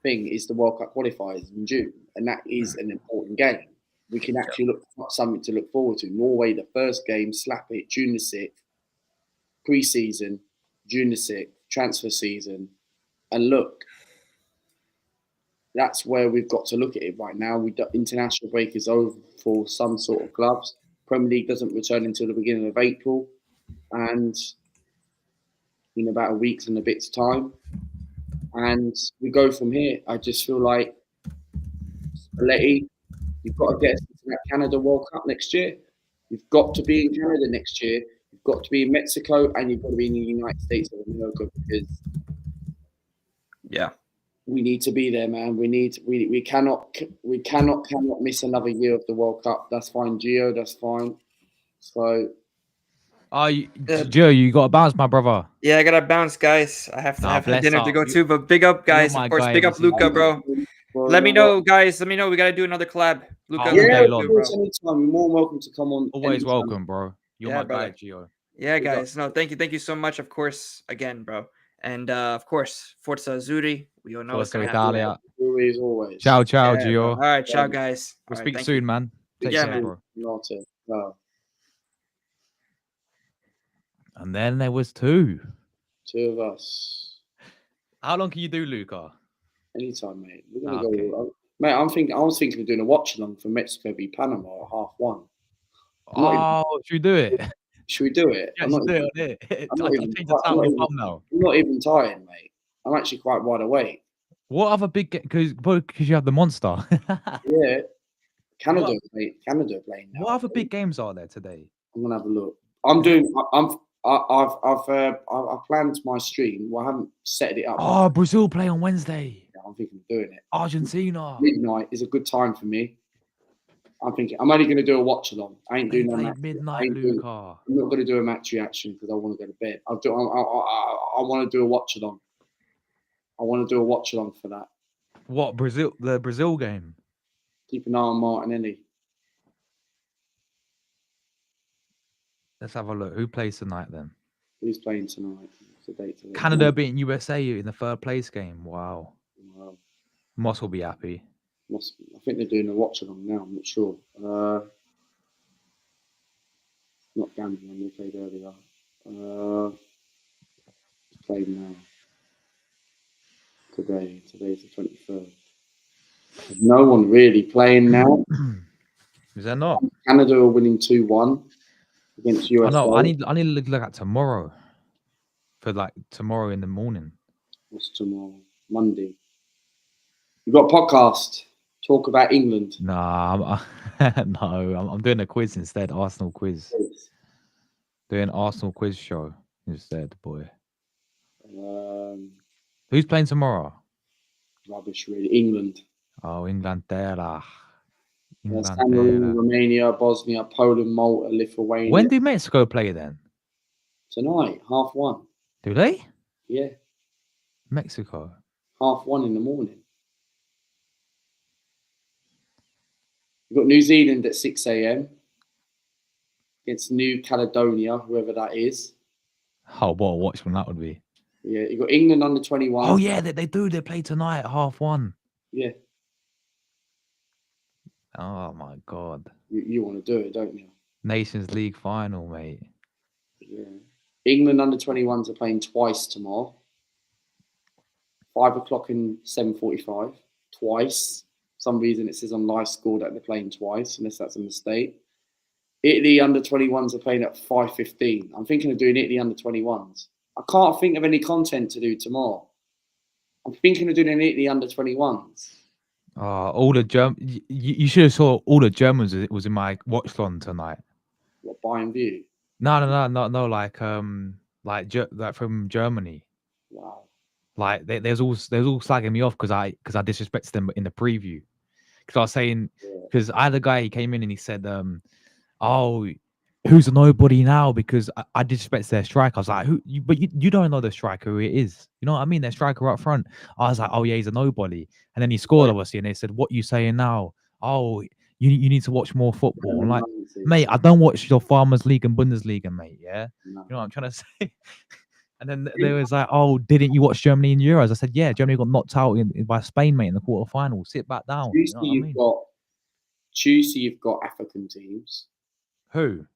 thing is the World Cup qualifiers in June, and that is an important game. We can actually look for something to look forward to. Norway, the first game, slap it, June the 6th, pre-season, June the 6th, transfer season, and look, that's where we've got to look at it right now. International break is over for some sort of clubs. Premier League doesn't return until the beginning of April, and in about a week's and a bit's time. And we go from here. I just feel like Spalletti, you've got to get us into that Canada World Cup next year. You've got to be in Canada next year. You've got to be in Mexico and you've got to be in the United States of America because we need to be there, man. We cannot miss another year of the World Cup. That's fine, Gio. That's fine. So, Joe, you got to bounce, my brother. Yeah, I gotta bounce, guys. I have to have dinner to go to. But big up, guys. Of course, big up Luca, bro. Let me know, guys. Let me know. We gotta do another collab. Luca, anytime. You're more than welcome to come on. Always welcome, bro. You're my guy, Gio. Yeah, guys. No, thank you so much. Of course, again, bro. And of course, Forza Azzurri. We all know it's gonna Italia. Always. Ciao, Gio. All right, ciao, guys. We'll speak soon, man. Take care, bro. And then there was two of us. How long can you do, Luca? Anytime, mate. We're gonna go. Mate, I was thinking of doing a watch along for Mexico v Panama at 1:30. Should we do it? Should we do it? Yeah, I'm not even tired, mate. I'm actually quite wide awake. What other big because you have the monster? Yeah, Canada, mate. Canada playing now. What other big games are there today? I'm gonna have a look. I've planned my stream. Well, I haven't set it up. Oh, Brazil play on Wednesday. Yeah, I'm thinking of doing it. Argentina. Midnight is a good time for me. I'm thinking I'm only going to do a watch along. I ain't doing no match. Midnight, Luca. I'm not going to do a match reaction because I want to go to bed. I want to do a watch along. I want to do a watch along for that. What, Brazil? The Brazil game. Keep an eye on Martinelli. Let's have a look. Who plays tonight then? Who's playing tonight? What's the date today? Canada beating USA in the third place game. Wow. Moss will be happy. I think they're doing a watch along now. I'm not sure. Not gambling. They played earlier. Played now. Today's the 23rd. There's no one really playing now. Is there not? Canada are winning 2-1 against USA. No, I need to look at tomorrow. For like tomorrow in the morning. What's tomorrow? Monday. We've got a podcast. Talk about England. Nah, I'm doing a quiz instead. Arsenal quiz. Doing Arsenal quiz show instead, boy. Who's playing tomorrow? Rubbish, really. England. Oh, Inglaterra. Cameroon, Romania, Bosnia, Poland, Malta, Lithuania. When do Mexico play then? Tonight, 1:30. Do they? Yeah. Mexico. 1:30 in the morning. We've got New Zealand at 6 a.m. against New Caledonia, whoever that is. Oh, what a watch when that would be. Yeah, you've got England under 21. Oh, yeah, they do. They play tonight at 1:30. Yeah. Oh, my God. You want to do it, don't you? Nations League final, mate. Yeah. England under 21s are playing twice tomorrow. 5 o'clock and 7:45. Twice. For some reason it says on live score that they're playing twice, unless that's a mistake. Italy under 21s are playing at 5:15. I'm thinking of doing Italy under 21s. I can't think of any content to do tomorrow. I'm thinking of doing an Italy under 21s. All the you should have saw all the Germans. It was in my watch on tonight. What, Bayern View? No. Like from Germany. Wow. Like they was all slagging me off because I disrespected them in the preview. Because I was saying because I had a guy, he came in and he said, "Oh, who's a nobody now?" Because I disrespected their striker. I was like, But you don't know the striker who it is. You know what I mean? Their striker up front. I was like, "Oh yeah, he's a nobody." And then he scored, obviously, and they said, "What you saying now? Oh, you need to watch more football." I'm like, mate, I don't watch your Farmers League and Bundesliga, mate. Yeah, you know what I'm trying to say. And then they was like, "Oh, didn't you watch Germany in Euros?" I said, "Yeah, Germany got knocked out by Spain, mate, in the quarterfinal. Sit back down." Tuesday, you've got African teams. Who?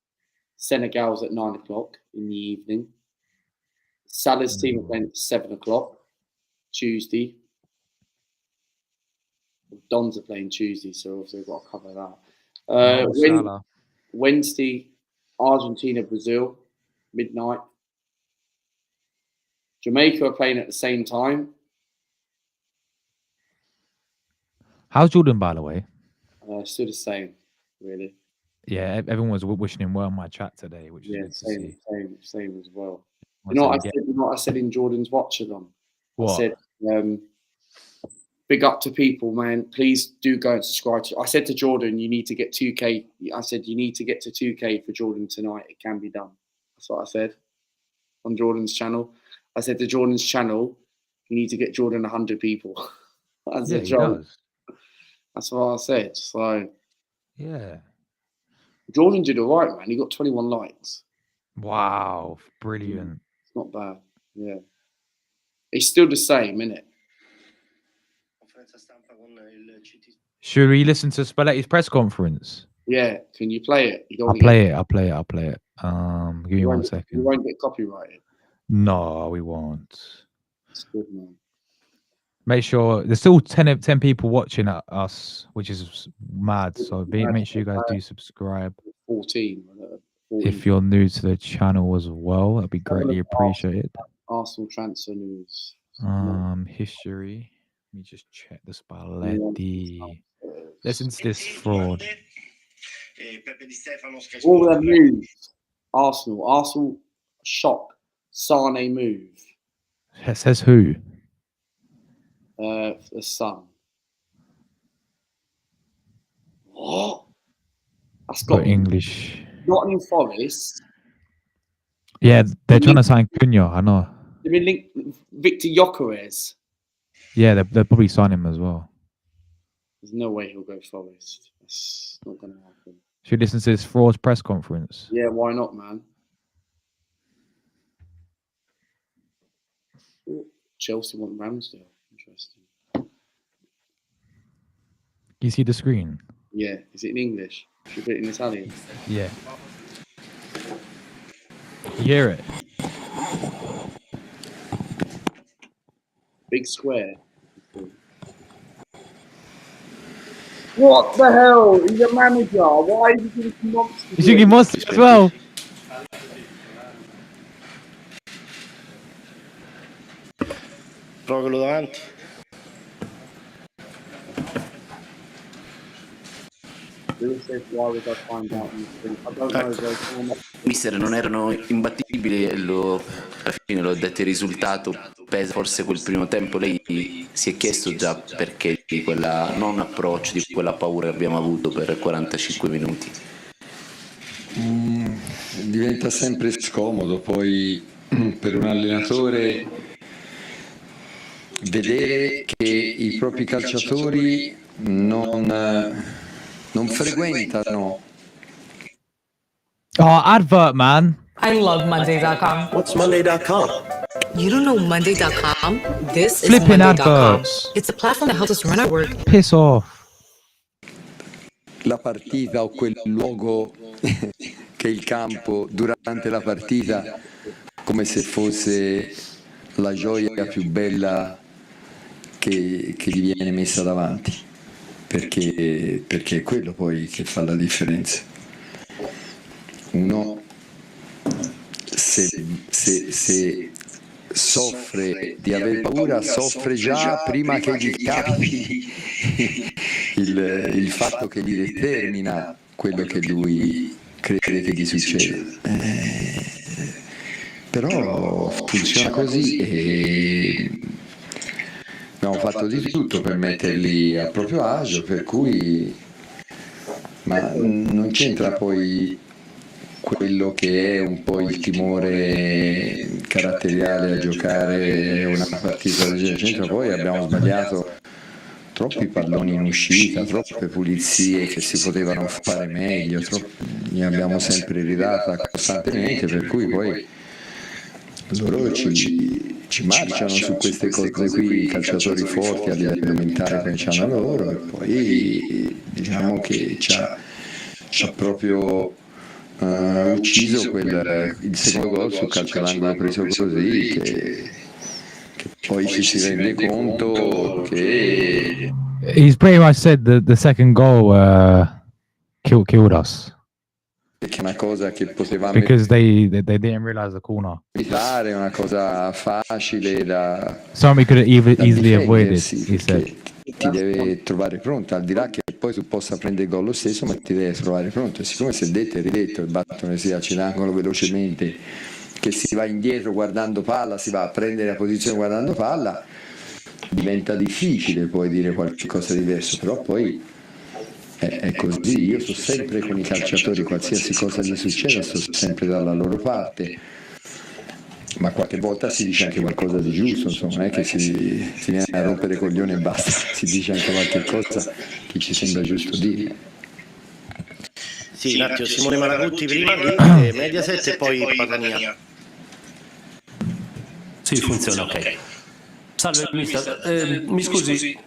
Senegal's at 9 o'clock in the evening. Salah's team are playing at 7 o'clock Tuesday. Dons are playing Tuesday, so obviously we've got to cover that. Wednesday, Argentina, Brazil, midnight. Jamaica are playing at the same time. How's Jordan, by the way? Still the same, really. Yeah, everyone was wishing him well in my chat today, which is Yeah, good to see. same as well. You Once know what again, I said? You know what I said in Jordan's watch along? I what? said, big up to people, man. Please do go and subscribe to. I said to Jordan, you need to get 2K. I said you need to get to 2K for Jordan tonight. It can be done. That's what I said on Jordan's channel. I said to Jordan's channel, you need to get Jordan 100 people. As Yeah, a he joke. does. That's what I said. So Yeah. Jordan did all right, man. He got 21 likes. Wow, brilliant. It's not bad. Yeah. It's still the same, isn't it? Should we listen to Spalletti's press conference? Yeah. Can you play it? You don't I'll wanna play get- it. I'll play it. I'll play it. Give me you 1 won't- second. You won't get copyrighted. No, we won't. It's good, man. Make sure there's still 10 people watching us, which is mad. So make sure you guys do subscribe. 14. 14. If you're new to the channel as well, that'd be greatly appreciated. Arsenal transfer news. History. Let me just check the Spalletti. Listen to this fraud. All their moves. Arsenal shock. Sane move. It says who? The Sun. What? That's got Got English. Nottingham Forest. Yeah, they're trying to sign Cunha. I know. They've been linked with Victor Gyökeres. Yeah, they'll probably sign him as well. There's no way he'll go Forest. That's not going to happen. Should we listen to this fraud's press conference? Yeah, why not, man? Ooh, Chelsea want Ramsdale. Interesting. You see the screen? Yeah. Is it in English? Should we put it in Italian? Yeah. You hear it? Big square. What the hell? He's a manager. Why is he thinking monster? You should give monster as well. Prova quello davanti. Why would I find out? I don't know. Though. Mister non erano imbattibili e alla fine l'ho detto il risultato pesa, forse quel primo tempo lei si è chiesto già perché di quella non approccio, di quella paura che abbiamo avuto per 45 minuti. Diventa sempre scomodo poi per un allenatore vedere che i propri calciatori non frequentano. Oh, advert, man. I love Monday.com. What's Monday.com? You don't know Monday.com? This is Flipping Monday.com. adverts. It's a platform that helps us run our work. Piss off. La partita o quel luogo che è il campo durante la partita come se fosse la gioia più bella che gli viene messa davanti, perché è quello poi che fa la differenza. Uno se soffre di aver paura, soffre già prima che gli capiti il fatto che gli determina quello che lui crede che gli succeda. Però funziona così e abbiamo fatto di tutto per metterli a proprio agio, per cui ma non c'entra poi quello che è un po' il timore caratteriale a giocare una partita del genere, c'entra poi abbiamo sbagliato troppi palloni in uscita, troppe pulizie che si potevano fare meglio, ne abbiamo sempre ridata costantemente, per cui poi loro ci marciano su queste cose qui, i calciatori forti a livello mentale cominciano loro, e poi diciamo che ci ha proprio ucciso il secondo gol sul calcio d'angolo preso così, che poi ci si rende conto che He's pretty much said the second goal killed us. Che è una cosa che potevamo because they didn't realize the corner. evitare, una cosa facile da Something we could have easily avoided, difendersi, he said. perché ti deve trovare pronto, al di là che poi tu possa prendere gol lo stesso, ma ti deve trovare pronto. Siccome si è detto e ridetto, il battono si calci d'angolo velocemente, che si va indietro guardando palla, si va a prendere la posizione guardando palla, diventa difficile poi dire qualcosa di diverso, però poi è così. Io sto sempre con i calciatori, qualsiasi cosa gli succeda, sto sempre dalla loro parte, ma qualche volta si dice anche qualcosa di giusto, insomma, non è che si viene a rompere i coglioni e basta, si dice anche qualche cosa che ci sembra giusto dire. Sì, un attimo, Simone Malagutti prima di Mediaset e poi Patania. Sì, funziona, ok. Salve mister, mi scusi,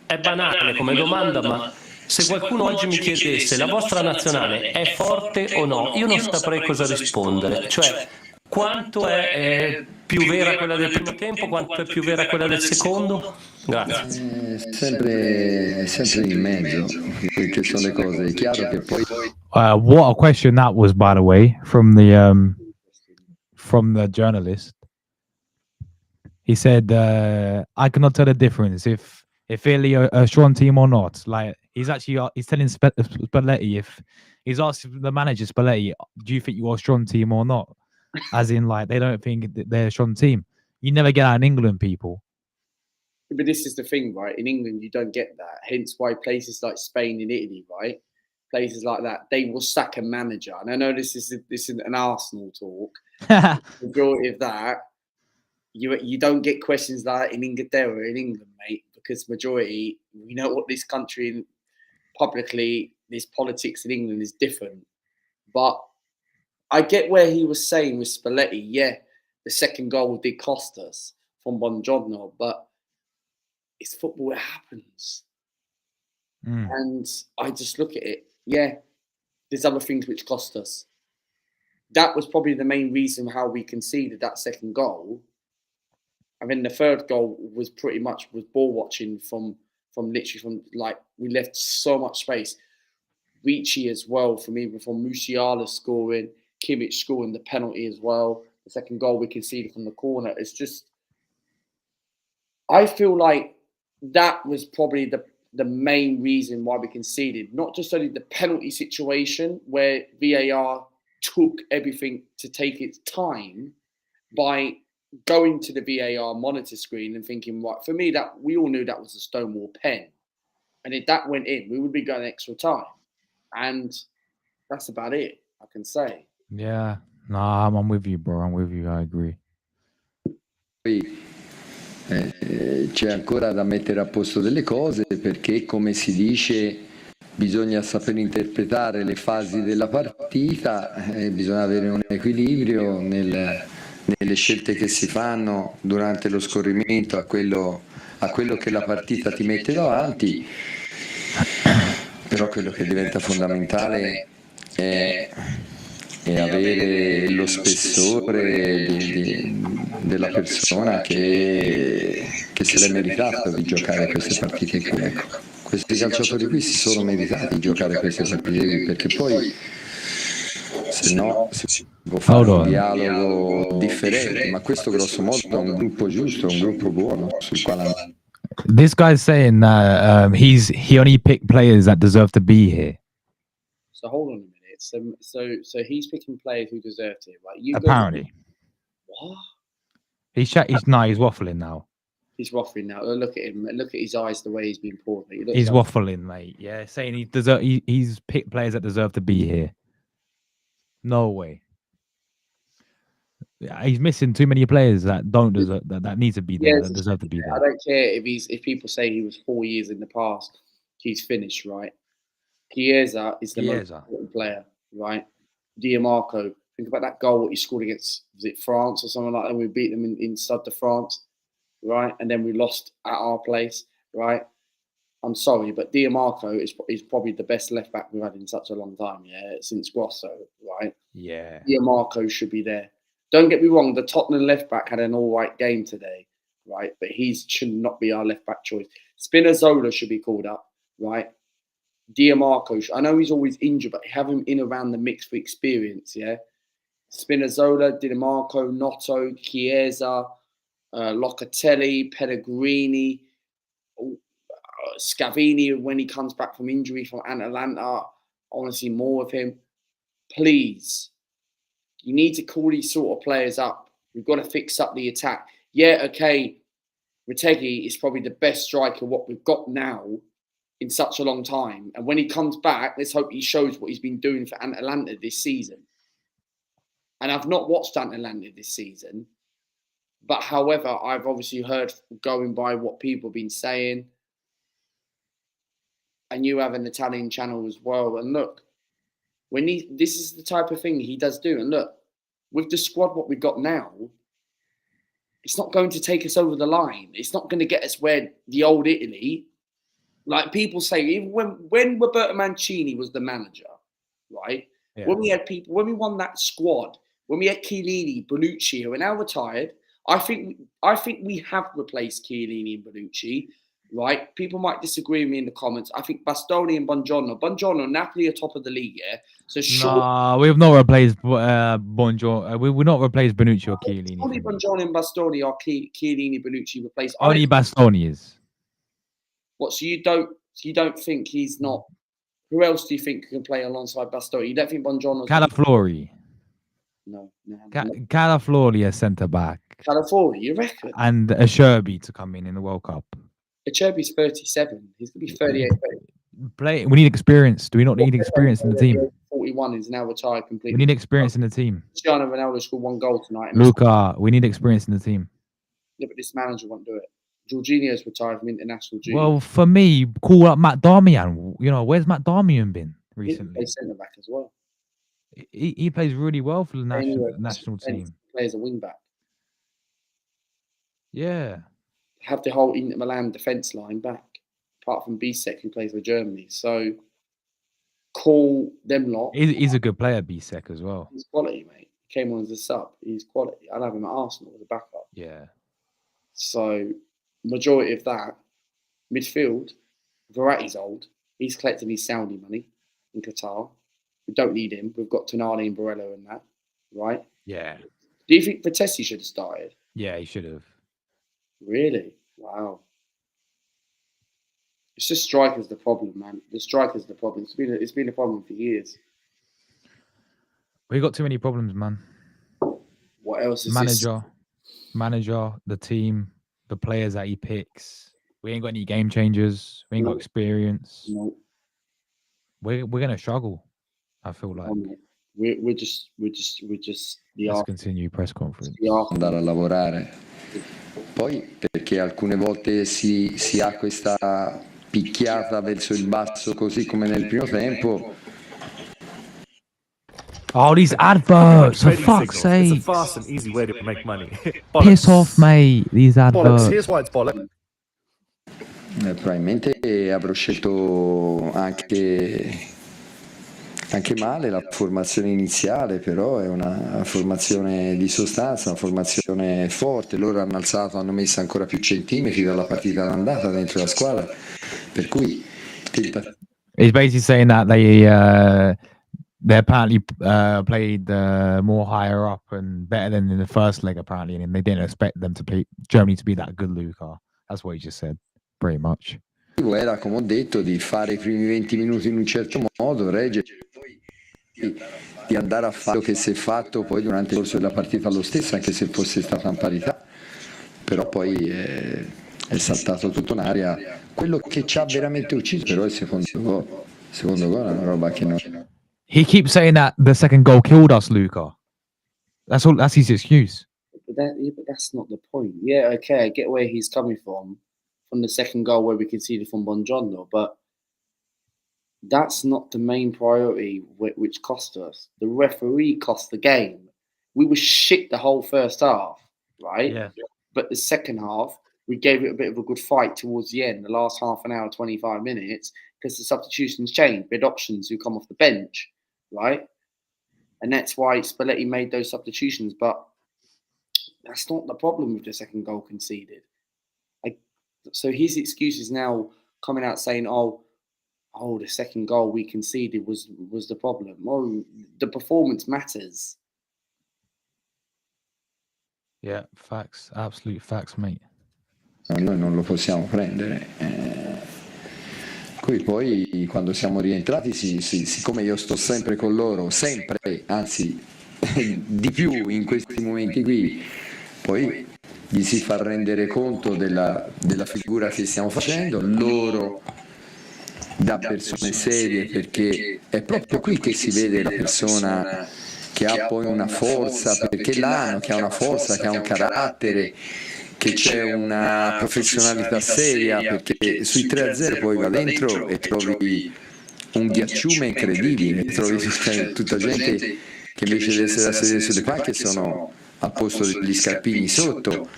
è banale come domanda, ma se qualcuno oggi mi chiedesse la vostra nazionale è forte o no, io non saprei cosa rispondere. Cioè, quanto è più vera quella del primo tempo, quanto è più vera quella del secondo? Grazie. È sempre in mezzo, perché sono le cose. È chiaro che poi... What a question that was, by the way, from the journalist. He said, "I cannot tell the difference if Italy are a strong team or not." Like he's telling Spalletti, if he's asking the manager Spalletti, "Do you think you're a strong team or not?" As in, like they don't think they're a strong team. You never get that in England, people. But this is the thing, right? In England, you don't get that. Hence why places like Spain and Italy, right? Places like that, they will sack a manager. And I know this is an Arsenal talk. The majority of that, you don't get questions like that in Inglaterra, in England, mate, because majority, we know what this country publicly, this politics in England is different. But I get where he was saying with Spalletti, yeah, the second goal did cost us from Buongiorno, but it's football, it happens. And I just look at it, yeah, there's other things which cost us. That was probably the main reason how we conceded that second goal. And then the third goal was pretty much ball watching from like we left so much space. Ricci as well, from Musiala scoring, Kimmich scoring the penalty as well. The second goal we conceded from the corner. It's just, I feel like that was probably the main reason why we conceded. Not just only the penalty situation where VAR took everything to take its time by going to the VAR monitor screen and thinking, right, for me, that we all knew that was a Stonewall pen. And if that went in, we would be going extra time. And that's about it, I can say. Yeah. Nah, I'm with you, bro. I'm with you. I agree. C'è ancora da mettere a posto delle cose, perché come si dice bisogna saper interpretare le fasi della partita, bisogna avere un equilibrio nelle scelte che si fanno durante lo scorrimento a quello che la partita ti mette davanti. Però quello che diventa fondamentale è avere lo spessore della persona che se l'è meritato di giocare queste partite qui. Ecco, questi calciatori qui si sono meritati di giocare queste partite qui, perché poi se no si può fare un dialogo differente, ma questo grosso modo è un gruppo giusto, un gruppo buono sul quale... This guy's saying that he only picked players that deserve to be here. So hold on a minute. So he's picking players who deserve it, right? Apparently. What? He's waffling now. He's waffling now. Look at him. Look at his eyes, the way he's been poured. He's waffling, mate. Yeah, saying he's picked players that deserve to be here. No way. He's missing too many players that don't deserve that need to be there, that deserve to be there. I don't care if people say he was 4 years in the past. He's finished, right? Chiesa is the most important player, right? Diamarco, think about that goal he scored against, was it France or something like that? We beat them in Stade de France, right? And then we lost at our place, right? I'm sorry, but Diamarco is probably the best left back we've had in such a long time, yeah, since Grosso, right? Yeah. Diamarco should be there. Don't get me wrong, the Tottenham left back had an all right game today, right? But he should not be our left back choice. Spinazzola should be called up, right? Diamarco, I know he's always injured, but have him in around the mix for experience, yeah? Spinazzola, Diamarco, Noto, Chiesa, Locatelli, Pellegrini, Scavini, when he comes back from injury from Atalanta, I want to see more of him. Please, you need to call these sort of players up. We've got to fix up the attack. Yeah, okay, Retegui is probably the best striker what we've got now in such a long time. And when he comes back, let's hope he shows what he's been doing for Atalanta this season. And I've not watched Atalanta this season. But however, I've obviously heard, going by what people have been saying, and you have an Italian channel as well. And look, this is the type of thing he does do. And look, with the squad what we've got now, it's not going to take us over the line. It's not going to get us where the old Italy, like people say, even when Roberto Mancini was the manager, right? Yeah. When we won that squad, when we had Chiellini, Bonucci, who are now retired, I think we have replaced Chiellini and Bonucci, right? People might disagree with me in the comments. I think Bastoni and Buongiorno, Napoli are top of the league, yeah? So nah, we've not replaced Buongiorno. We will not replace Bonucci or Chiellini. Only Buongiorno and Bastoni are Chiellini, Bonucci replaced. Only Bastoni is. What? So you don't think he's not? Who else do you think can play alongside Bastoni? You don't think Buongiorno's Calafiori? No. Calafiori as centre back. Calafiori, you reckon? And Acerbi to come in the World Cup. Acerbi's 37. He's going to be 38. We need experience. Do we not need experience in the team? 41 is now retired completely. We need experience in the team. Cristiano Ronaldo scored 1 goal tonight. Luca, we need experience in the team. Yeah, but this manager won't do it. Jorginho's retired from international duty. Well, for me, call up Matt Darmian. You know, where's Matt Darmian been recently? He's centre back as well. He plays really well for the national team. He plays a wing back. Yeah. Have the whole Inter Milan defence line back, apart from Bisek, who plays for Germany. So call them lot. He's a good player, Bisek, as well. He's quality, mate. He came on as a sub. He's quality. I'd have him at Arsenal as a backup. Yeah. So majority of that midfield, Verratti's old. He's collecting his Saudi money in Qatar. We don't need him. We've got Tonali and Barella and that, right? Yeah. Do you think Vitesse should have started? Yeah, he should have. Really? Wow. It's just striker's the problem, man. The striker's the problem. It's been a problem for years. We got too many problems, man. What else is Manager, the team, the players that he picks. We ain't got any game changers. We ain't got experience. No. We're gonna struggle. I feel like we're just. Let's continue press conference. Andare a lavorare. Poi perché alcune volte si ha questa picchiata verso il basso, così come nel primo tempo. Oh, these adverts! For fuck's sake! It's a fast and easy way to make money. Piss off, mate! These adverts. Here's why it's bollocks. Probabilmente avrò scelto anche male la formazione iniziale, però è una formazione di sostanza, una formazione forte. Loro hanno messo ancora più centimetri dalla partita d'andata dentro la squadra, per cui he's basically saying that they apparently played more higher up and better than in the first leg apparently, and they didn't expect them to play Germany to be that good, Luca. That's what he just said, pretty much. Era, come ho detto, di fare i primi 20 minuti in un certo modo, reggere, di andare a fare quello che si è fatto poi durante il corso della partita lo stesso, anche se fosse stata in parità, però poi è saltato tutto in aria. Quello che ci ha veramente ucciso però è il secondo gol. Il secondo gol è una roba che non... He keeps saying that the second goal killed us, Luca. That's his excuse. But that's not the point. Yeah, okay, I get where he's coming from the second goal where we conceded from Buongiorno, but that's not the main priority which cost us. The referee cost the game. We were shit the whole first half, right? Yeah. But the second half, we gave it a bit of a good fight towards the end, the last half an hour, 25 minutes, because the substitutions changed. We had options who come off the bench, right? And that's why Spalletti made those substitutions. But that's not the problem with the second goal conceded. So his excuse is now coming out saying, oh, the second goal we conceded was the problem. Oh, the performance matters. Yeah, facts, absolute facts, mate. Noi non lo possiamo prendere. Qui poi quando siamo rientrati, siccome io sto sempre con loro, sempre, anzi di più in questi momenti qui, poi gli si fa rendere conto della figura che stiamo facendo, loro da persone serie, perché è proprio qui che si vede la persona che ha poi una forza, perché l'hanno, che ha una forza, che ha un carattere, che c'è una professionalità seria, perché sui 3-0 poi va dentro e trovi un ghiacciume incredibile, trovi tutta gente che invece di essere a sedere sulle panche sono al posto degli scarpini sotto,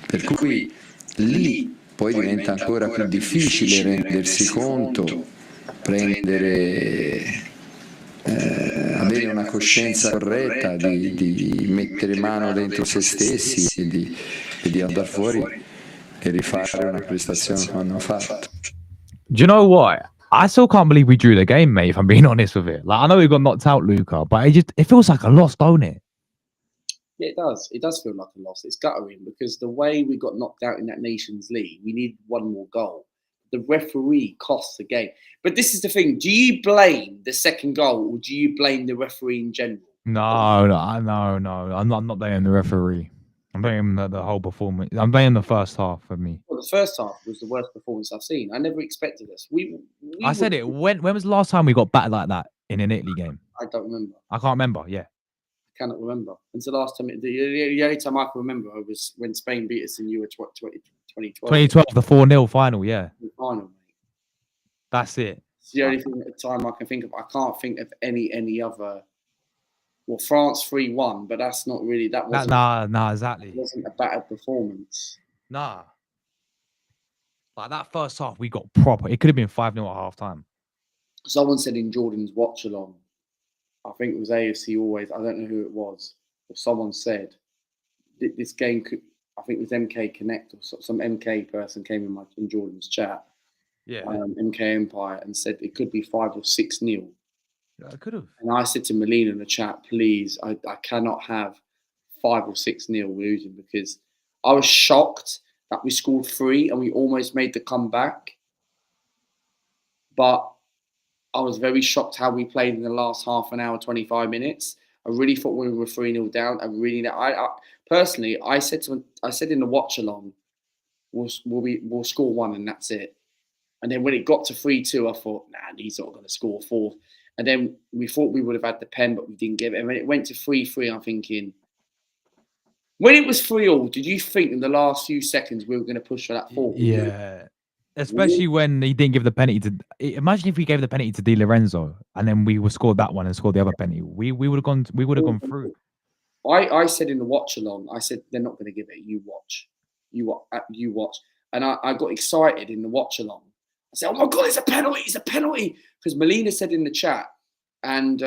per cui lì poi diventa ancora più difficile rendersi conto, prendere avere una coscienza corretta di mettere mano dentro se stessi e di andare fuori e rifare una prestazione che hanno fatto. Do you know what? I still can't believe we drew the game, mate, if I'm being honest with it. Like, I know we got knocked out, Luca, but it feels like a loss, don't it? Yeah, it does. It does feel like a loss. It's guttering because the way we got knocked out in that Nations League, we need one more goal. The referee costs the game. But this is the thing. Do you blame the second goal or do you blame the referee in general? No. I'm not blaming the referee. I'm blaming the whole performance. I'm blaming the first half for me. Well, the first half was the worst performance I've seen. I never expected this. I said it. When was the last time we got battered like that in an Italy game? I don't remember. I can't remember. Yeah. Cannot remember. When's the last time? The only time I can remember was when Spain beat us in Euro 2012. 2012, the 4-0 final. Yeah. The final, mate. That's it. It's the only thing at the time I can think of. I can't think of any other. Well, France 3-1, but that's not really. That wasn't. Nah, exactly. It wasn't a battered performance. Nah. Like that first half, we got proper. It could have been 5-0 at half time. Someone said in Jordan's watch along, I think it was AFC Always, I don't know who it was, but someone said this game could, I think it was MK Connect or some MK person came in Jordan's chat, MK Empire, and said it could be 5 or 6-0. Yeah, it could have. And I said to Melina in the chat, please, I cannot have 5 or 6-0 losing because I was shocked that we scored 3 and we almost made the comeback. But I was very shocked how we played in the last half an hour, 25 minutes. I really thought we were 3-0 down. I personally, I said in the watch along, we'll score 1 and that's it. And then when it got to 3-2, I thought, nah, he's not going to score 4. And then we thought we would have had the pen, but we didn't get it. And when it went to 3-3, I'm thinking, when it was 3-3, did you think in the last few seconds we were going to push for that 4? Yeah. Especially when he didn't give the penalty to. Imagine if we gave the penalty to Di Lorenzo and then we scored that one and scored the other penalty. We would have gone. We would have gone through. I said in the watch along, I said they're not going to give it. You watch, you watch, and I got excited in the watch along. I said, "Oh my god, it's a penalty! It's a penalty!" Because Melina said in the chat and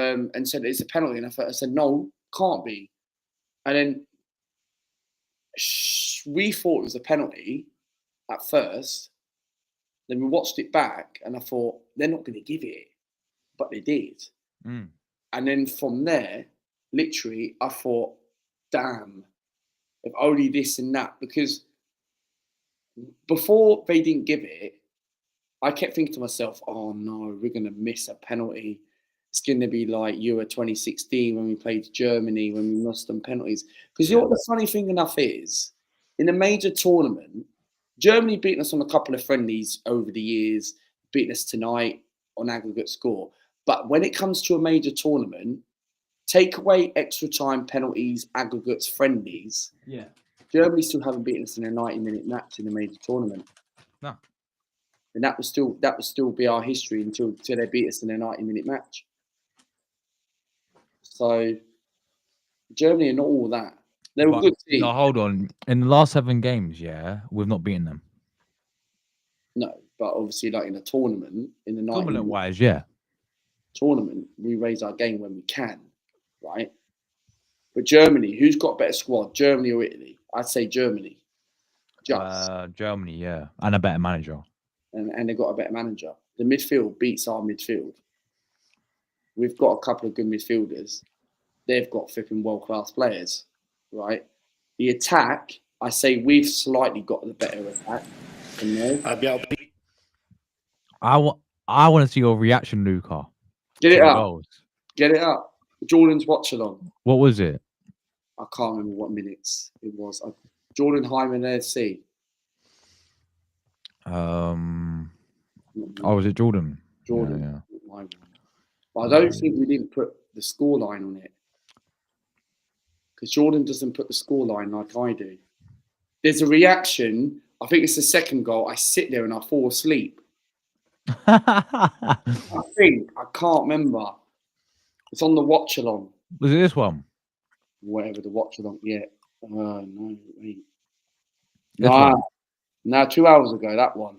said it's a penalty, and I said no, can't be. And then we thought it was a penalty at first. Then we watched it back and I thought, they're not going to give it. But they did. And then from there, literally, I thought, damn, if only this and that. Because before they didn't give it, I kept thinking to myself, oh no, we're going to miss a penalty. It's going to be like Euro 2016 when we played Germany, when we lost them penalties. Because you know what the funny thing enough is? In a major tournament, Germany beaten us on a couple of friendlies over the years, beaten us tonight on aggregate score. But when it comes to a major tournament, take away extra time, penalties, aggregates, friendlies. Yeah. Germany still haven't beaten us in a 90-minute match in a major tournament. No. And that would still be our history until they beat us in a 90-minute match. So Germany are not all that. They're a good team. No, hold on. In the last 7 games, we've not beaten them. No, but obviously, like in a tournament, in the 90 tournament-wise, tournament, we raise our game when we can, right? But Germany, who's got a better squad, Germany or Italy? I'd say Germany. Germany, and a better manager. And they've got a better manager. The midfield beats our midfield. We've got a couple of good midfielders. They've got flipping world-class players, right? The attack, I say we've slightly got the better attack. I want to see your reaction, Luca. Get it to the up. goals. Get it up. Jordan's watch along. What was it? I can't remember what minutes it was. Jordan Hyman FC. Oh, was it Jordan? Jordan. Yeah. But I don't think we didn't put the scoreline on it. Because Jordan doesn't put the scoreline like I do. There's a reaction. I think it's the second goal. I sit there and I fall asleep. I can't remember. It's on the watch along. Was it this one? Whatever the watch along. Yeah. No, wait. No, 2 hours ago, that one.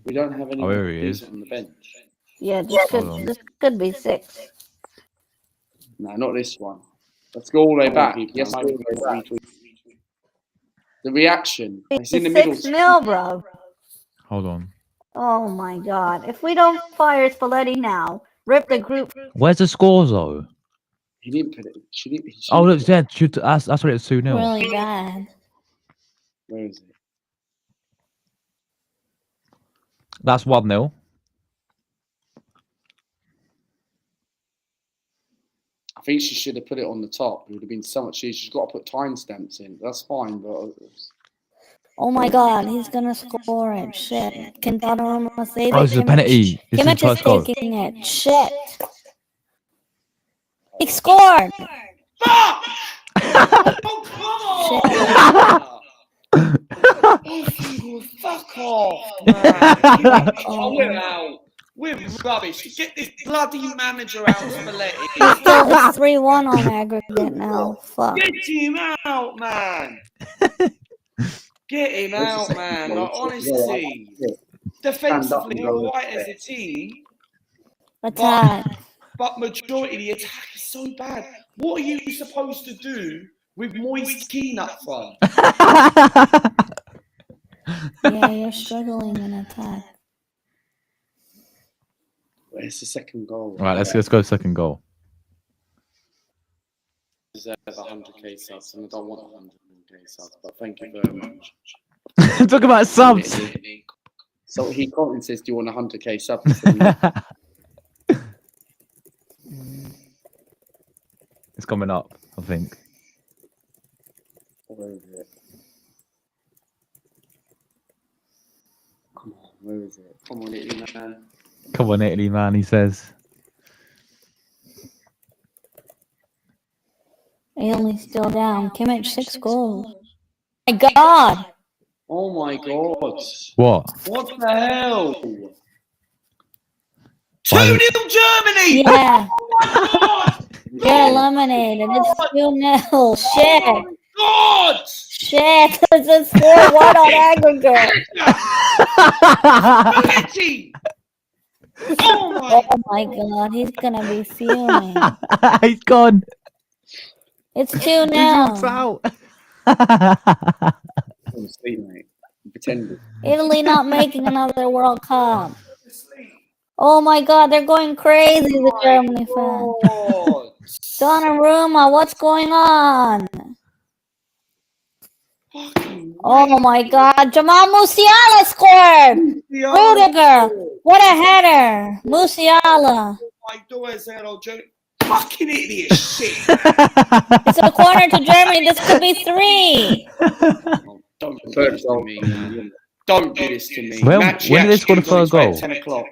We don't have any here he is. on the bench. Yeah, this could be 6. No, not this one. Let's go all the way back. Yes, the reaction. It's in the middle. 6-0, bro. Hold on. Oh my god. If we don't fire Spalletti now, rip the group. Where's the scores though? He didn't put it. She didn't. Oh, look, yeah, that's what it's 2-0. Really bad. Where is it? That's 1-0. I think she should have put it on the top. It would have been so much easier. She's got to put timestamps in. That's fine, but. Oh my god, he's gonna score it. Shit. Can Donnarumma save it? Oh, this is a penalty. This is Kimmich is first goal. taking it. Shit. He scored! Fuck! Fuck off, man. We're out. We're rubbish. Get this bloody manager out, Spalletti. It's 3-1 on aggregate now. Fuck. Get him out, man. Get him out, man. Like, honestly. Defensively, all right as a team. Attack. But majority of the attack is so bad. What are you supposed to do with Moist Keane up front? Yeah, you're struggling in attack. Where's the second goal? All right, let's go second goal. Deserve 100k subs, and I don't want 100k subs, but thank you very much. Talk about subs. So he can't says, "Do you want 100k subs?" It's coming up, I think. Where is it? Come on, where is it? Come on, Italy, man. Come on, Italy, man, he says. Italy's still down. Kimmich 6 goals. My god! Oh my god. What? What the hell? 2-0 Germany! Yeah. Oh You're eliminated. It's 2-0. Shit. God! Shit. It's 4-1 on aggregate. Oh my god. He's gonna be fuming. He's gone. It's 2-0. He's out. I'm asleep, mate. Pretending. Italy not making another World Cup. Oh my god, they're going crazy, the Germany fans. Donnarumma, what's going on? Oh my god, Jamal Musiala scored! Rudiger, what a header! Musiala. Fucking idiot shit. It's a corner to Germany, this could be 3. Don't do this to me. Don't do this to me. When did they score the first goal? 10 o'clock.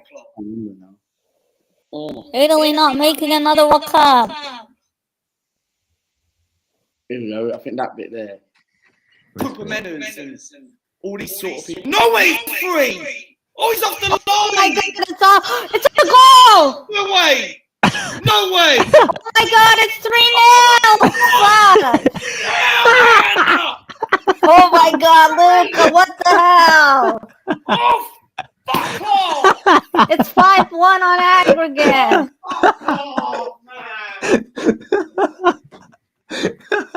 Italy not making another World Cup. I think that bit there. Kupermenos and all these sort of people. No way, 3! Oh, he's off the line! Oh my god, it's a goal! No way! No way! Oh my god, it's 3-0! Fuck! Oh my god, Luca, what the hell? Oh, fuck off! It's 5-1 on aggregate. Oh, man.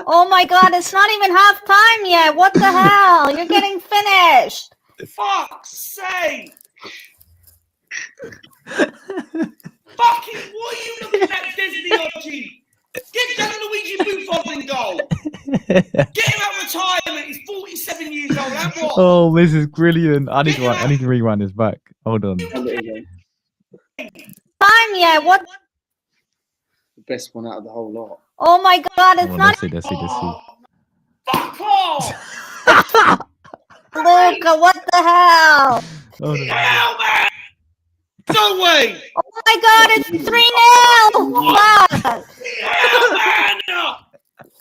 Oh my god, it's not even half time yet. What the hell? You're getting finished. Fuck's sake! Fucking, what are you looking at, Disney Oggi? Get Gianluigi Buffon in goal. Get him out of retirement. He's 47 years old. And what? Oh, this is brilliant. I need to rewind this back. Hold on. Look at it again. Time yet? What? The best one out of the whole lot. Oh my God! It's not. Let's see. Fuck off! Luca, what the hell? Oh, no. Hell, man! No way! Oh my God! It's 3-0. Fuck! Hell, man!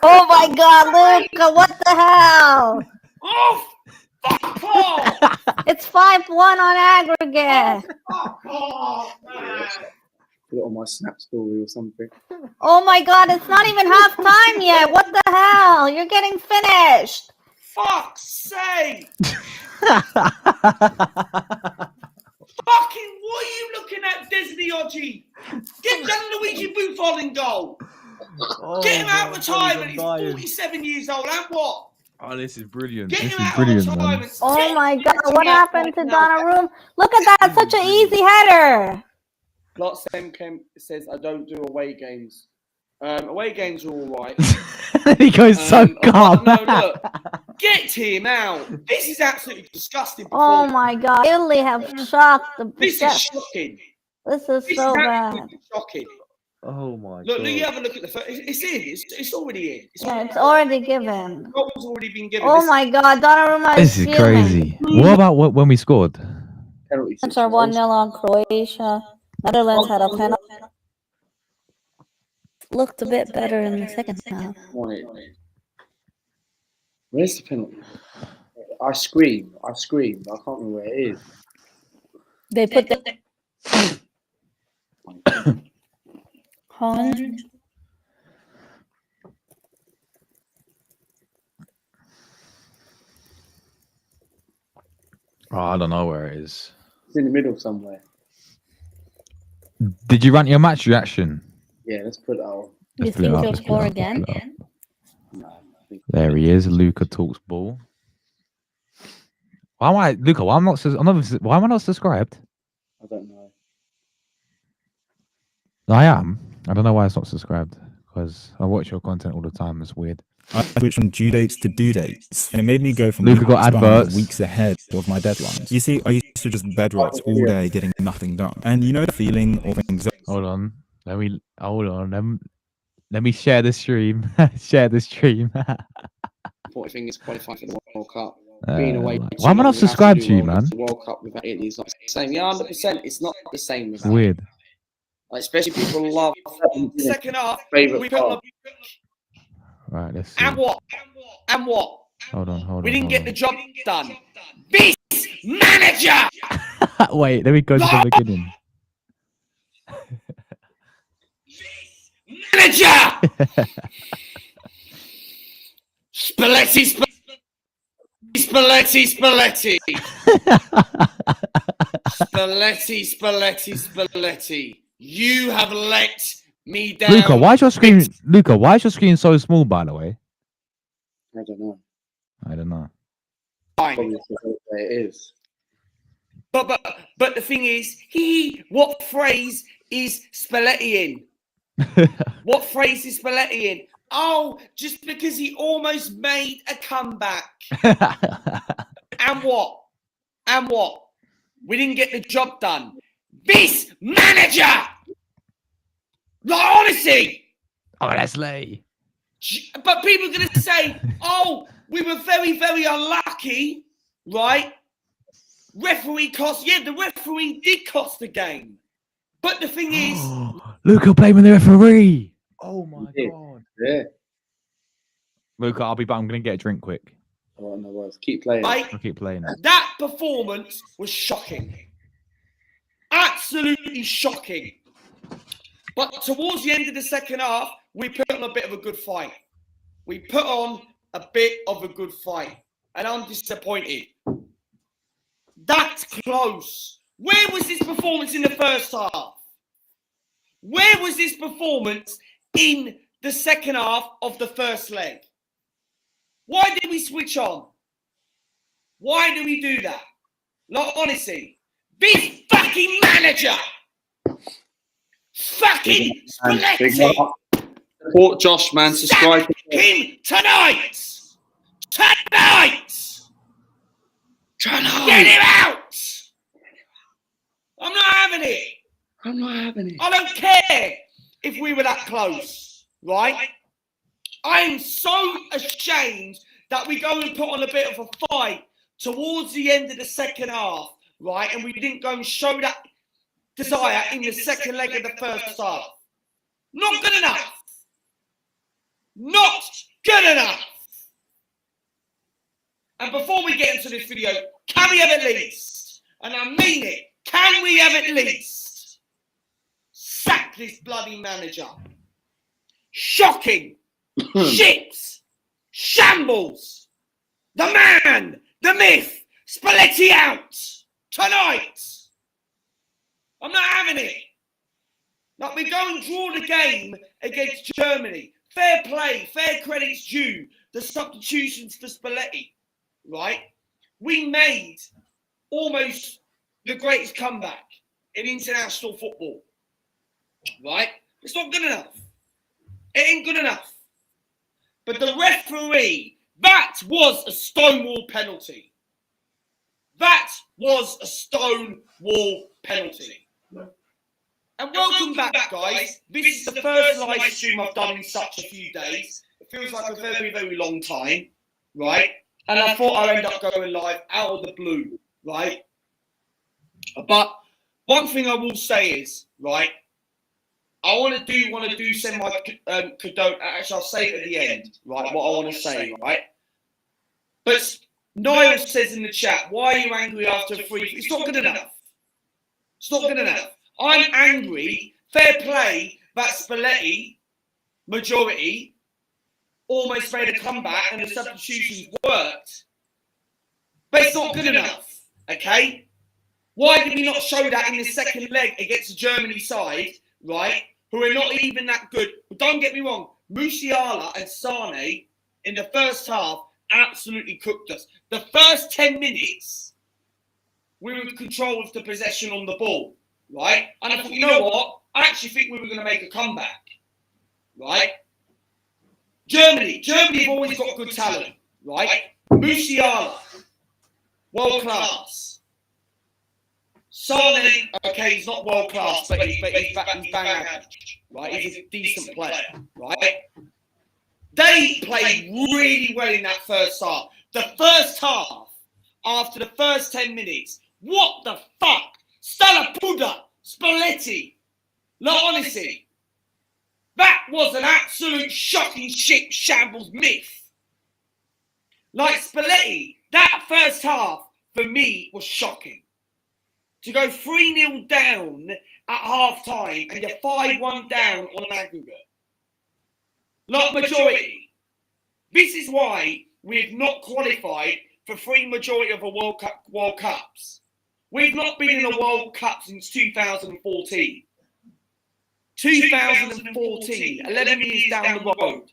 Oh my God, Luca, what the hell? Oh, fuck off! It's 5-1 on aggregate. Fuck off, man! Put it on my Snap story or something. Oh my God, it's not even half time yet. What the hell? You're getting finished. Fuck's sake! Fucking, what are you looking at, Disney Oggy? Get Gianluigi Buffon in goal. Get him out of retirement. He's 47 years old. And what? Oh, this is brilliant. Get This him is out brilliant, of man. retirement. Oh my God, what happened to Donnarumma? Look at that, such an easy header. Lots of them says I don't do away games. Away games are all right. He goes so calm. No, look. Get him out. This is absolutely disgusting. Oh my God, Italy have shocked the This is shocking. This is so bad. Shocking. Oh my Look, God. you have a look at the first. It's in. It's already in. It's already given. Goal's already been given. Oh my God, Donnarumma This is crazy. What about when we scored? It's our 1-0 on Croatia. Netherlands had a penalty. Looked a bit better in the second half. Where's the penalty? I screamed. I can't remember where it is. They put the Holland. Oh, I don't know where it is. It's in the middle somewhere. Did you run your match reaction? Yeah, let's put it on. You think he'll score again? There he is. Luca talks ball. Why am I, Luca? Why am I not subscribed? I don't know. I am. I don't know why it's not subscribed because I watch your content all the time. It's weird. I switched from due dates to due dates, and it made me go from Luca got adverts weeks ahead of my deadlines. You see, I used to just bedrot all day getting nothing done, and you know the feeling of anxiety. Hold on. Let me share the stream. Share the stream. Important thing is qualifying for the World Cup. Being away. Why am I not subscribed to you, man? The World Cup without Italy is not the same. Yeah, 100%. It's not the same. It's weird. Like, especially people love second half. We put Right, let's see. And what? Hold on. We didn't get the job done. This manager. Wait, let me go to the beginning. Manager. Spalletti. You have let me down. Luca, why is your screen so small, by the way? I don't know. Fine. It is. But the thing is, what phrase is Spalletti in? What phrase is Spalletti in? Oh, just because he almost made a comeback. And what? We didn't get the job done. This manager! Like, honestly! Oh, that's late. But people are going to say, oh, we were very, very unlucky, right? Referee cost. Yeah, the referee did cost the game. But the thing is... Luca blaming the referee. Oh, my God. Yeah. Luca, I'll be back. I'm going to get a drink quick. Oh, no worries. Keep playing. I'll keep playing it. That performance was shocking. Absolutely shocking. But towards the end of the second half, we put on a bit of a good fight. And I'm disappointed. That's close. Where was this performance in the first half? Where was this performance in the second half of the first leg? Why did we switch on? Why did we do that? Like, honestly, this fucking manager, fucking Spalletti, support Josh, man. Subscribe him tonight. Get him out. I'm not I'm not having it. I don't care if we were that close, right? I'm so ashamed that we go and put on a bit of a fight towards the end of the second half, right? And we didn't go and show that desire in the second leg of the first half. Not good enough. Not good enough. And before we get into this video, can we have at least, and I mean it, can we have at least sack this bloody manager? Shocking. Shit. Shambles. The man, the myth, Spalletti out tonight. I'm not having it. Like, we go and draw the game against Germany. Fair play, fair credit's due. The substitutions for Spalletti, right? We made almost the greatest comeback in international football, right? It's not good enough. It ain't good enough. But the referee, that was a stonewall penalty. That was a stonewall penalty. And welcome back, guys. This is the first live stream I've done in such a few days. It feels like a very, very long time, right? And I thought I'd end up going live out of the blue, right? But one thing I will say is, right, I want to send my condolence. Actually, I'll say it at the end, right? What I want to say, right? But Niall says in the chat, "Why are you angry after a free?" It's not good enough. It's not good enough. I'm angry. Fair play that Spalletti majority almost made a comeback and the substitutions worked, but it's not good enough. Okay, why did we not show that in the second leg against the Germany side, right? Who are not even that good. But don't get me wrong, Musiala and Sane in the first half absolutely cooked us. The first 10 minutes, we were in control of the possession on the ball, right? And I thought, you know what? I actually think we were going to make a comeback, right? Germany have always got good talent, right? Musiala, world class. Sane, okay, he's not world class, but he's bang average, right? He's a decent player, right? They played really well in that first half. The first half, after the first 10 minutes, what the fuck? Stalapuda, Spalletti. No, honestly, that was an absolute shocking shit shambles myth. Like Spalletti, that first half, for me, was shocking. To go 3-0 down at half-time and you're 5-1 down on an aggregate. Not majority. This is why we've not qualified for free majority of the World Cups. We've not been in a World Cup since 2014. 2014, 11 years down the road.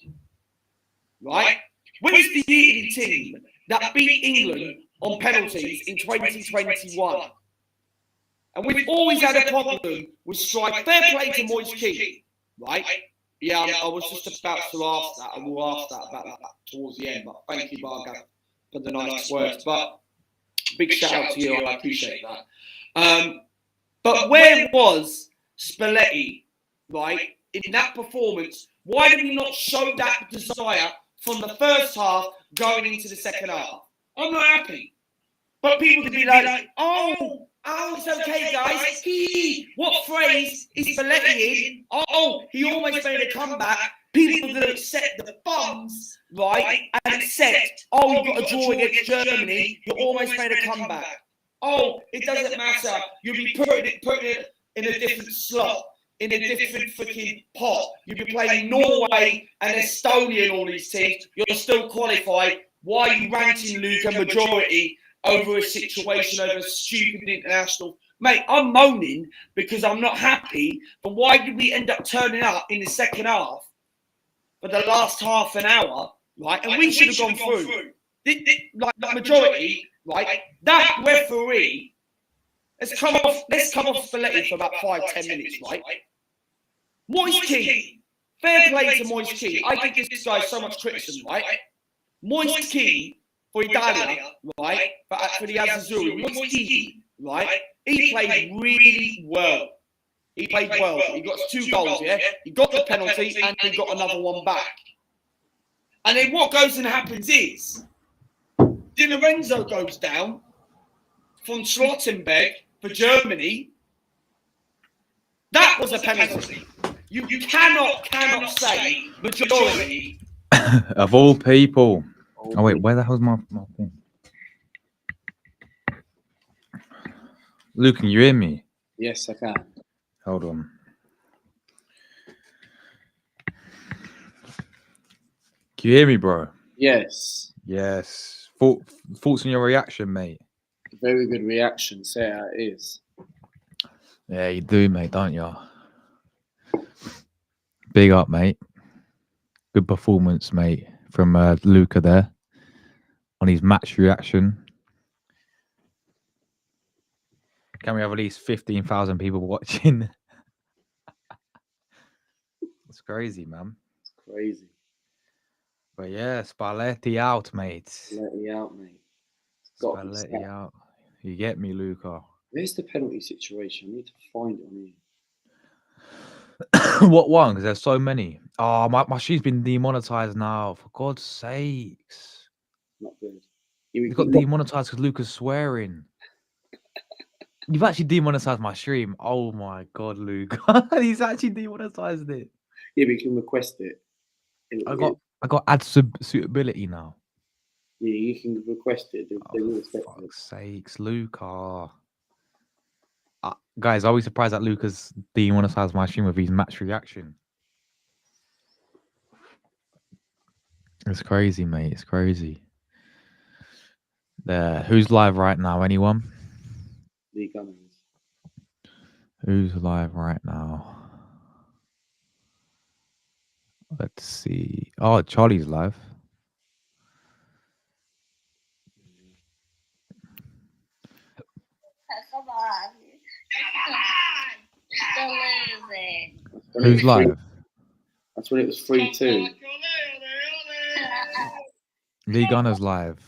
Right? Where's the Italy team that beat England on penalties in 2021? And we've always had a problem with strike. Fair play to Moise Keane, right? Yeah, I was just about to ask that. I will ask that about that towards the end. But thank you, Margaret, for the nice words. But big shout out to you. I appreciate that. But where was Spalletti, right, in that performance? Why did we not show that desire from the first half going into the second half? I'm not happy. But people could be like, oh, it's okay, guys. What phrase is Spalletti in? Oh, he almost made a comeback. People that accept the bums, right, and accept, oh, you got a draw against Germany, you almost made a comeback. Oh, it doesn't matter. You'll be putting it in a different slot, in a different freaking pot. You'll be playing Norway and Estonia and all these teams. You're still qualified. Why are you ranting, Luke, a majority over a situation, over a stupid international? Mate, I'm moaning because I'm not happy, but why did we end up turning up in the second half for the last half an hour, right? And we should have gone through. Like the majority, right? That referee, let's come off Spalletti for about 5-10 minutes, right? Moise Keane, fair play to Moise Keane. I think this guy's so much criticism, right? Moise Keane for Italia, right? For the Azzurri, Moise Keane, right? He played really well. He played well. He got 2 goals, yeah? He got the penalty and he got another one back. And then what goes and happens is, Di Lorenzo goes down from Schlottenberg for Germany. That was a penalty. You cannot say majority. Of all people. Oh, wait, where the hell's my thing? Luke, can you hear me? Yes, I can. Hold on. Can you hear me, bro? Yes. Yes. Thoughts on your reaction, mate? Very good reaction. Say how it is. Yeah, you do, mate, don't you? Big up, mate. Good performance, mate, from Luca there on his match reaction. Can we have at least 15,000 people watching? It's crazy, man. It's crazy. But yeah, Spalletti out, mate. Spalletti out, mate. Spalletti out. You get me, Luca. Where's the penalty situation? I need to find it on here. What one? Because there's so many. Oh, my sheet's been demonetized now. For God's sakes. Not good. It got demonetized because Luca's swearing. You've actually demonetized my stream. Oh my God, Luke. He's actually demonetized it. Yeah, but you can request it. I got ad suitability now. Yeah, you can request it. They will respect it. For fuck's sakes, Luca. Guys, are we surprised that Luca's demonetized my stream with his match reaction? It's crazy, mate. It's crazy. Who's live right now? Anyone? Lee Gunners. Who's live right now? Let's see. Oh, Charlie's live. Come on. Come on. Still losing. Who's live? That's when it was 3-2. Lee Gunner's live.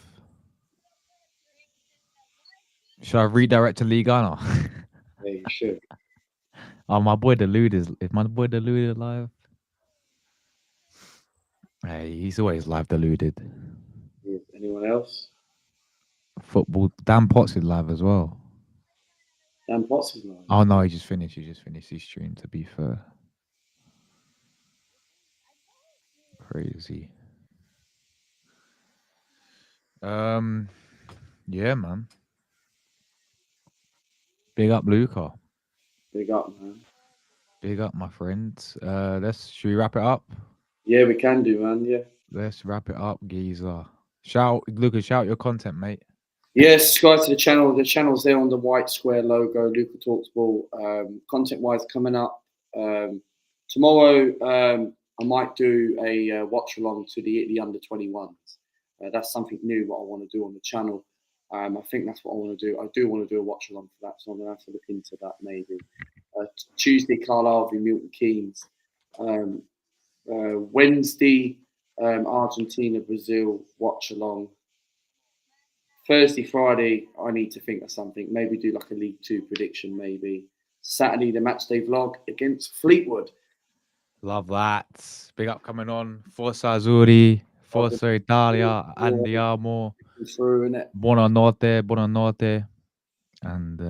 Should I redirect to Lee Gunner? Yeah, you should. Oh, my boy Delude is my boy Deluded live? Hey, he's always live deluded. Yeah, anyone else? Football. Dan Potts is live as well. Dan Potts is live. Oh no, he just finished his stream, to be fair. Crazy. Yeah, man. Big up Luca. Big up, man. Big up, my friends. Should we wrap it up? Yeah, we can do, man. Yeah. Let's wrap it up, geezer. Luca, shout your content, mate. Yes, subscribe to the channel. The channel's there on the white square logo. Luca Talks Ball. Content-wise, coming up tomorrow. I might do a watch along to the under 21s. That's something new what I want to do on the channel. I think that's what I want to do. I do want to do a watch along for that, so I'm gonna have to look into that maybe. Tuesday, Carlisle v Milton Keynes. Wednesday, Argentina, Brazil, watch along. Thursday, Friday, I need to think of something. Maybe do like a League 2 prediction, maybe. Saturday, the matchday vlog against Fleetwood. Love that. Big up coming on. Forza Azzurri, Forza Italia, Andiamo. Through, innit? Buonanotte. And